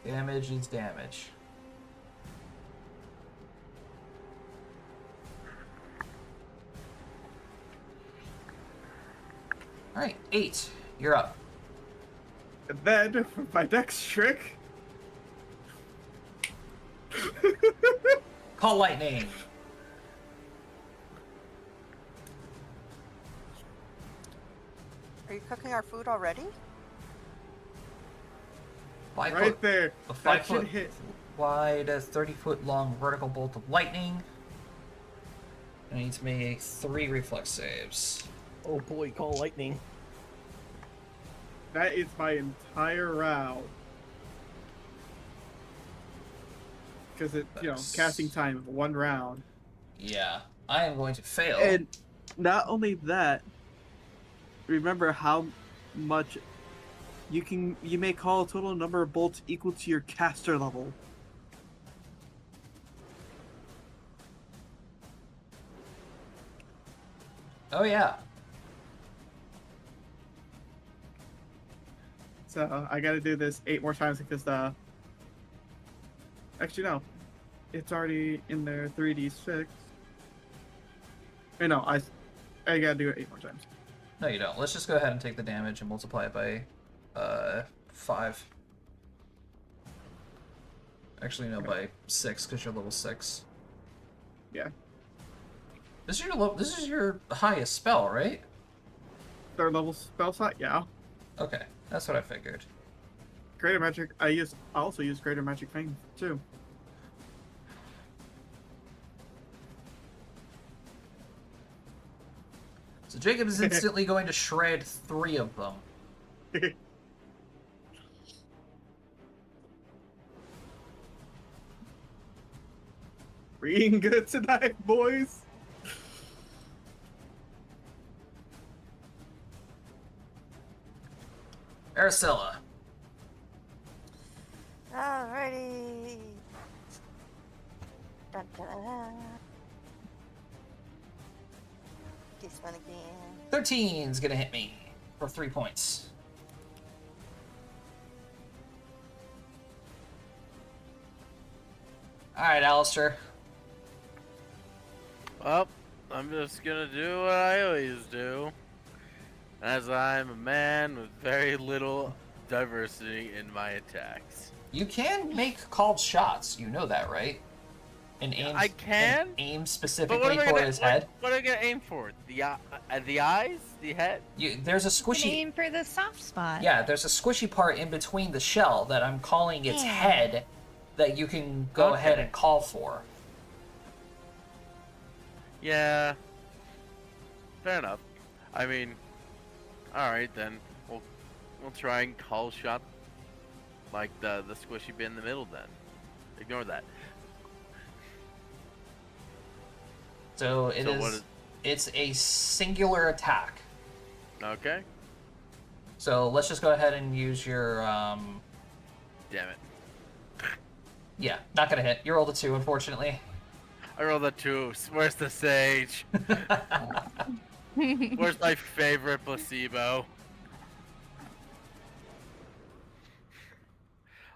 Damage is damage. Alright, 8. You're up. And then, for my next trick... Call lightning. Are you cooking our food already? 5 right foot, there. a That 5 should foot hit. wide, a 30-foot long vertical bolt of lightning. I need to make 3 reflex saves. Oh boy, call lightning. That is my entire round. Because it, casting time of 1 round. Yeah, I am going to fail. And not only that, remember how much you may call a total number of bolts equal to your caster level. Oh yeah. So I gotta do this 8 more times because actually no. It's already in there 3d6. Or no, I gotta do it 8 more times. No, you don't. Let's just go ahead and take the damage and multiply it by 5. Actually, no, by 6 because you're level 6. Yeah. This is your highest spell, right? 3rd level spell slot, yeah. Okay, that's what I figured. Greater magic. I also use greater magic fame too. So Jacob is instantly going to shred 3 of them. Reading good tonight, boys. Aracella. Alrighty. Dun, dun, dun. This one again. 13's gonna hit me for 3 points. Alright, Alistair. Well, I'm just gonna do what I always do, as I'm a man with very little diversity in my attacks. You can make called shots, you know that, right? And aim. I can? And aim But what specifically am I for gonna, his head. what am I gonna aim for? The eyes? The head? There's a You can squishy. aim for the soft spot. Yeah, there's a squishy part in between the shell that I'm calling its Yeah. head that you can go Okay. ahead and call for. Yeah. Fair enough. I mean, all right then. We'll try and call shot like the squishy bit in the middle then. Ignore that. So So it's a singular attack. Okay. So let's just go ahead and use your Damn it. yeah, not gonna hit. You rolled a 2, unfortunately. I rolled a 2. Where's the sage? Where's my favorite placebo?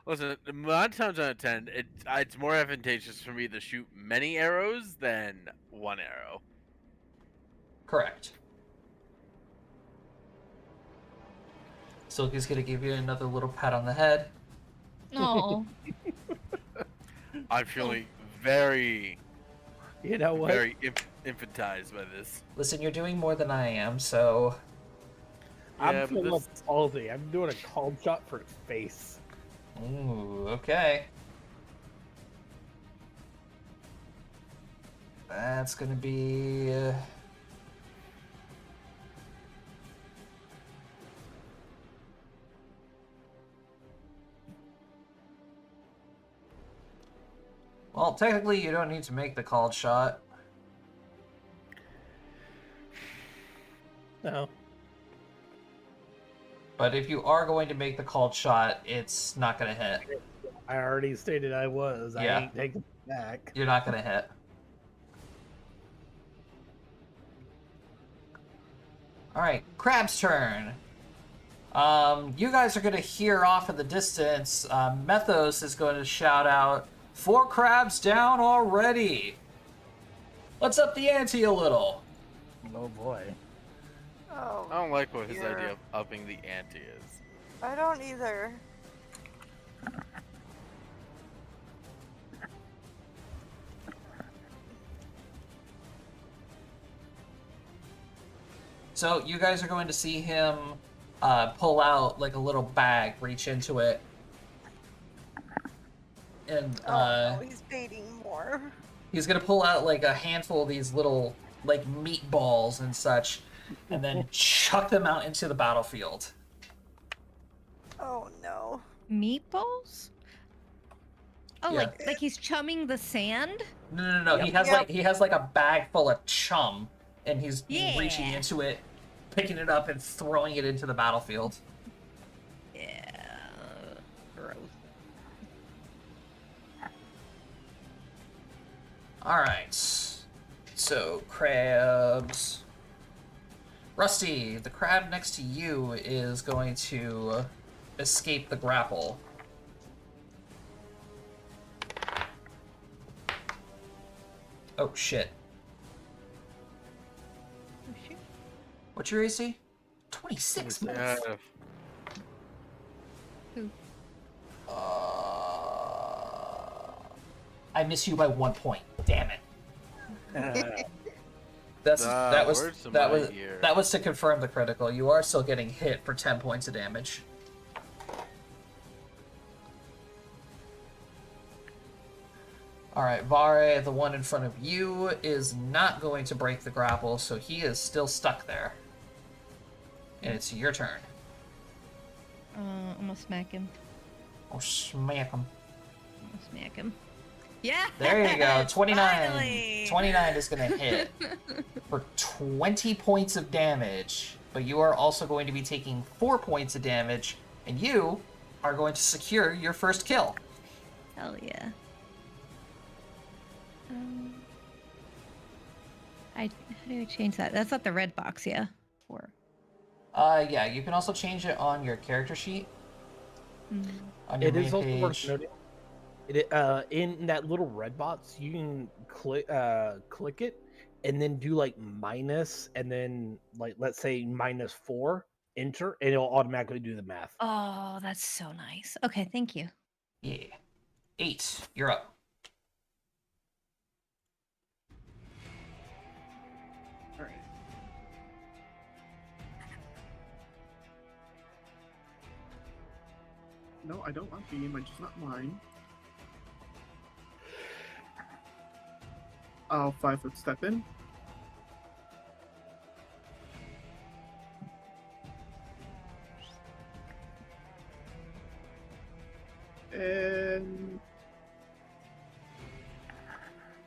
Listen, 9 times out of 10, it's more advantageous for me to shoot many arrows than one arrow. Correct. Silky's gonna give you another little pat on the head. Oh, I'm feeling very, You know what? very infantized by this. Listen, you're doing more than I am, so I'm Yeah, but full of palsy. I'm doing a cold shot for its face. ooh, okay. That's gonna be well, technically you don't need to make the called shot. No. But if you are going to make the called shot, it's not gonna hit. I already stated I was. Yeah. I ain't taking it back. You're not gonna hit. Alright, Crab's turn. You guys are gonna hear off in the distance. Methos is going to shout out, 4 crabs down already! Let's up the ante a little. Oh boy. Oh, I don't like what his dear. idea of upping the ante is. I don't either. So you guys are going to see him pull out like a little bag, reach into it, and Oh, no, he's baiting more. he's gonna pull out like a handful of these little like meatballs and such, and then chuck them out into the battlefield. Oh no. meatballs? Oh, Yeah. like he's chumming the sand? No. He Yep. has like a bag full of chum, and he's reaching Yeah. into it, picking it up, and throwing it into the battlefield. Yeah. Gross. All right. So crabs. Rusty, the crab next to you is going to escape the grapple. Oh shit. Oh, shoot. What's your AC? 26. Yeah. I miss you by 1 point. Damn it. That was to confirm the critical. You are still getting hit for 10 points of damage. Alright, Vare, the one in front of you, is not going to break the grapple, so he is still stuck there. And it's your turn. I'm gonna smack him. Oh, smack him. I'm gonna smack him. Yeah. There you go. 29. Finally! 29 is going to hit for 20 points of damage. But you are also going to be taking 4 points of damage, and you are going to secure your first kill. Hell yeah. How do I change that? That's not the red box, yeah? Or Yeah, you can also change it on your character sheet. On your It is main also worth page. noting. In that little red box, you can click it, and then do like minus, and then like let's say -4, enter, and it'll automatically do the math. oh, that's so nice. Okay, thank you. Yeah. 8. You're up. All right. No, I don't want the image. It's not mine. I'll 5-foot step in.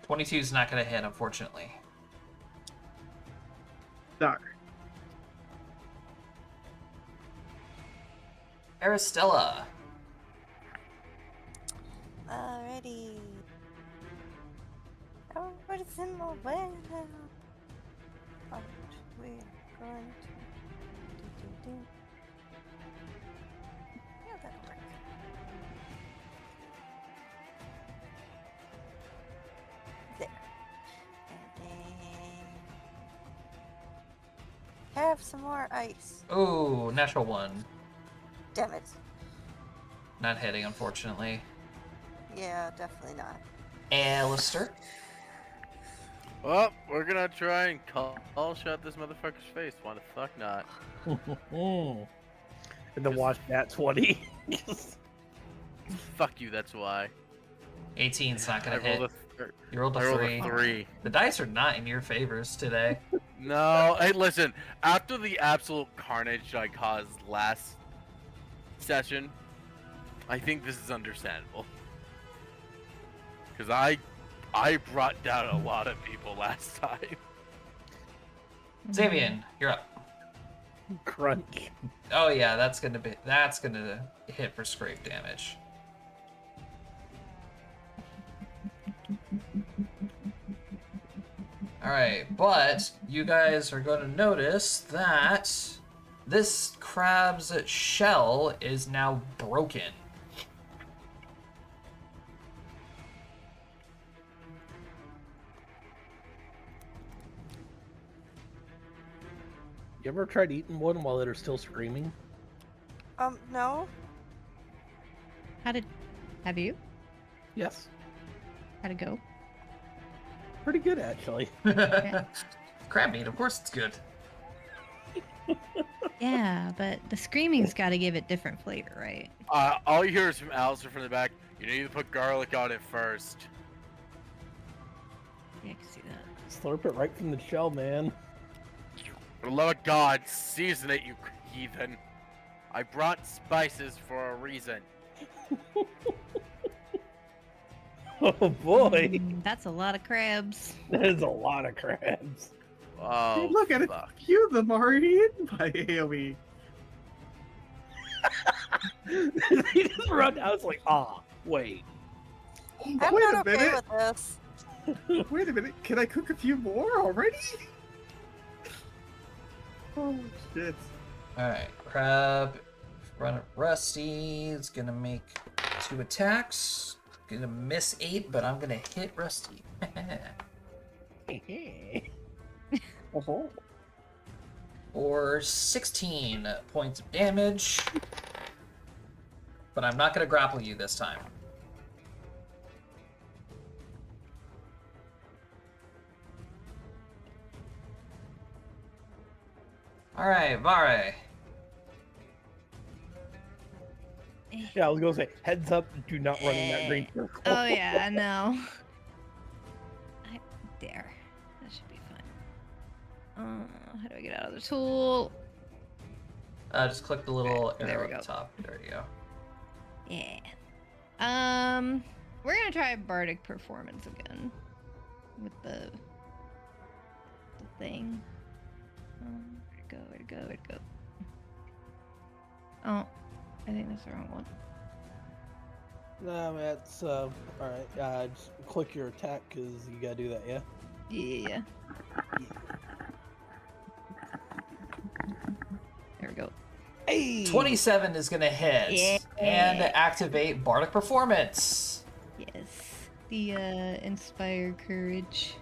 22 is not going to hit, unfortunately. Darn. Aristella. Alrighty. Oh, what is in my way now? Oh, we're going to do. Yeah, that'll work. There. And then have some more ice. Ooh, natural 1. Damn it. Not hitting, unfortunately. Yeah, definitely not. Alistair. Well, we're gonna try and call shut this motherfucker's face. Why the fuck not? And then watch that 20. Fuck you, that's why. 18's not I going to hit. rolled a You rolled a I rolled 3. a 3. The dice are not in your favors today. No, hey, listen. After the absolute carnage I caused last session, I think this is understandable. Because I brought down a lot of people last time. Xavian, you're up. Crunch. Oh yeah, that's gonna hit for scrape damage. Alright, but you guys are gonna notice that this crab's shell is now broken. You ever tried eating one while they're still screaming? No. Have you? Yes. How'd it go? Pretty good, actually. Crab meat, of course it's good. Yeah, but the screaming's got to give it different flavor, right? All you hear is from Alistair from the back. You need to put garlic on it first. Yeah, I can see that. Slurp it right from the shell, man. For the love of God, season it, you heathen. I brought spices for a reason. Oh boy, That's a lot of crabs. that is a lot of crabs. Oh, Hey, look at it. fuck. Few of them already eaten by AoE. They just run. I was like, wait. I'm Wait not a okay minute. with this. Wait a minute. Can I cook a few more already? Oh shit. Alright, crab in front of Rusty is gonna make 2 attacks. Gonna miss 8, but I'm gonna hit Rusty. Oh. Or 16 points of damage. But I'm not gonna grapple you this time. Alright, Vare. Yeah, I was gonna say, heads up, do not run in that green circle. Oh yeah, I know. There. That should be fine. How do I get out of the tool? Just click the little There arrow we at go. the top. There you go. Yeah. We're gonna try bardic performance again with the thing. Where'd it go? Oh, I think that's the wrong one. No, that's alright. Just click your attack because you gotta do that, yeah? Yeah. There we go. Hey! 27 is gonna hit. Yeah. And activate Bardic Performance. Yes. The inspire courage.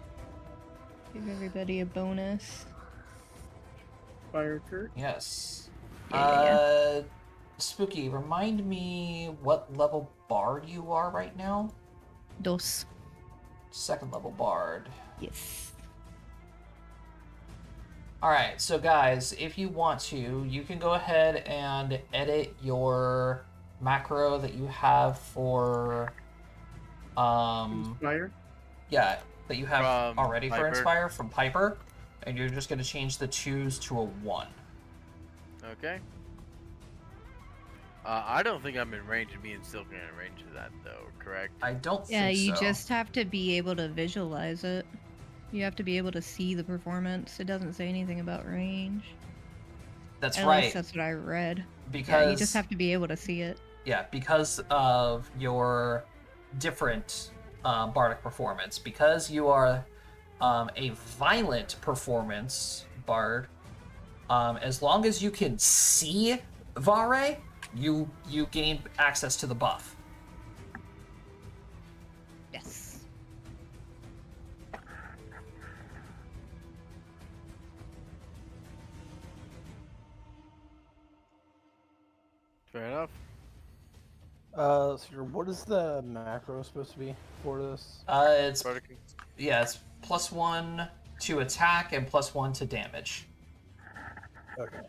Give everybody a bonus. Fire Kurt. Yes. Yeah. Spooky, remind me what level bard you are right now? Dos. 2nd level bard. Yes. Alright, so guys, if you want to, you can go ahead and edit your macro that you have for Fire. yeah, that you have From already for Piper. Inspire from Piper, and you're just gonna change the 2s to a 1. Okay. I don't think I'm in range of being still in range of that, though, correct? I don't Yeah, think you so. just have to be able to visualize it. You have to be able to see the performance. It doesn't say anything about range. That's At right. least that's what I read. Because Yeah, you just have to be able to see it. yeah, because of your different bardic performance, because you are a violent performance bard, as long as you can see Vare, you gain access to the buff. Yes. Fair enough. Sir, what is the macro supposed to be for this? It's Bardic- it's +1 to attack and +1 to damage, Okay.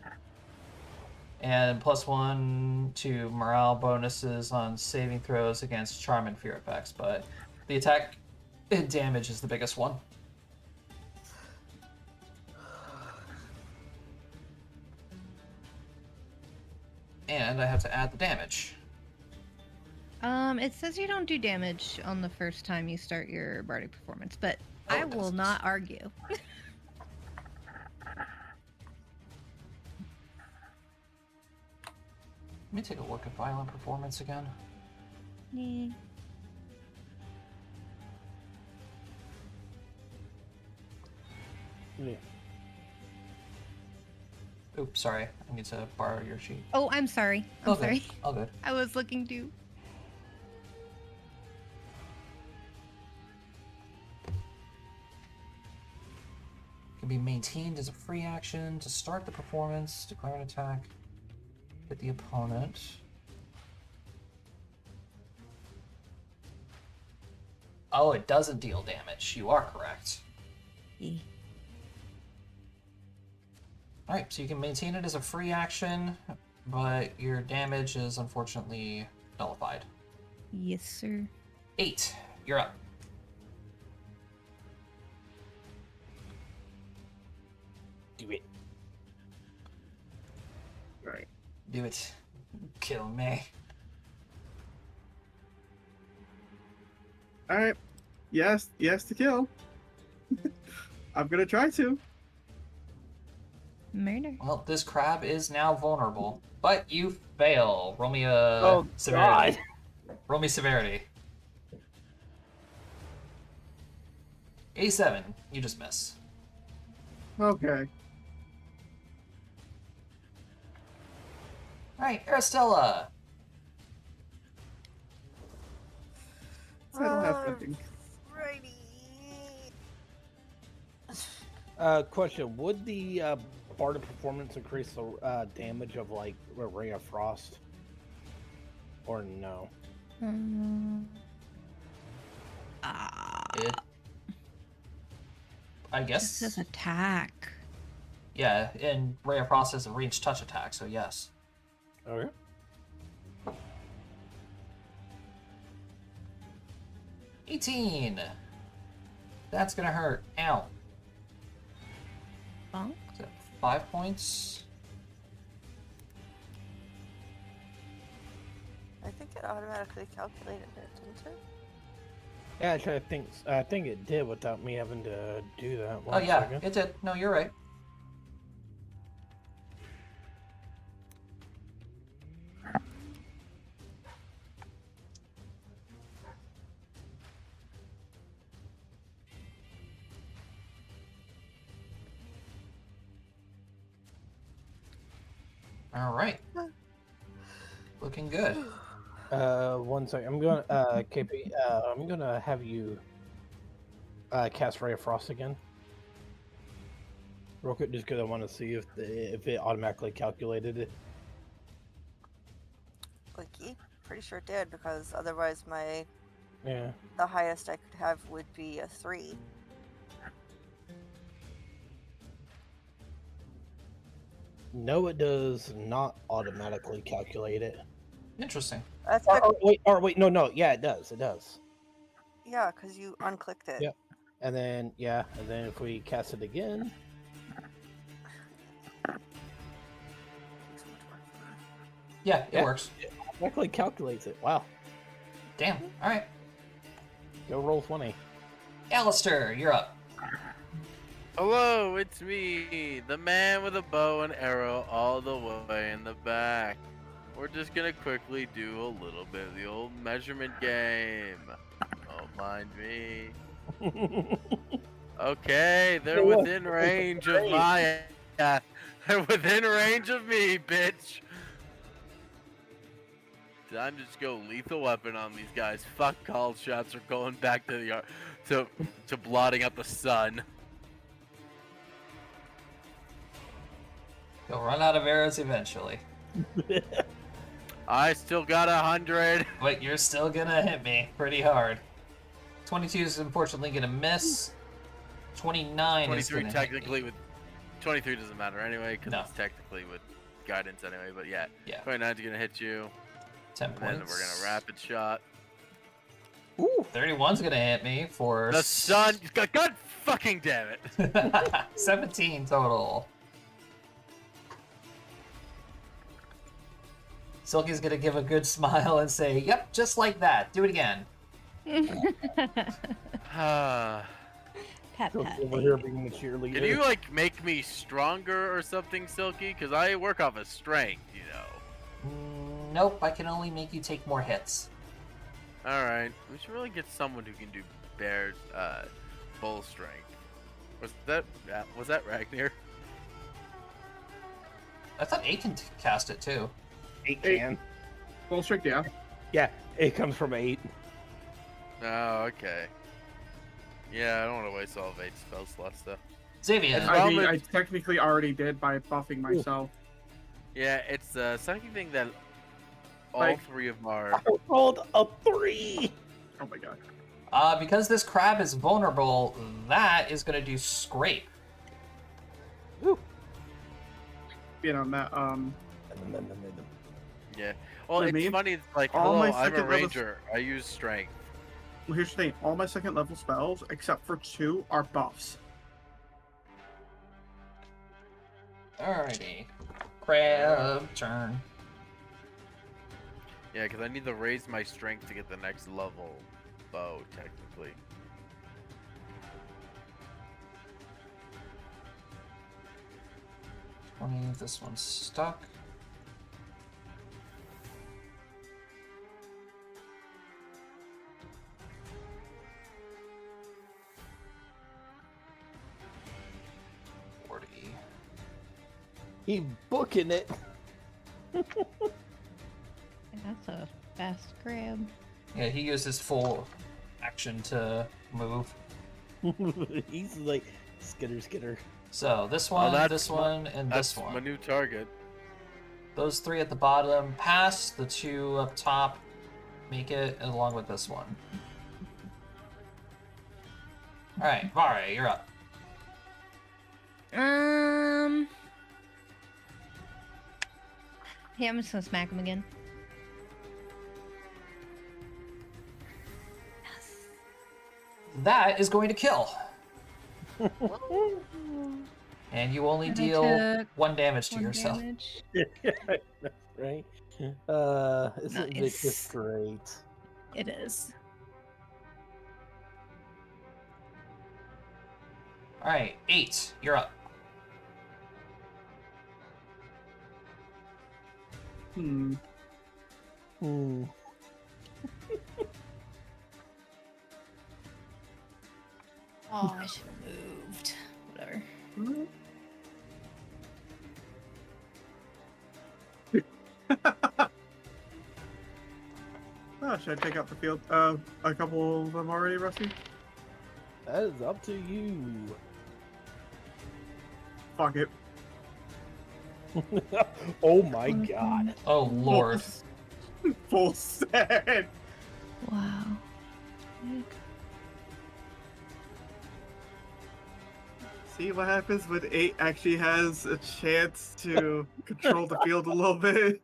and +1 to morale bonuses on saving throws against charm and fear effects. But the attack and damage is the biggest one. And I have to add the damage. It says you don't do damage on the first time you start your bardic performance, but Oh, I it will doesn't. not argue. Let me take a look at violent performance again. Yeah. Yeah. Oops, sorry. I need to borrow your sheet. Oh, I'm sorry. I'm All good. sorry. All good. I was looking to. Can be maintained as a free action to start the performance, declare an attack, hit the opponent. Oh, it doesn't deal damage. You are correct. Yeah. Alright, so you can maintain it as a free action, but your damage is unfortunately nullified. Yes, sir. 8. You're up. Do it. Right. Do it. Kill me. All right. Yes to kill. I'm gonna try to. Murder. Well, this crab is now vulnerable, but you fail. Roll me a Oh, severity. God. Roll me severity. 87. You just miss. Okay. Alright, Aristella. I don't have nothing. Question: would the bardic performance increase the damage of like a ray of frost, or no? It, I This guess. is attack. Yeah, and Ray of Frost is a ranged touch attack, so yes. Okay. $18. That's gonna hurt. Ow. Bonk. Is that 5 points? I think it automatically calculated it, didn't it? Yeah, actually, I think it did without me having to do that. Oh One yeah, second. it did. No, you're right. All right. Looking good. 1 second. I'm going. KP. I'm gonna have you cast Ray of Frost again. Real quick, just because I want to see if it automatically calculated it. Clicky. Pretty sure it did, because otherwise Yeah. the highest I could have would be a 3. No, it does not automatically calculate it. Interesting. That's Or wait, no, yeah, it does. It does. yeah, because you unclicked it. Yep. And then if we cast it again, Yeah, it Yeah. works. Exactly calculates it. Wow. Damn. All right. Go roll 20. Alistair, you're up. Hello, it's me, the man with a bow and arrow all the way in the back. We're just gonna quickly do a little bit of the old measurement game. Don't mind me. Okay, they're within range of my. They're within range of me, bitch. Time to just go lethal weapon on these guys. Fuck called shots. Are going back to the to blotting out the sun. You'll run out of arrows eventually. I still got 100. But you're still gonna hit me pretty hard. 22 is unfortunately gonna miss. 29 is 23 gonna technically hit me. with 23 doesn't matter anyway because No. it's technically with guidance anyway. But yeah, Yeah. 29 is gonna hit you. 10 And then points. we're gonna rapid shot. Ooh. 31's gonna hit me for The sun. God fucking damn it. 17 total. Silky's gonna give a good smile and say, "Yep, just like that. Do it again." Pat, Silky pat. over here being the cheerleader. Can you like make me stronger or something, Silky? Because I work off of strength, you know. Nope, I can only make you take more hits. All right, we should really get someone who can do bear bull strength. Was that Ragnar? I thought 8 can cast it too. 8 Eight. can. Full strict, yeah. Yeah, it comes from 8. Oh, okay. Yeah, I don't want to waste all of 8 spell slots though. Xavier, It's I mean, Well, I technically already did by buffing myself. Yeah, it's a psychic thing that all Like- 3 of our. I rolled a 3. Oh my god. because this crab is vulnerable, that is gonna do scrape. Ooh. Being on that, Yeah. Well, For it's me, funny. It's like, all hello, my I'm a second level- ranger. I use strength. well, here's the thing. All my second level spells, except for 2, are buffs. Alrighty. Crab turn. Yeah, because I need to raise my strength to get the next level bow, technically. This one's stuck. He booking it. That's a fast grab. Yeah, he used his full action to move. He's like skitter. So this Oh, one, that's this my- one, and That's this my one. new target. Those 3 at the bottom pass. The 2 up top make it, along with this one. All right, Vare, you're up. Yeah, I'm just gonna smack him again. That is going to kill, and you only And I deal took 1 damage to 1 yourself. damage. Right? Isn't Nice. Victus great? It is. All right, 8, you're up. Hmm. Hmm. Oh, I should have moved. Whatever. Oh, should I take out the field? A couple of them already, Rusty? That is up to you. Fuck it. Oh my god. Oh lord. Full set. Wow. See what happens when 8 actually has a chance to control the field a little bit.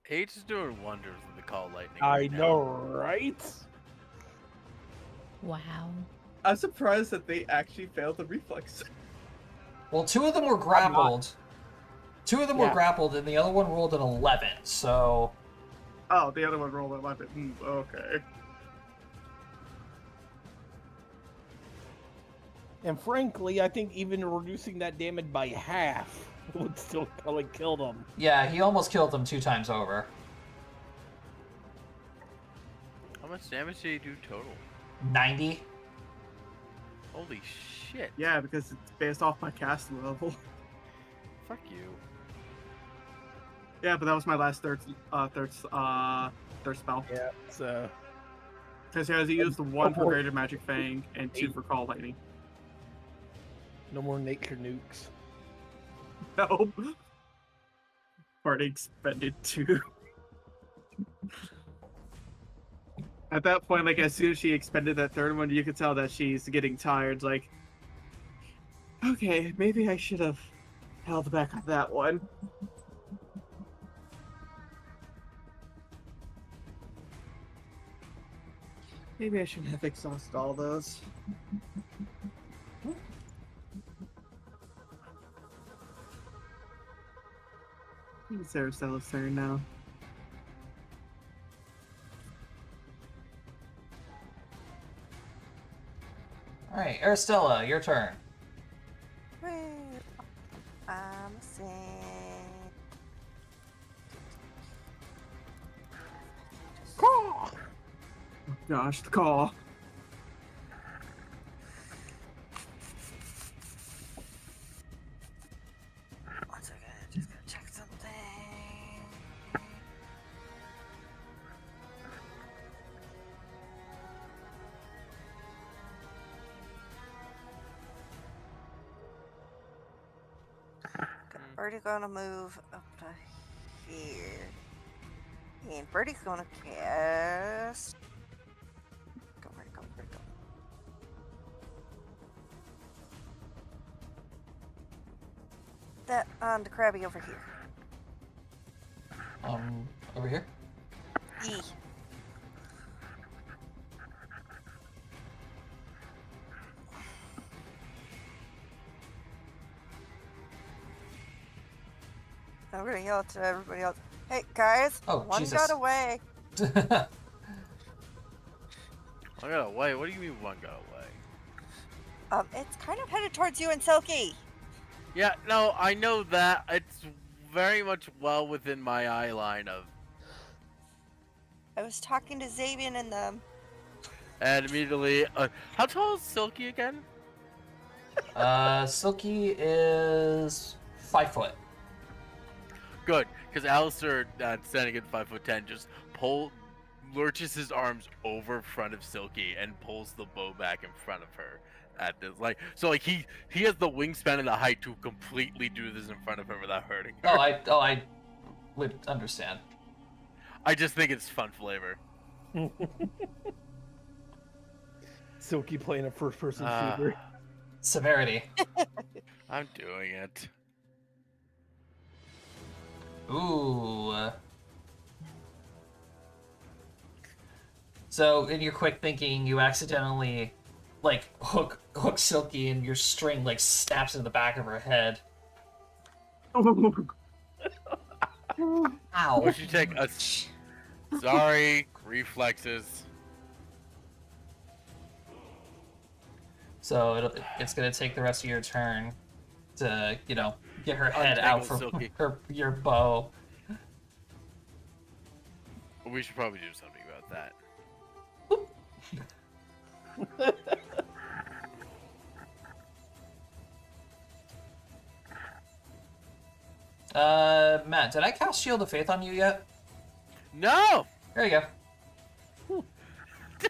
H is doing wonders with the call lightning. I right now. know, right? Wow. I'm surprised that they actually failed the reflex. Well, 2 of them were grappled. 2 of them were Yeah. grappled, and the other one rolled an 11. So Oh, the other one rolled 11. Okay. And frankly, I think even reducing that damage by half would still probably kill them. yeah, he almost killed them 2 times over. How much damage did he do total? 90. Holy shit. Yeah, because it's based off my casting level. Fuck you. Yeah, but that was my last third spell. Yeah. So Because he has used 1 for Greater Magic Fang and 2 for Call Lightning. no more nature nukes. Nope. Already expended 2. At that point, like, as soon as she expended that third one, you could tell that she's getting tired. Like, okay, maybe I should have held back on that one. Maybe I shouldn't have exhausted all those. It's Aristella's turn now. Alright, Aristella, your turn. Wait, I'm saying. Call! Oh gosh, the call. One second, just gonna check something. Birdie's gonna move up to here. And Birdie's gonna cast. Go, Birdie, go, Birdie, go. That on the Krabby over here. Over here. E. I'm gonna yell to everybody else. Hey guys, Oh, one Jesus. got away. I got away. What do you mean one got away? It's kind of headed towards you and Silky. Yeah, no, I know that. It's very much well within my eye line of. I was talking to Xavier and them. And immediately, how tall is Silky again? Silky is 5 foot. Good, because Alistair, standing at 5'10", just lurches his arms over front of Silky and pulls the bow back in front of her. At this, he has the wingspan and the height to completely do this in front of her without hurting her. I would understand. I just think it's fun flavor. Silky playing a first-person Ah. shooter. Severity. I'm doing it. Ooh. So in your quick thinking, you accidentally hook Silky, and your string snaps in the back of her head. Ow. Would you take a? Sorry, reflexes. So it's gonna take the rest of your turn to get her head out from Silky. your bow. We should probably do something about that. Matt, did I cast Shield of Faith on you yet? No. There you go.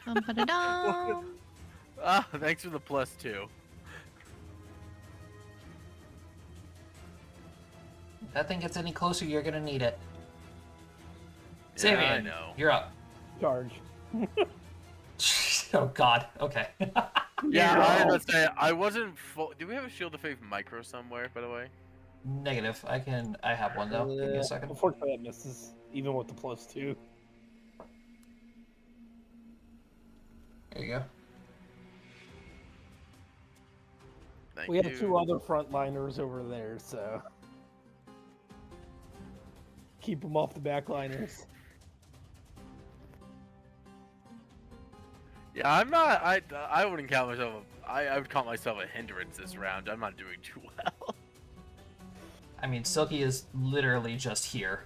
Dum-ba-da-dum. Ah, thanks for the +2. If that thing gets any closer, you're gonna need it. Yeah, I Sabian, know. you're up. Charge. Oh God. Okay. Yeah, I was gonna say I wasn't full. Do we have a Shield of Faith micro somewhere, by the way? Negative. I have one though. Give me a second. Unfortunately, that misses, even with the +2. There you go. Thank We you. have 2 other frontliners over there, so. Keep them off the backliners. Yeah, I'm not. I wouldn't count myself. I would count myself a hindrance this round. I'm not doing too well. I mean, Silky is literally just here.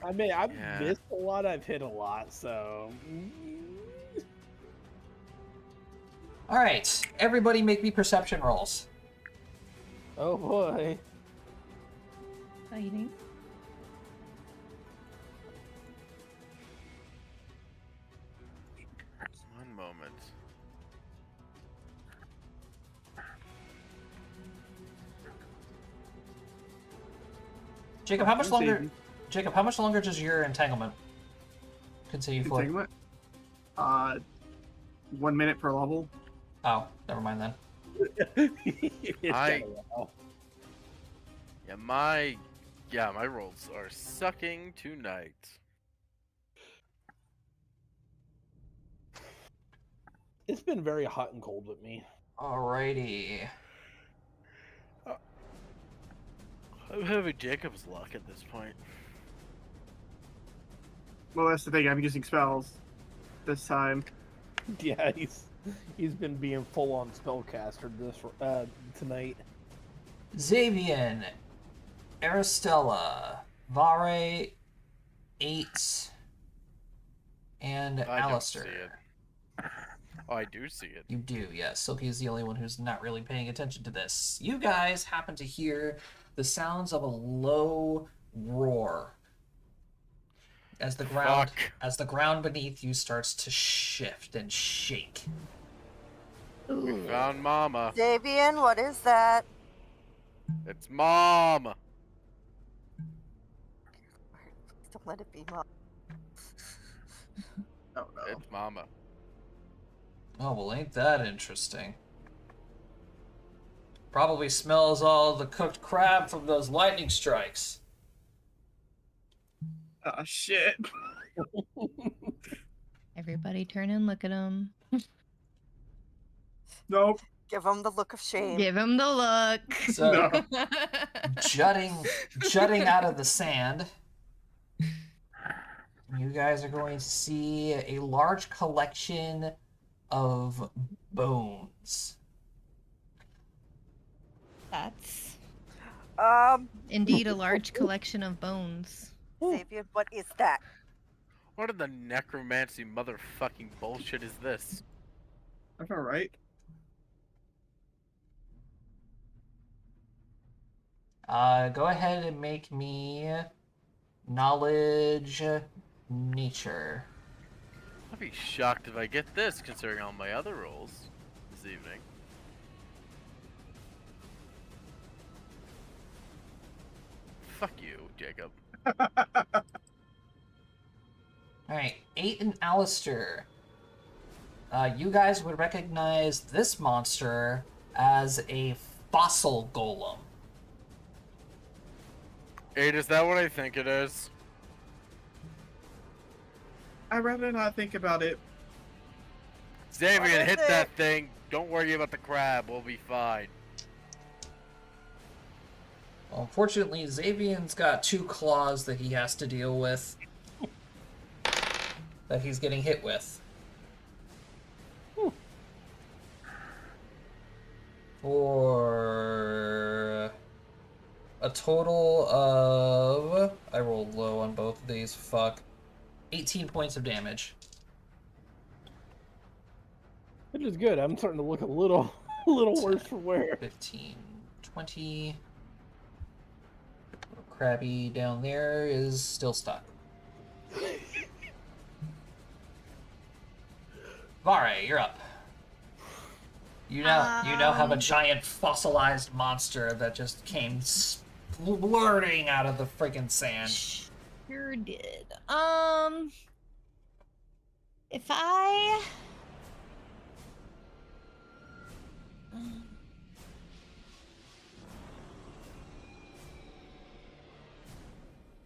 I mean, I've Yeah. missed a lot. I've hit a lot, so. All right, everybody, make me perception rolls. Oh boy. Exciting. One moment. Jacob, how much longer? Saving. Jacob, how much longer does your entanglement continue for? Entanglement. 1 minute per level. Oh, never mind then. It's I- been a while. My rolls are sucking tonight. It's been very hot and cold with me. Alrighty. I'm having Jacob's luck at this point. Well, that's the thing. I'm using spells this time. Yeah, he's been being full on spellcaster this tonight. Xavian, Aristella, Vare, 8, and I don't see Alistair. it. Oh, I do see it. You do, yes. Silky is the only one who's not really paying attention to this. You guys happen to hear the sounds of a low roar as the ground beneath you starts to shift and shake. We Ooh. found Mama. Davian, what is that? It's Mom. Don't let it be Mom. Oh no. It's Mama. Oh, well, ain't that interesting. Probably smells all the cooked crab from those lightning strikes. Oh shit. Everybody turn and look at him. Nope. Give him the look of shame. Give him the look. So, No. jutting out of the sand, you guys are going to see a large collection of bones. That's Indeed, indeed a large collection of bones. Davian, what is that? What in the necromancy motherfucking bullshit is this? That's all right. Go ahead and make me knowledge nature. I'd be shocked if I get this, considering all my other rolls this evening. Fuck you, Jacob. Alright, 8 and Alistair. You guys would recognize this monster as a fossil golem. 8, is that what I think it is? I'd rather not think about it. Xavier, What is hit it? that thing. Don't worry about the crab. We'll be fine. Well, unfortunately, Xavian's got 2 claws that he has to deal with. That he's getting hit with. For a total of... I rolled low on both of these, fuck. 18 points of damage. Which is good. I'm starting to look a little worse for wear. 15, 20. Little Krabby down there is still stuck. Vare, you're up. You now have a giant fossilized monster that just came splurting out of the freaking sand. Sure did.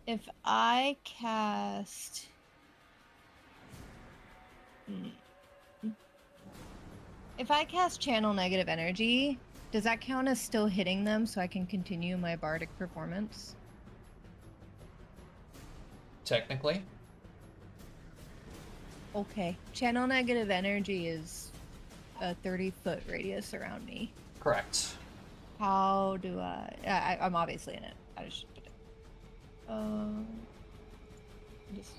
If I cast if I cast channel negative energy, does that count as still hitting them so I can continue my bardic performance? Technically. Okay. Channel negative energy is a 30-foot radius around me. Correct. How do I'm obviously in it. I just just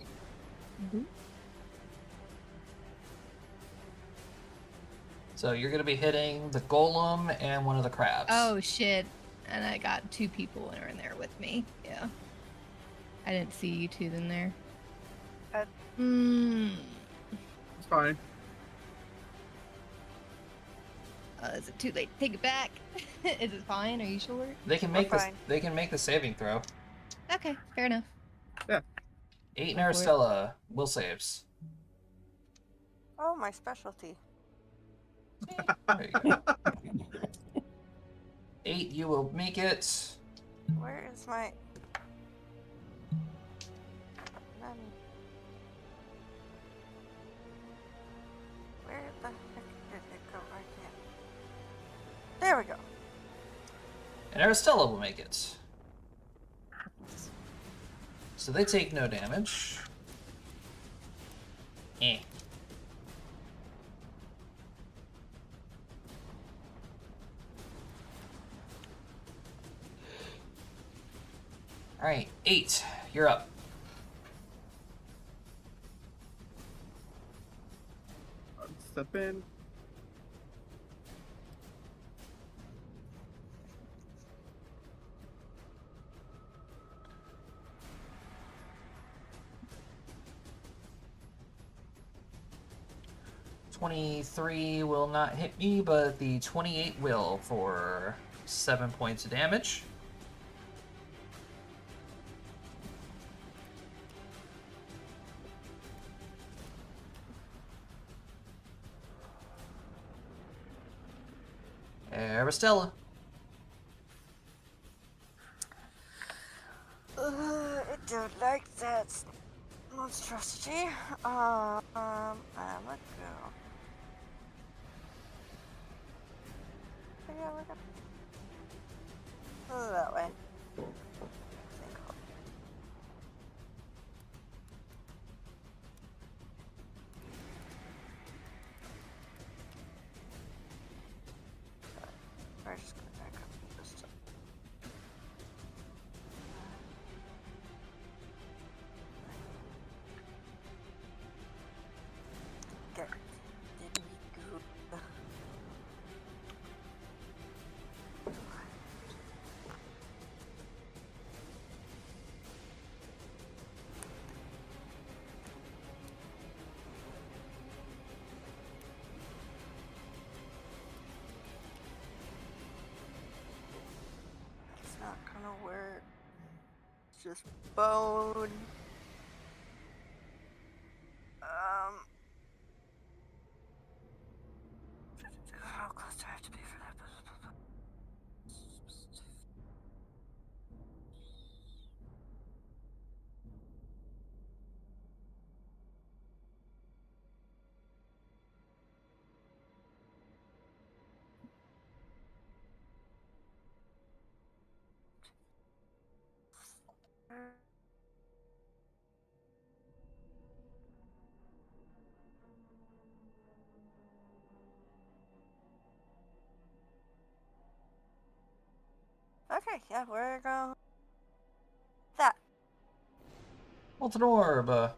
boop. So you're going to be hitting the golem and one of the crabs. Oh shit! And I got 2 people that are in there with me. Yeah. I didn't see you 2 in there. It's fine. Is it too late to take it back? Is it fine? Are you sure? They can We're make this. fine. They can make the saving throw. Okay, fair enough. 8 Go and for it. Aristella will saves. Oh, my specialty. There you go. 8, you will make it. Where is my... None. Where the heck did it go? I can't... There we go. And Aristella will make it. So they take no damage. Eh. Alright, 8. You're up. Step in. "23 will not hit me, but the 28 will for 7 points of damage. Aristella. I don't like that monstrosity. I'm a go. Yeah, we're gonna... that way. We're just gonna back up this time. Get did we go? It's not gonna work. It's just bone. How close do I have to be for that? Okay, yeah, we're going. That. Molten Orb. Who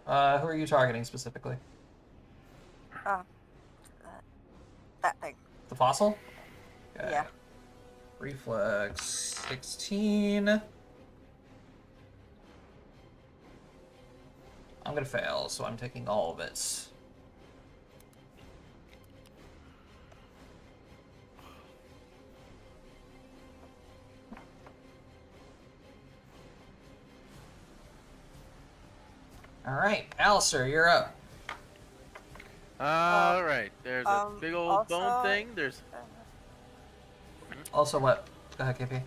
are you targeting specifically? That thing. The fossil? Okay. Yeah. Reflex 16. I'm gonna fail, so I'm taking all of it. Alright, Alistair, you're up. Alright, there's a big old bone also- thing. There's Also what? Go ahead, KP.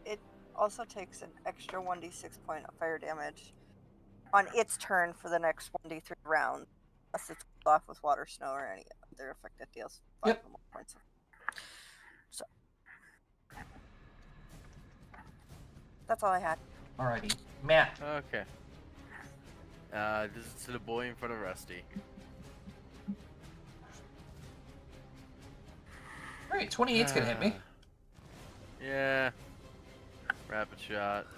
It also takes an extra 1d6 point of fire damage on its turn for the next 1d3 rounds, unless it's cooled off with water, snow, or any other effect that deals 5 Yep. or more points. So, That's all I had. Alrighty. Matt. Okay. This is to the boy in front of Rusty. Alright, 28's gonna hit me. Yeah. Rapid shot.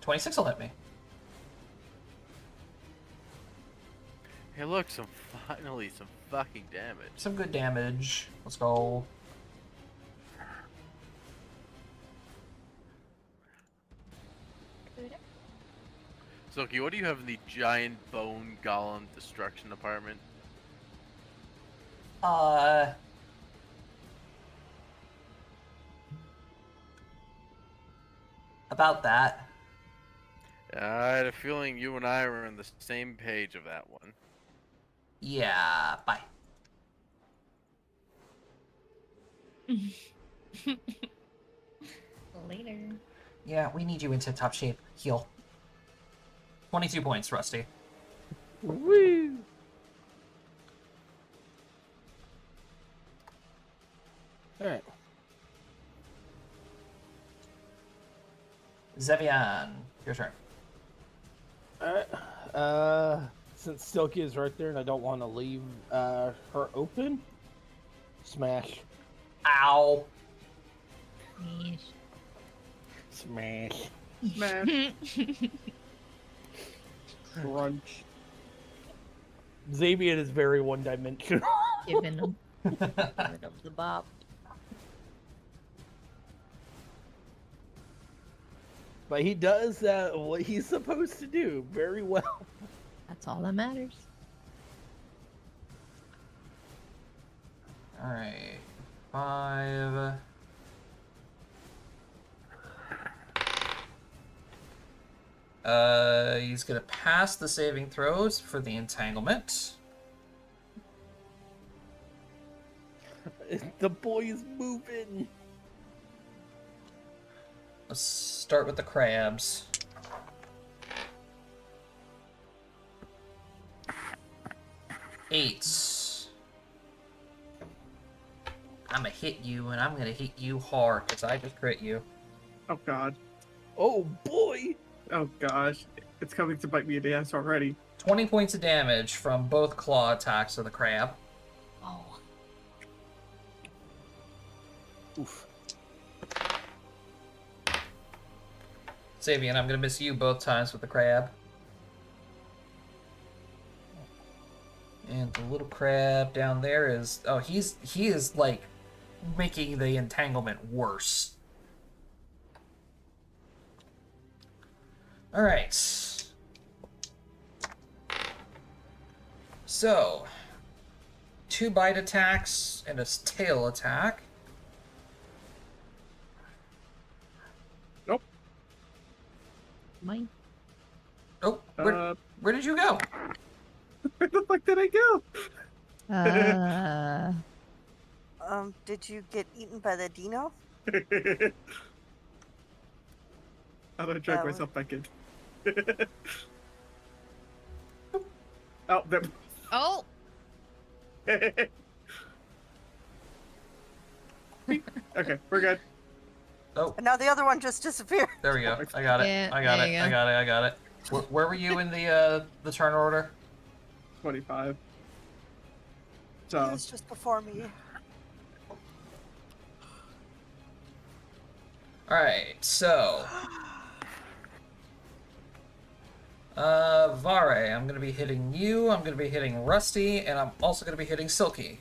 26 will hit me. Hey, look, finally some fucking damage. Some good damage. Let's go. Soki, what do you have in the giant bone golem destruction department? About that. I had a feeling you and I were on the same page of that one. Yeah, bye. Later. Yeah, we need you in tip-top shape. Heal. 22 points, Rusty. Woo! Alright. Zevian, your turn. Alright. Since Silky is right there and I don't want to leave her open, smash. Ow. Smash. Man, crunch. Xavier is very one-dimensional. Giving them rid of the bop. But he does what he's supposed to do very well. That's all that matters. Alright. 5. He's gonna pass the saving throws for the entanglement. The boy is moving. Let's start with the crabs. Eights. I'm gonna hit you, and I'm gonna hit you hard, because I just crit you. Oh god. Oh boy! Oh gosh. It's coming to bite me in the ass already. 20 points of damage from both claw attacks of the crab. Oh. Oof. Sabian, I'm gonna miss you both times with the crab. And the little crab down there is... Oh, he is, like, making the entanglement worse. Alright. So, 2 bite attacks and a tail attack. Nope. Mine. Oh, where did you go? Where the fuck did I go? Did you get eaten by the dino? How do I drag myself back in? Oh, there. Oh! Okay, we're good. Oh, And now the other one just disappeared. there we go. I got it. Yeah, I got there it. you I go. got it. I got it. Where were you in the turn order? 25. He So, was just before me. Alright, so... Vare, I'm gonna be hitting you, I'm gonna be hitting Rusty, and I'm also gonna be hitting Silky.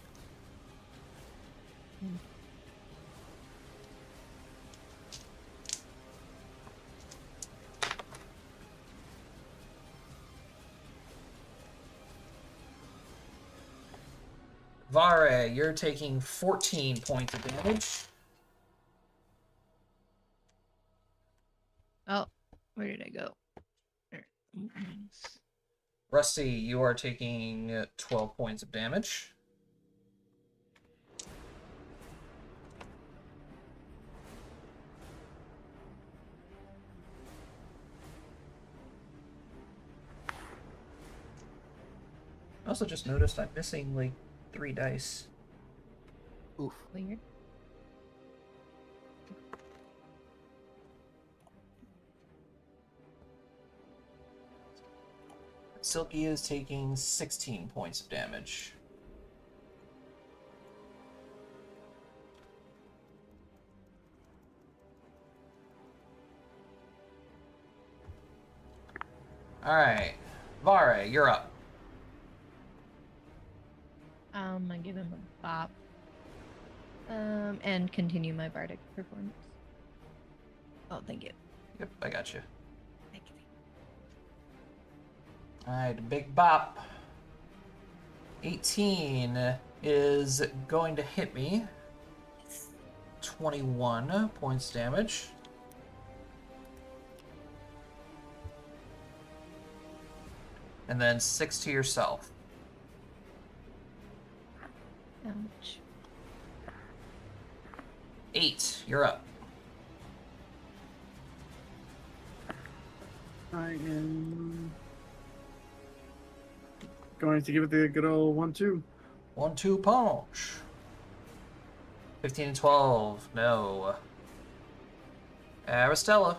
Vare, you're taking 14 points of damage. Oh, where did I go? There. Nice. Rusty, you are taking 12 points of damage. I also just noticed I'm missing, like, 3 dice. Oof. Weird. Silky is taking 16 points of damage. Alright. Vare, you're up. I give him a bop. And continue my bardic performance. Oh, thank you. Yep, I got you. Thank you. Alright, big bop. 18 is going to hit me. 21 points damage. And then 6 to yourself. Ouch. 8, you're up. I am going to give it the good old 1-2. 1-2 punch. 15 and 12, no. Aristella.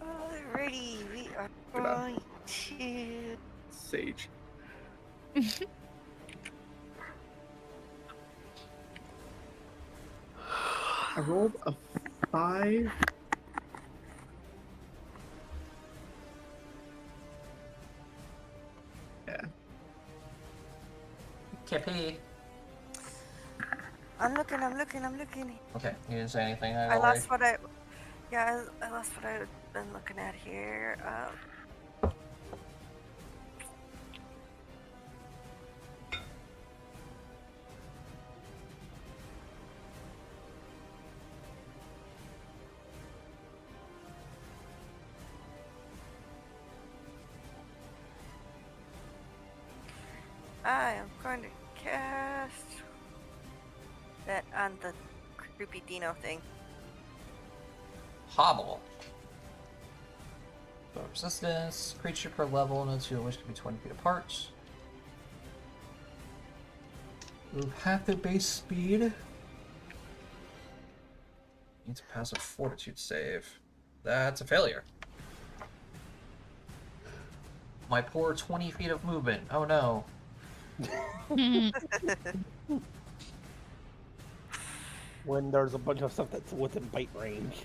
Alrighty, we are Good eye. going to. Sage. I rolled a 5. Yeah. Kippy. I'm looking. Okay, you didn't say anything. I I already... lost what I. Yeah, I lost what I've been looking at here. I am going to cast that on the creepy Dino thing. Hobble. So resistance, creature per level, no two of which can be 20 feet apart. Move half their base speed. Needs to pass a fortitude save. That's a failure. My poor 20 feet of movement. Oh no. When there's a bunch of stuff that's within bite range.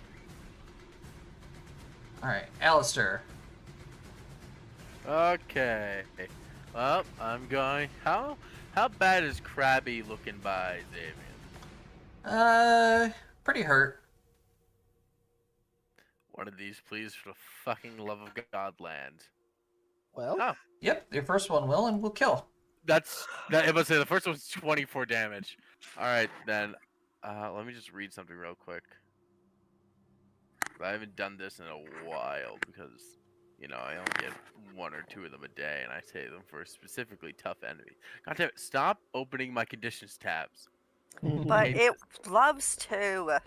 Alright, Alistair. Okay. Well, I'm going. How bad is Krabby looking by Xavier? Pretty hurt. One of these, please, for the fucking love of Godland. Well, Oh, Yep, your first one will and will kill. I must say the first one's 24 damage. All right, then. Let me just read something real quick. I haven't done this in a while because, you know, I only get 1 or 2 of them a day, and I save them for specifically tough enemies. God damn it! Stop opening my conditions tabs. But Hate it loves to.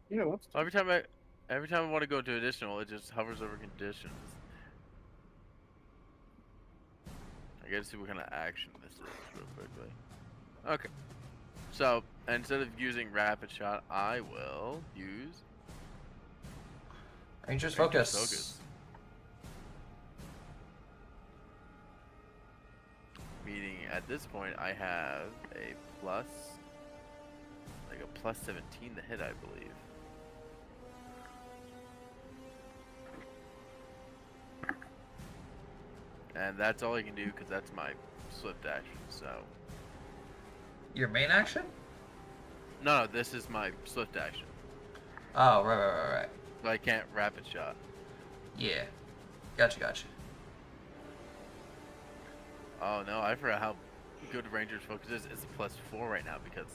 Yeah, what's Every time I want to go to additional, it just hovers over conditions. I gotta see what kind of action this is real quickly. Okay. So, instead of using rapid shot, I will use Ranger's Ranger's focus. Meaning at this point I have a plus, like a plus 17 to hit, I believe. And that's all I can do because that's my swift action. So Your main action? no, this is my swift action. Oh, right. So I can't rapid shot. Yeah. Gotcha. Oh no, I forgot how good Ranger's focus is. It's a +4 right now because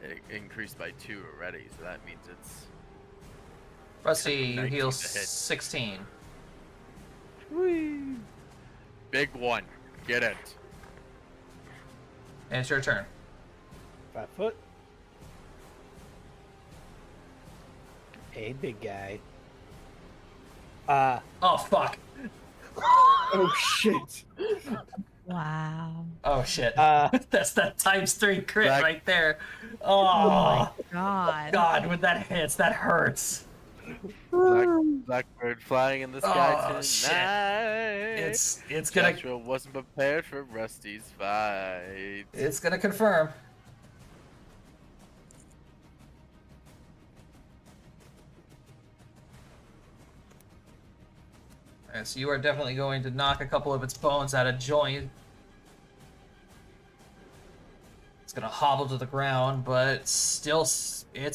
it increased by 2 already. So that means it's Rusty, you 19 heal to hit. 16. Whee! Big one. Get it. And it's your turn. 5 foot. Hey, big guy. Oh, fuck. Oh shit! Wow. Oh, shit. Uh, That's that ×3 crit Back- right there. Oh Oh, my god. God, when that hits, that hurts. Blackbird flying in the sky Oh, tonight. shit. It's gonna Joshua wasn't prepared for Rusty's fight. it's gonna confirm. Alright, so you are definitely going to knock a couple of its bones out of joint. It's gonna hobble to the ground, but it's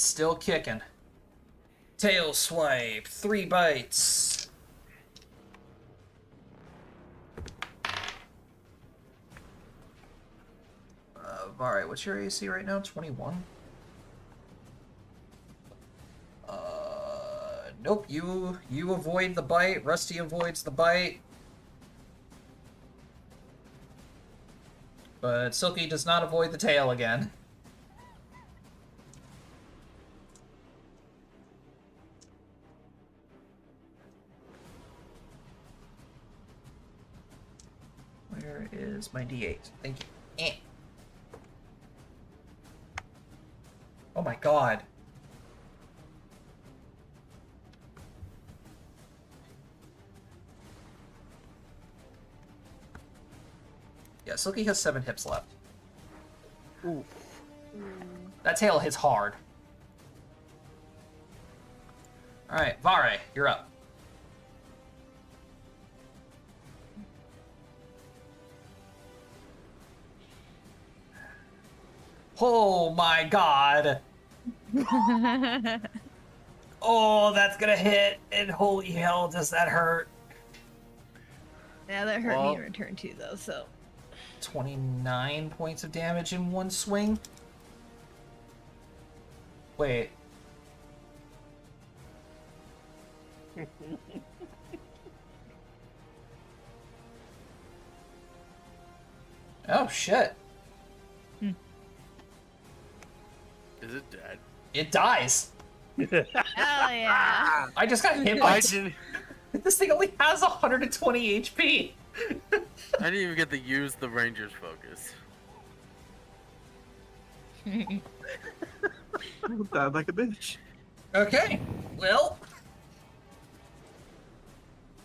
still kicking. Tail swipe, 3 bites. Alright, what's your AC right now? 21? Nope, you avoid the bite. Rusty avoids the bite. But Silky does not avoid the tail again. Where is my D8? Thank you. Oh my god. Yeah, Silky has 7 hips left. Ooh. That tail hits hard. Alright, Vare, you're up. Oh my god! Oh, that's gonna hit, and holy hell, does that hurt. Yeah, that hurt Well- me in return too, though. So 29 points of damage in one swing. Wait. Oh shit. Is it dead? It dies. oh yeah. I just got hit I by didn't. this thing only has 120 HP. I didn't even get to use the Ranger's focus. Died like a bitch. Okay, well,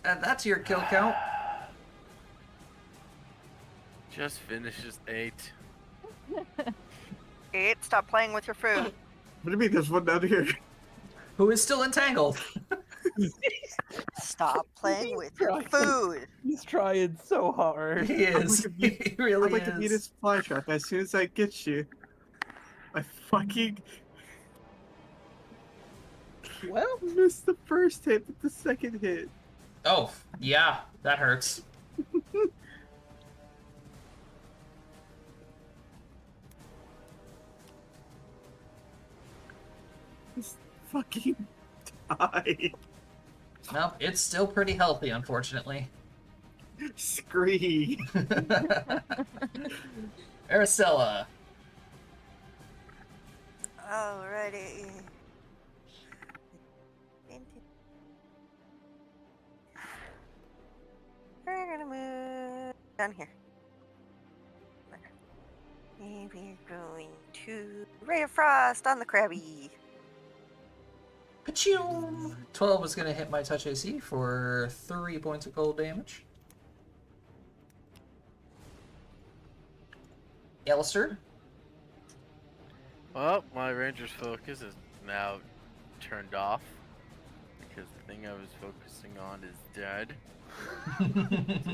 and that's your kill count. Just finishes 8. 8, stop playing with your food. What do you mean there's one down here? Who is still entangled? Stop playing with your food. He's trying so hard. He is. I'm like He really I'm like a is. Venus flytrap. As soon as I get you, I fucking Well, missed the first hit, but the second hit. Oh, yeah, that hurts. Just fucking died. Nope, it's still pretty healthy, unfortunately. Scree. Aracella. Alrighty. We're gonna move down here. And we're going to Ray of Frost on the Krabby. Ka-choom! 12 is going to hit my touch AC for 3 points of cold damage. Alistair? Well, my Ranger's focus is now turned off because the thing I was focusing on is dead. So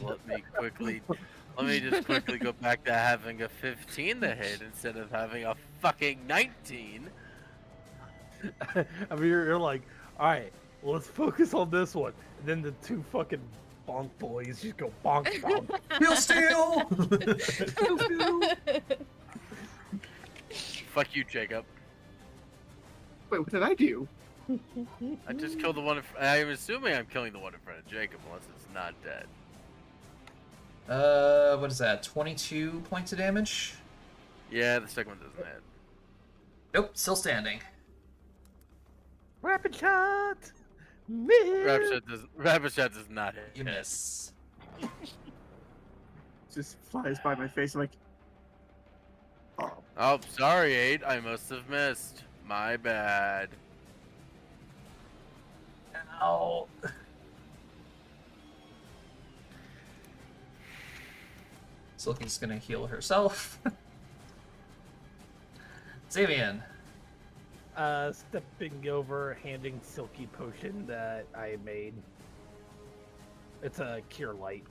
let me just quickly go back to having a 15 to hit instead of having a fucking 19. I mean, you're like, all right, well, let's focus on this one. And then the 2 fucking bonk boys just go bonk bonk. He'll steal! Fuck you, Jacob. Wait, what did I do? I just killed the one. I'm assuming I'm killing the one in front of Jacob, unless it's not dead. What is that? 22 points of damage? Yeah, the second one doesn't hit. Nope, still standing. Rapid shot! Miss! Rapid shot does not hit. You miss. Just flies by my face. I'm like, oh, Oh, sorry, 8. I must have missed. My bad. Ow. Silky's gonna heal herself. Xavian. Stepping over, handing Silky potion that I made. It's a cure light.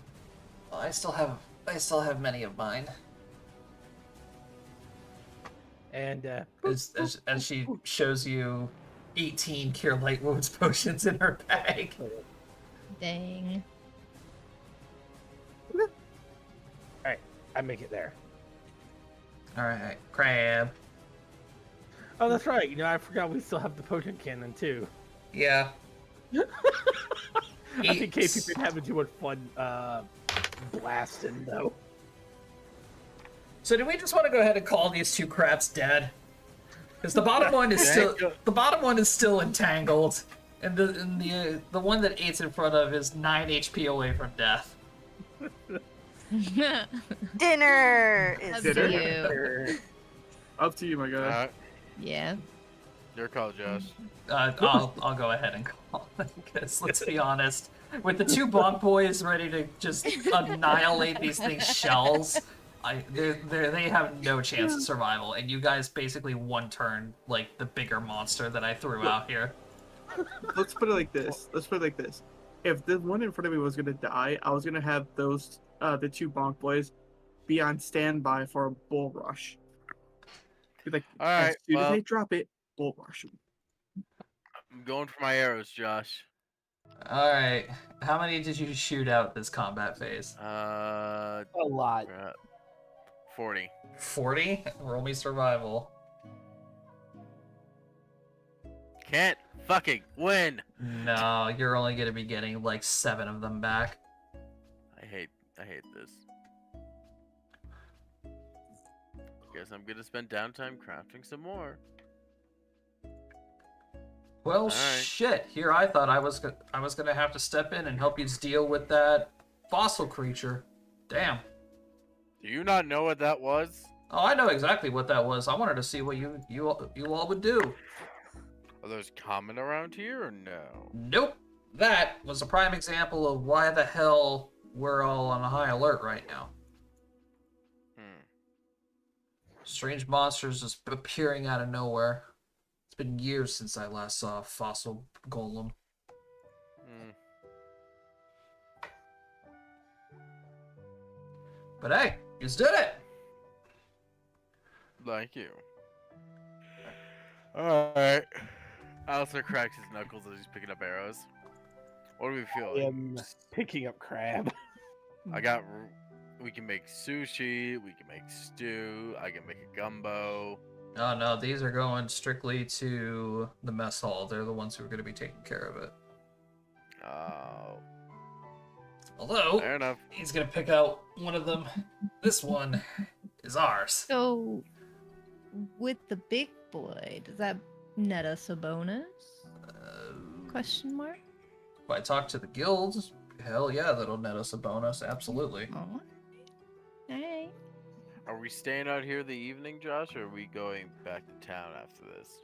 Well, I still have many of mine. And As she shows you 18 cure light wounds potions in her bag. Dang. Alright, I make it there. Alright, Crab. Oh, that's right. You know, I forgot we still have the potion cannon too. Yeah. I think Casey's been having too much fun blasting though. So do we just want to go ahead and call these two crabs dead? Because the bottom one is still entangled, and the one that Eight's in front of is 9 HP away from death. Dinner is Up Dinner? to you. Up to you, my guy. Yeah. Your call, Josh. I'll go ahead and call it, because let's be honest, with the two bonk boys ready to just annihilate these things' shells, they have no chance of survival, and you guys basically one turn like the bigger monster that I threw out here. Let's put it like this. If the one in front of me was gonna die, I was gonna have those the two bonk boys be on standby for a bull rush. Be like, All right, as soon as well- they drop it, bull rush 'em. I'm going for my arrows, Josh. All right, how many did you shoot out this combat phase? A lot. 40. 40. Roll me survival. Can't fucking win. No, you're only gonna be getting like 7 of them back. I hate this. Guess I'm gonna spend downtime crafting some more. Well, Alright. shit. Here I thought I was gonna have to step in and help you deal with that fossil creature. Damn. Do you not know what that was? Oh, I know exactly what that was. I wanted to see what you all would do. Are those common around here or no? Nope. That was a prime example of why the hell we're all on a high alert right now. Strange monsters just appearing out of nowhere. It's been years since I last saw a fossil golem. But hey, you did it! Thank you. Alright. Alistair cracks his knuckles as he's picking up arrows. What do we feel I like? am picking up crab. We can make sushi, we can make stew, I can make a gumbo. Oh no, these are going strictly to the mess hall. They're the ones who are going to be taking care of it. Oh, Although, fair enough. he's going to pick out one of them. This one is ours. So, with the big boy, does that net us a bonus? Question mark. If I talk to the guilds, hell yeah, that'll net us a bonus. Absolutely. Oh. Alright. Are we staying out here the evening, Josh, or are we going back to town after this?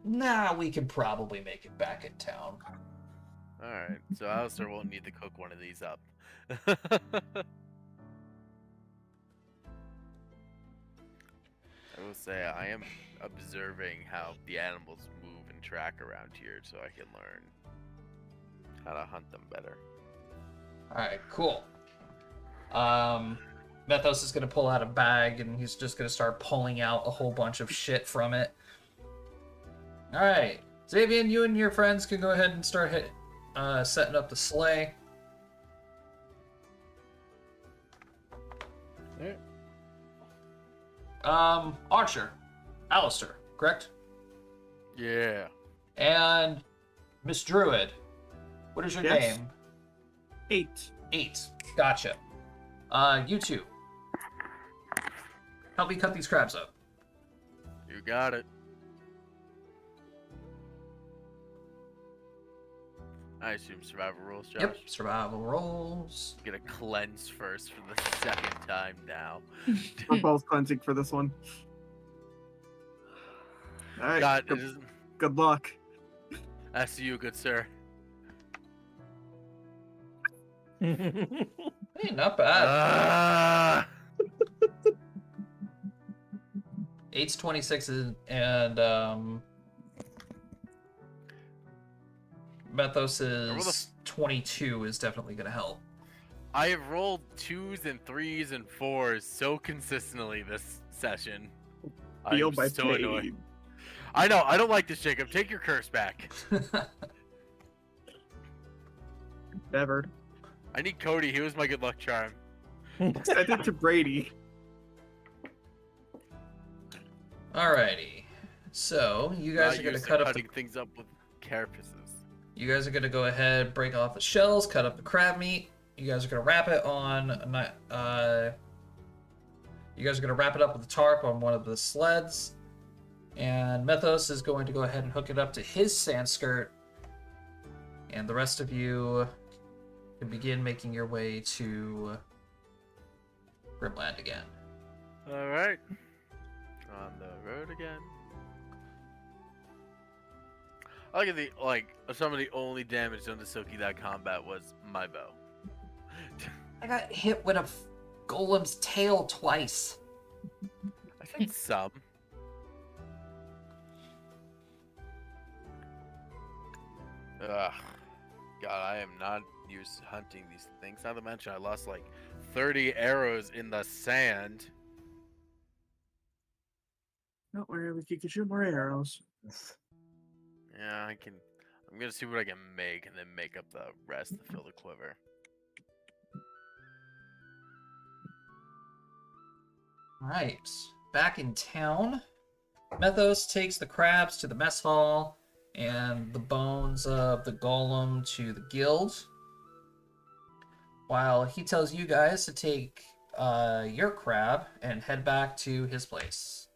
Nah, we can probably make it back in town. Alright, so Alistair won't need to cook one of these up. I will say, I am observing how the animals move and track around here so I can learn how to hunt them better. Alright, cool. Methos is going to pull out a bag, and he's just going to start pulling out a whole bunch of shit from it. Alright, Xavian, you and your friends can go ahead and start setting up the sleigh. Archer, Alistair, correct? Yeah. And Miss Druid, what is your Yes. name? 8. 8. Gotcha. You two. Help me cut these crabs up. You got it. I assume survival rolls, Josh. Yep, survival rolls. I'm gonna cleanse first for the second time now. We're both cleansing for this one. All right. God, Good luck. as to you, good sir. Hey, not bad. Ah! 8's 26 and Methos's 22 is definitely gonna help. I have rolled 2s and 3s and 4s so consistently this session. Feel I'm my so pain. annoyed. I know, I don't like this, Jacob. Take your curse back. Never. I need Cody. He was my good luck charm. Send it to Brady. Alrighty. So you guys Not are gonna used to cut up cutting things up with carapaces. You guys are gonna go ahead, break off the shells, cut up the crab meat. You guys are gonna wrap it on you guys are gonna wrap it up with a tarp on one of the sleds. And Methos is going to go ahead and hook it up to his sand skirt. And the rest of you can begin making your way to Grimland again. Alright. On the road again. I like the some of the only damage done to Silky that combat was my bow. I got hit with a golem's tail twice. I think some. Ugh. God, I am not used to hunting these things. Not to mention I lost like 30 arrows in the sand. Don't worry, we can get you more arrows. Yeah, I'm gonna see what I can make and then make up the rest to fill the quiver. Alright, back in town, Methos takes the crabs to the mess hall and the bones of the golem to the guild, while he tells you guys to take your crab and head back to his place.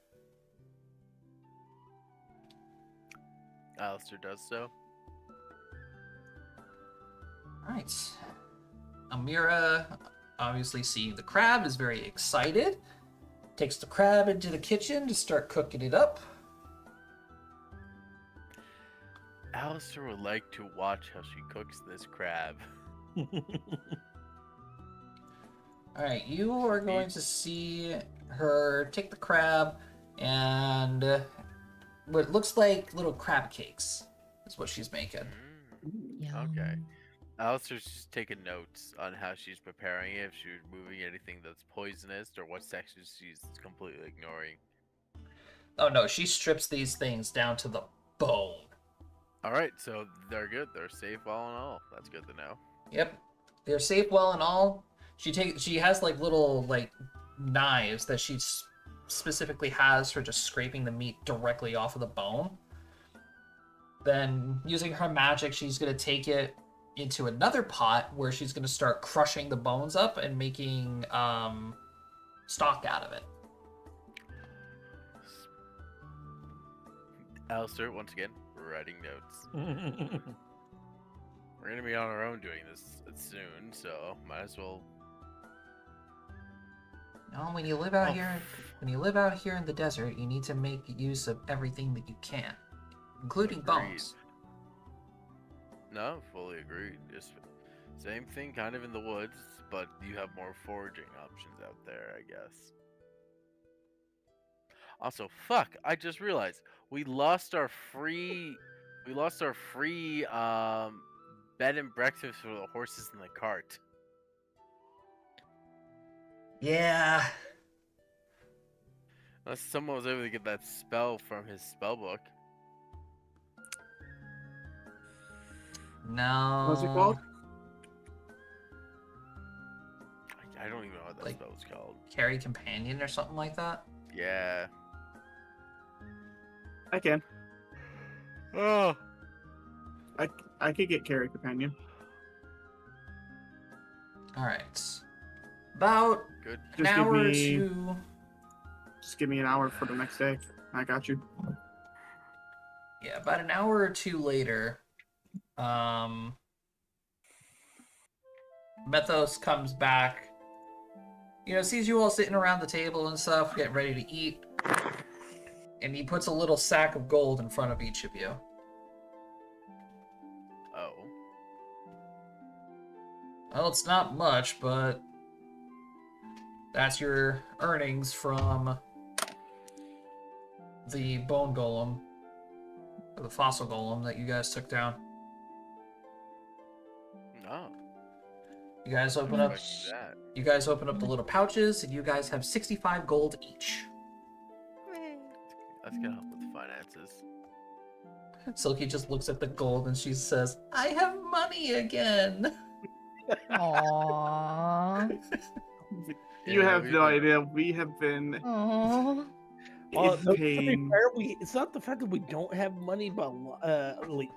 Alistair does so. Alright. Amira, obviously seeing the crab, is very excited. Takes the crab into the kitchen to start cooking it up. Alistair would like to watch how she cooks this crab. Alright, you are going to see her take the crab and what looks like little crab cakes is what she's making. Okay. Alistair's just taking notes on how she's preparing it, if she's removing anything that's poisonous, or what sections she's completely ignoring. Oh no, she strips these things down to the bone. Alright, so they're good. They're safe all in all. That's good to know. Yep. They're safe well and all. She has like little knives that she specifically has for just scraping the meat directly off of the bone. Then using her magic, she's going to take it into another pot where she's going to start crushing the bones up and making stock out of it. Alistair, once again, writing notes. We're gonna be on our own doing this soon, so might as well. No, when you live out here in the desert, you need to make use of everything that you can, including bones. No, fully agreed. Just same thing, kind of in the woods, but you have more foraging options out there, I guess. Also, fuck! I just realized we lost our free bed and breakfast for the horses in the cart. Yeah. Unless someone was able to get that spell from his spell book. No. What's it called? I don't even know what that Like- spell was called. Carry companion or something like that? Yeah. I can. Oh. I could get carry companion. Alright. About Good. an Just give hour or me- two. Just give me an hour for the next day. I got you. Yeah, about an hour or two later, Methos comes back. You know, sees you all sitting around the table and stuff, getting ready to eat. And he puts a little sack of gold in front of each of you. Oh. Well, it's not much, but that's your earnings from the bone golem, or the fossil golem that you guys took down. No. You guys open How up. much? That. You guys open up the little pouches, and you guys have 65 gold each. That's gonna help with the finances. Silky just looks at the gold and she says, "I have money again." Aww. You Yeah, have we no did. idea. We have been Aww. No, in to be pain. fair, it's not the fact that we don't have money, but like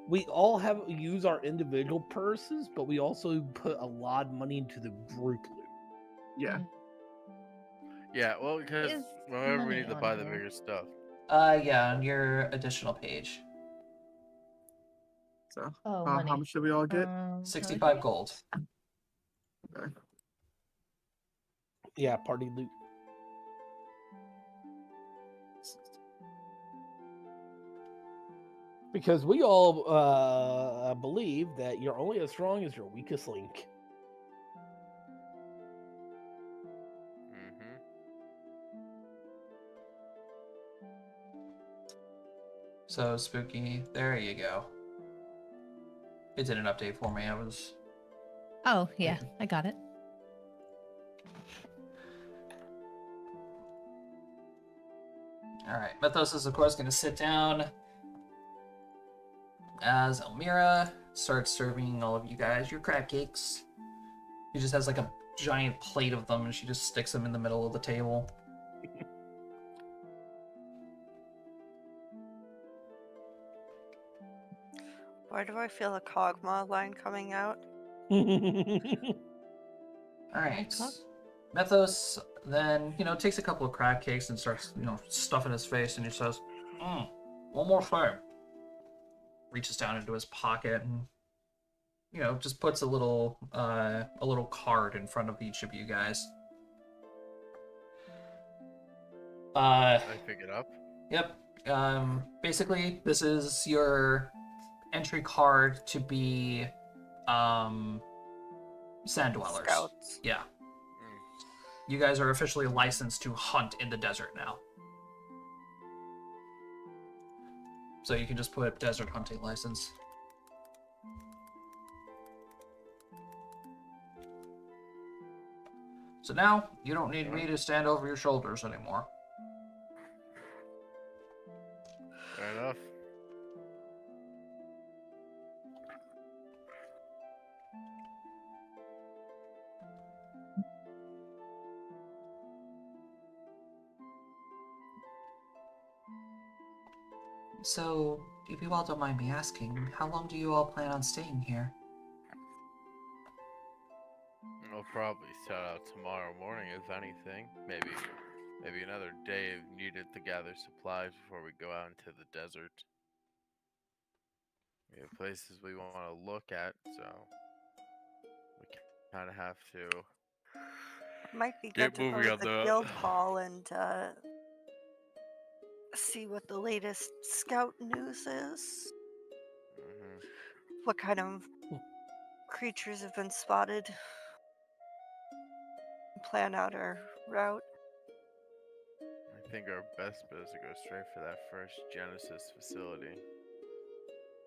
we all use our individual purses, but we also put a lot of money into the group loot. Yeah. Yeah, well, because Is whenever we money need to on buy the here? bigger stuff. Yeah, on your additional page. So, Oh, how money. much did we all get? 65 gold. Okay. Yeah, party loot. Because we all believe that you're only as strong as your weakest link. Mm-hmm. So, Spooky, there you go. It did an update for me. I was... Oh, yeah, I got it. Alright, Mythos is, of course, going to sit down as Elmira starts serving all of you guys your crab cakes. She just has like a giant plate of them and she just sticks them in the middle of the table. Why do I feel a Kog'Maw line coming out? Alright. Clock. Mythos then, takes a couple of crab cakes and starts, stuffing his face, and he says, one more time. Reaches down into his pocket and, just puts a little card in front of each of you guys. I pick it up. Yep. Basically, this is your entry card to be, Sand Dwellers. Scouts. Yeah. You guys are officially licensed to hunt in the desert now. So you can just put desert hunting license. So now, you don't need me to stand over your shoulders anymore. Fair enough. So, if you all don't mind me asking, how long do you all plan on staying here? We'll probably start out tomorrow morning, if anything. Maybe another day needed to gather supplies before we go out into the desert. We have places we want to look at, so we kind of have to Might be get good to go moving to on the that. guild hall and see what the latest scout news is. Mhm. What kind of creatures have been spotted. Plan out our route. I think our best bet is to go straight for that first Genesis facility.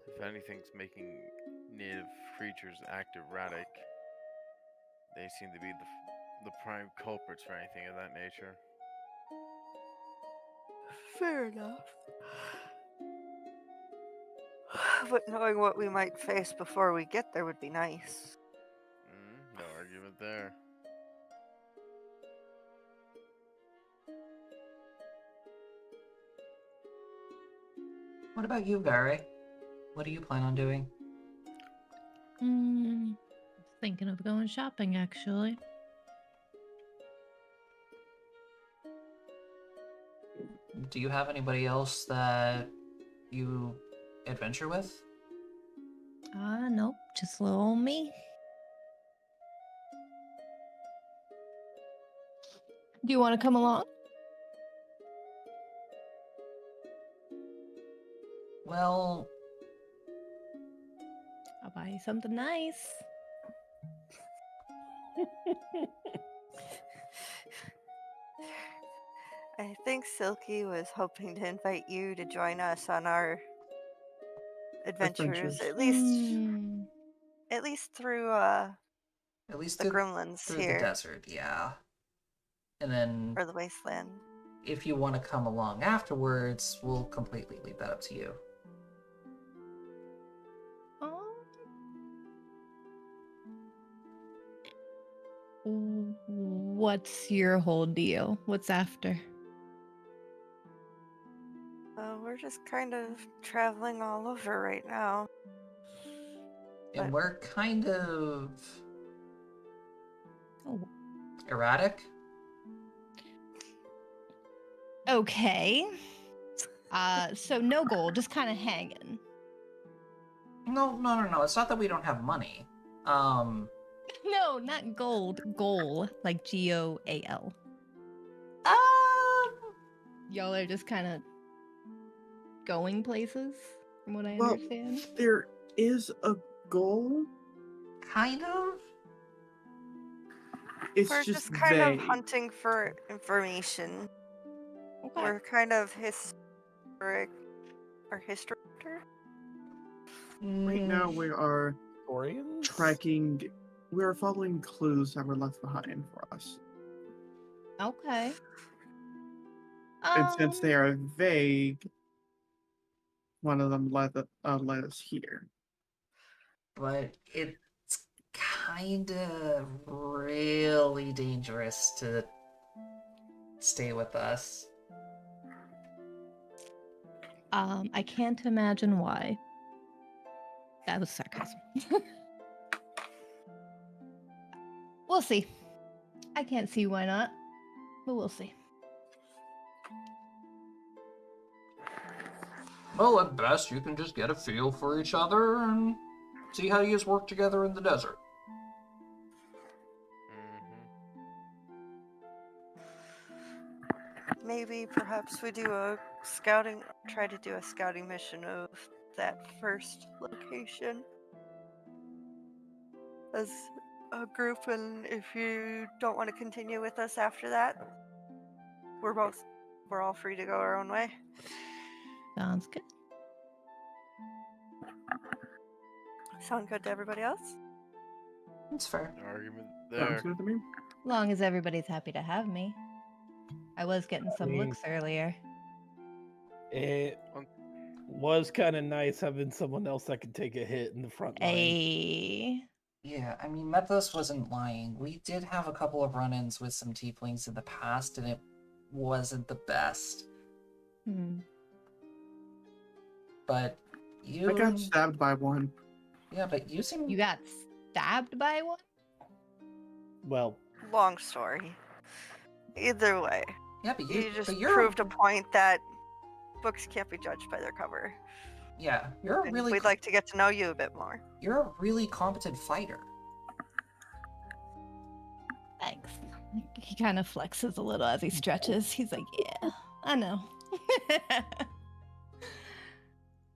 If anything's making native creatures act erratic, they seem to be the prime culprits for anything of that nature. Fair enough. But knowing what we might face before we get there would be nice. No argument there. What about you, Barry? What do you plan on doing? Thinking of going shopping, actually. Do you have anybody else that you adventure with? Nope, just little old me. Do you want to come along? Well, I'll buy you something nice. I think Silky was hoping to invite you to join us on our adventures, Adventures. at least through at least the Gremlins through the here, desert, yeah. And then or the wasteland. if you want to come along afterwards, we'll completely leave that up to you. What's your whole deal? What's after? We're just kind of traveling all over right now. And But- we're kind of Oh. erratic. Okay. So no goal, just kind of hanging. No. It's not that we don't have money. No, not gold. Goal, like Goal. Y'all are just kind of going places, from what I Well, understand. there is a goal. kind of. It's We're just just kind of vague. hunting for information. Okay. We're kind of historic, or history. Right now, we are Historians? tracking. We are following clues that were left behind for us. Okay. And since they are vague, one of them led us here. But it's kind of really dangerous to stay with us. I can't imagine why. That was sarcasm. We'll see. I can't see why not, but we'll see. Well, at best, you can just get a feel for each other and see how you work together in the desert. Maybe perhaps we try to do a scouting mission of that first location as a group, and if you don't want to continue with us after that, we're all free to go our own way. Sounds good. Sound good to everybody else? It's fair. Argument Sounds there. good to me. As long as everybody's happy to have me. I was getting some mean- looks earlier. It was kind of nice having someone else that could take a hit in the front line. Yeah, I mean, Methos wasn't lying. We did have a couple of run-ins with some tieflings in the past, and it wasn't the best. But you... I got stabbed by one. Yeah, but you seem... You got stabbed by one? Well, Long story. Either way, Yeah, but you just you're... proved a point that books can't be judged by their cover. Yeah, you're a And really... we'd like to get to know you a bit more. You're a really competent fighter. Thanks. He kind of flexes a little as he stretches. He's like, yeah, I know.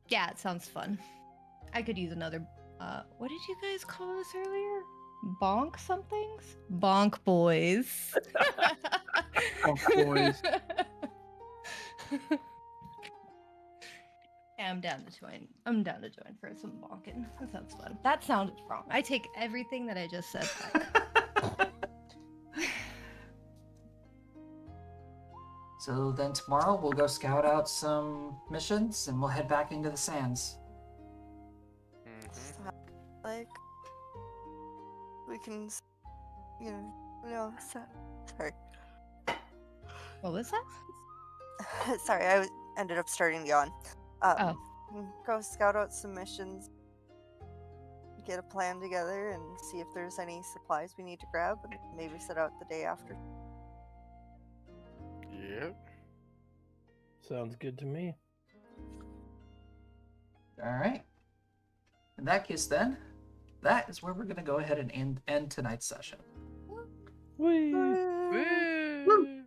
Yeah, it sounds fun. I could use another, what did you guys call this earlier? Bonk somethings? Bonk boys. Bonk boys. Yeah, I'm down to join. I'm down to join for some bonking. That sounds fun. That sounded wrong. I take everything that I just said back. So then tomorrow we'll go scout out some missions and we'll head back into the sands. Like, we can, sorry. What was that? Sorry, ended up starting to yawn. Oh. Go scout out some missions, get a plan together, and see if there's any supplies we need to grab, and maybe set out the day after. Yep. sounds good to me. Alright. In that case then, that is where we're going to go ahead and end tonight's session. Whee! Woo!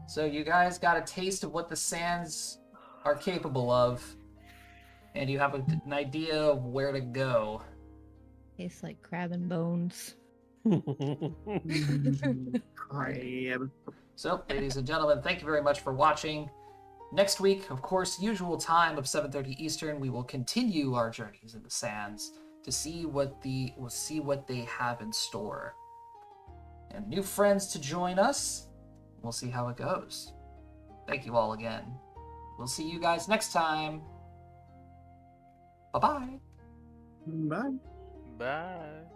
So you guys got a taste of what the sands are capable of. and you have an idea of where to go. Tastes like crab and bones. Crab. So, ladies and gentlemen, thank you very much for watching. Next week, of course, usual time of 7:30 Eastern, we will continue our journeys in the sands to see what they have in store. And new friends to join us. We'll see how it goes. Thank you all again. We'll see you guys next time. Bye-bye. Bye. Bye.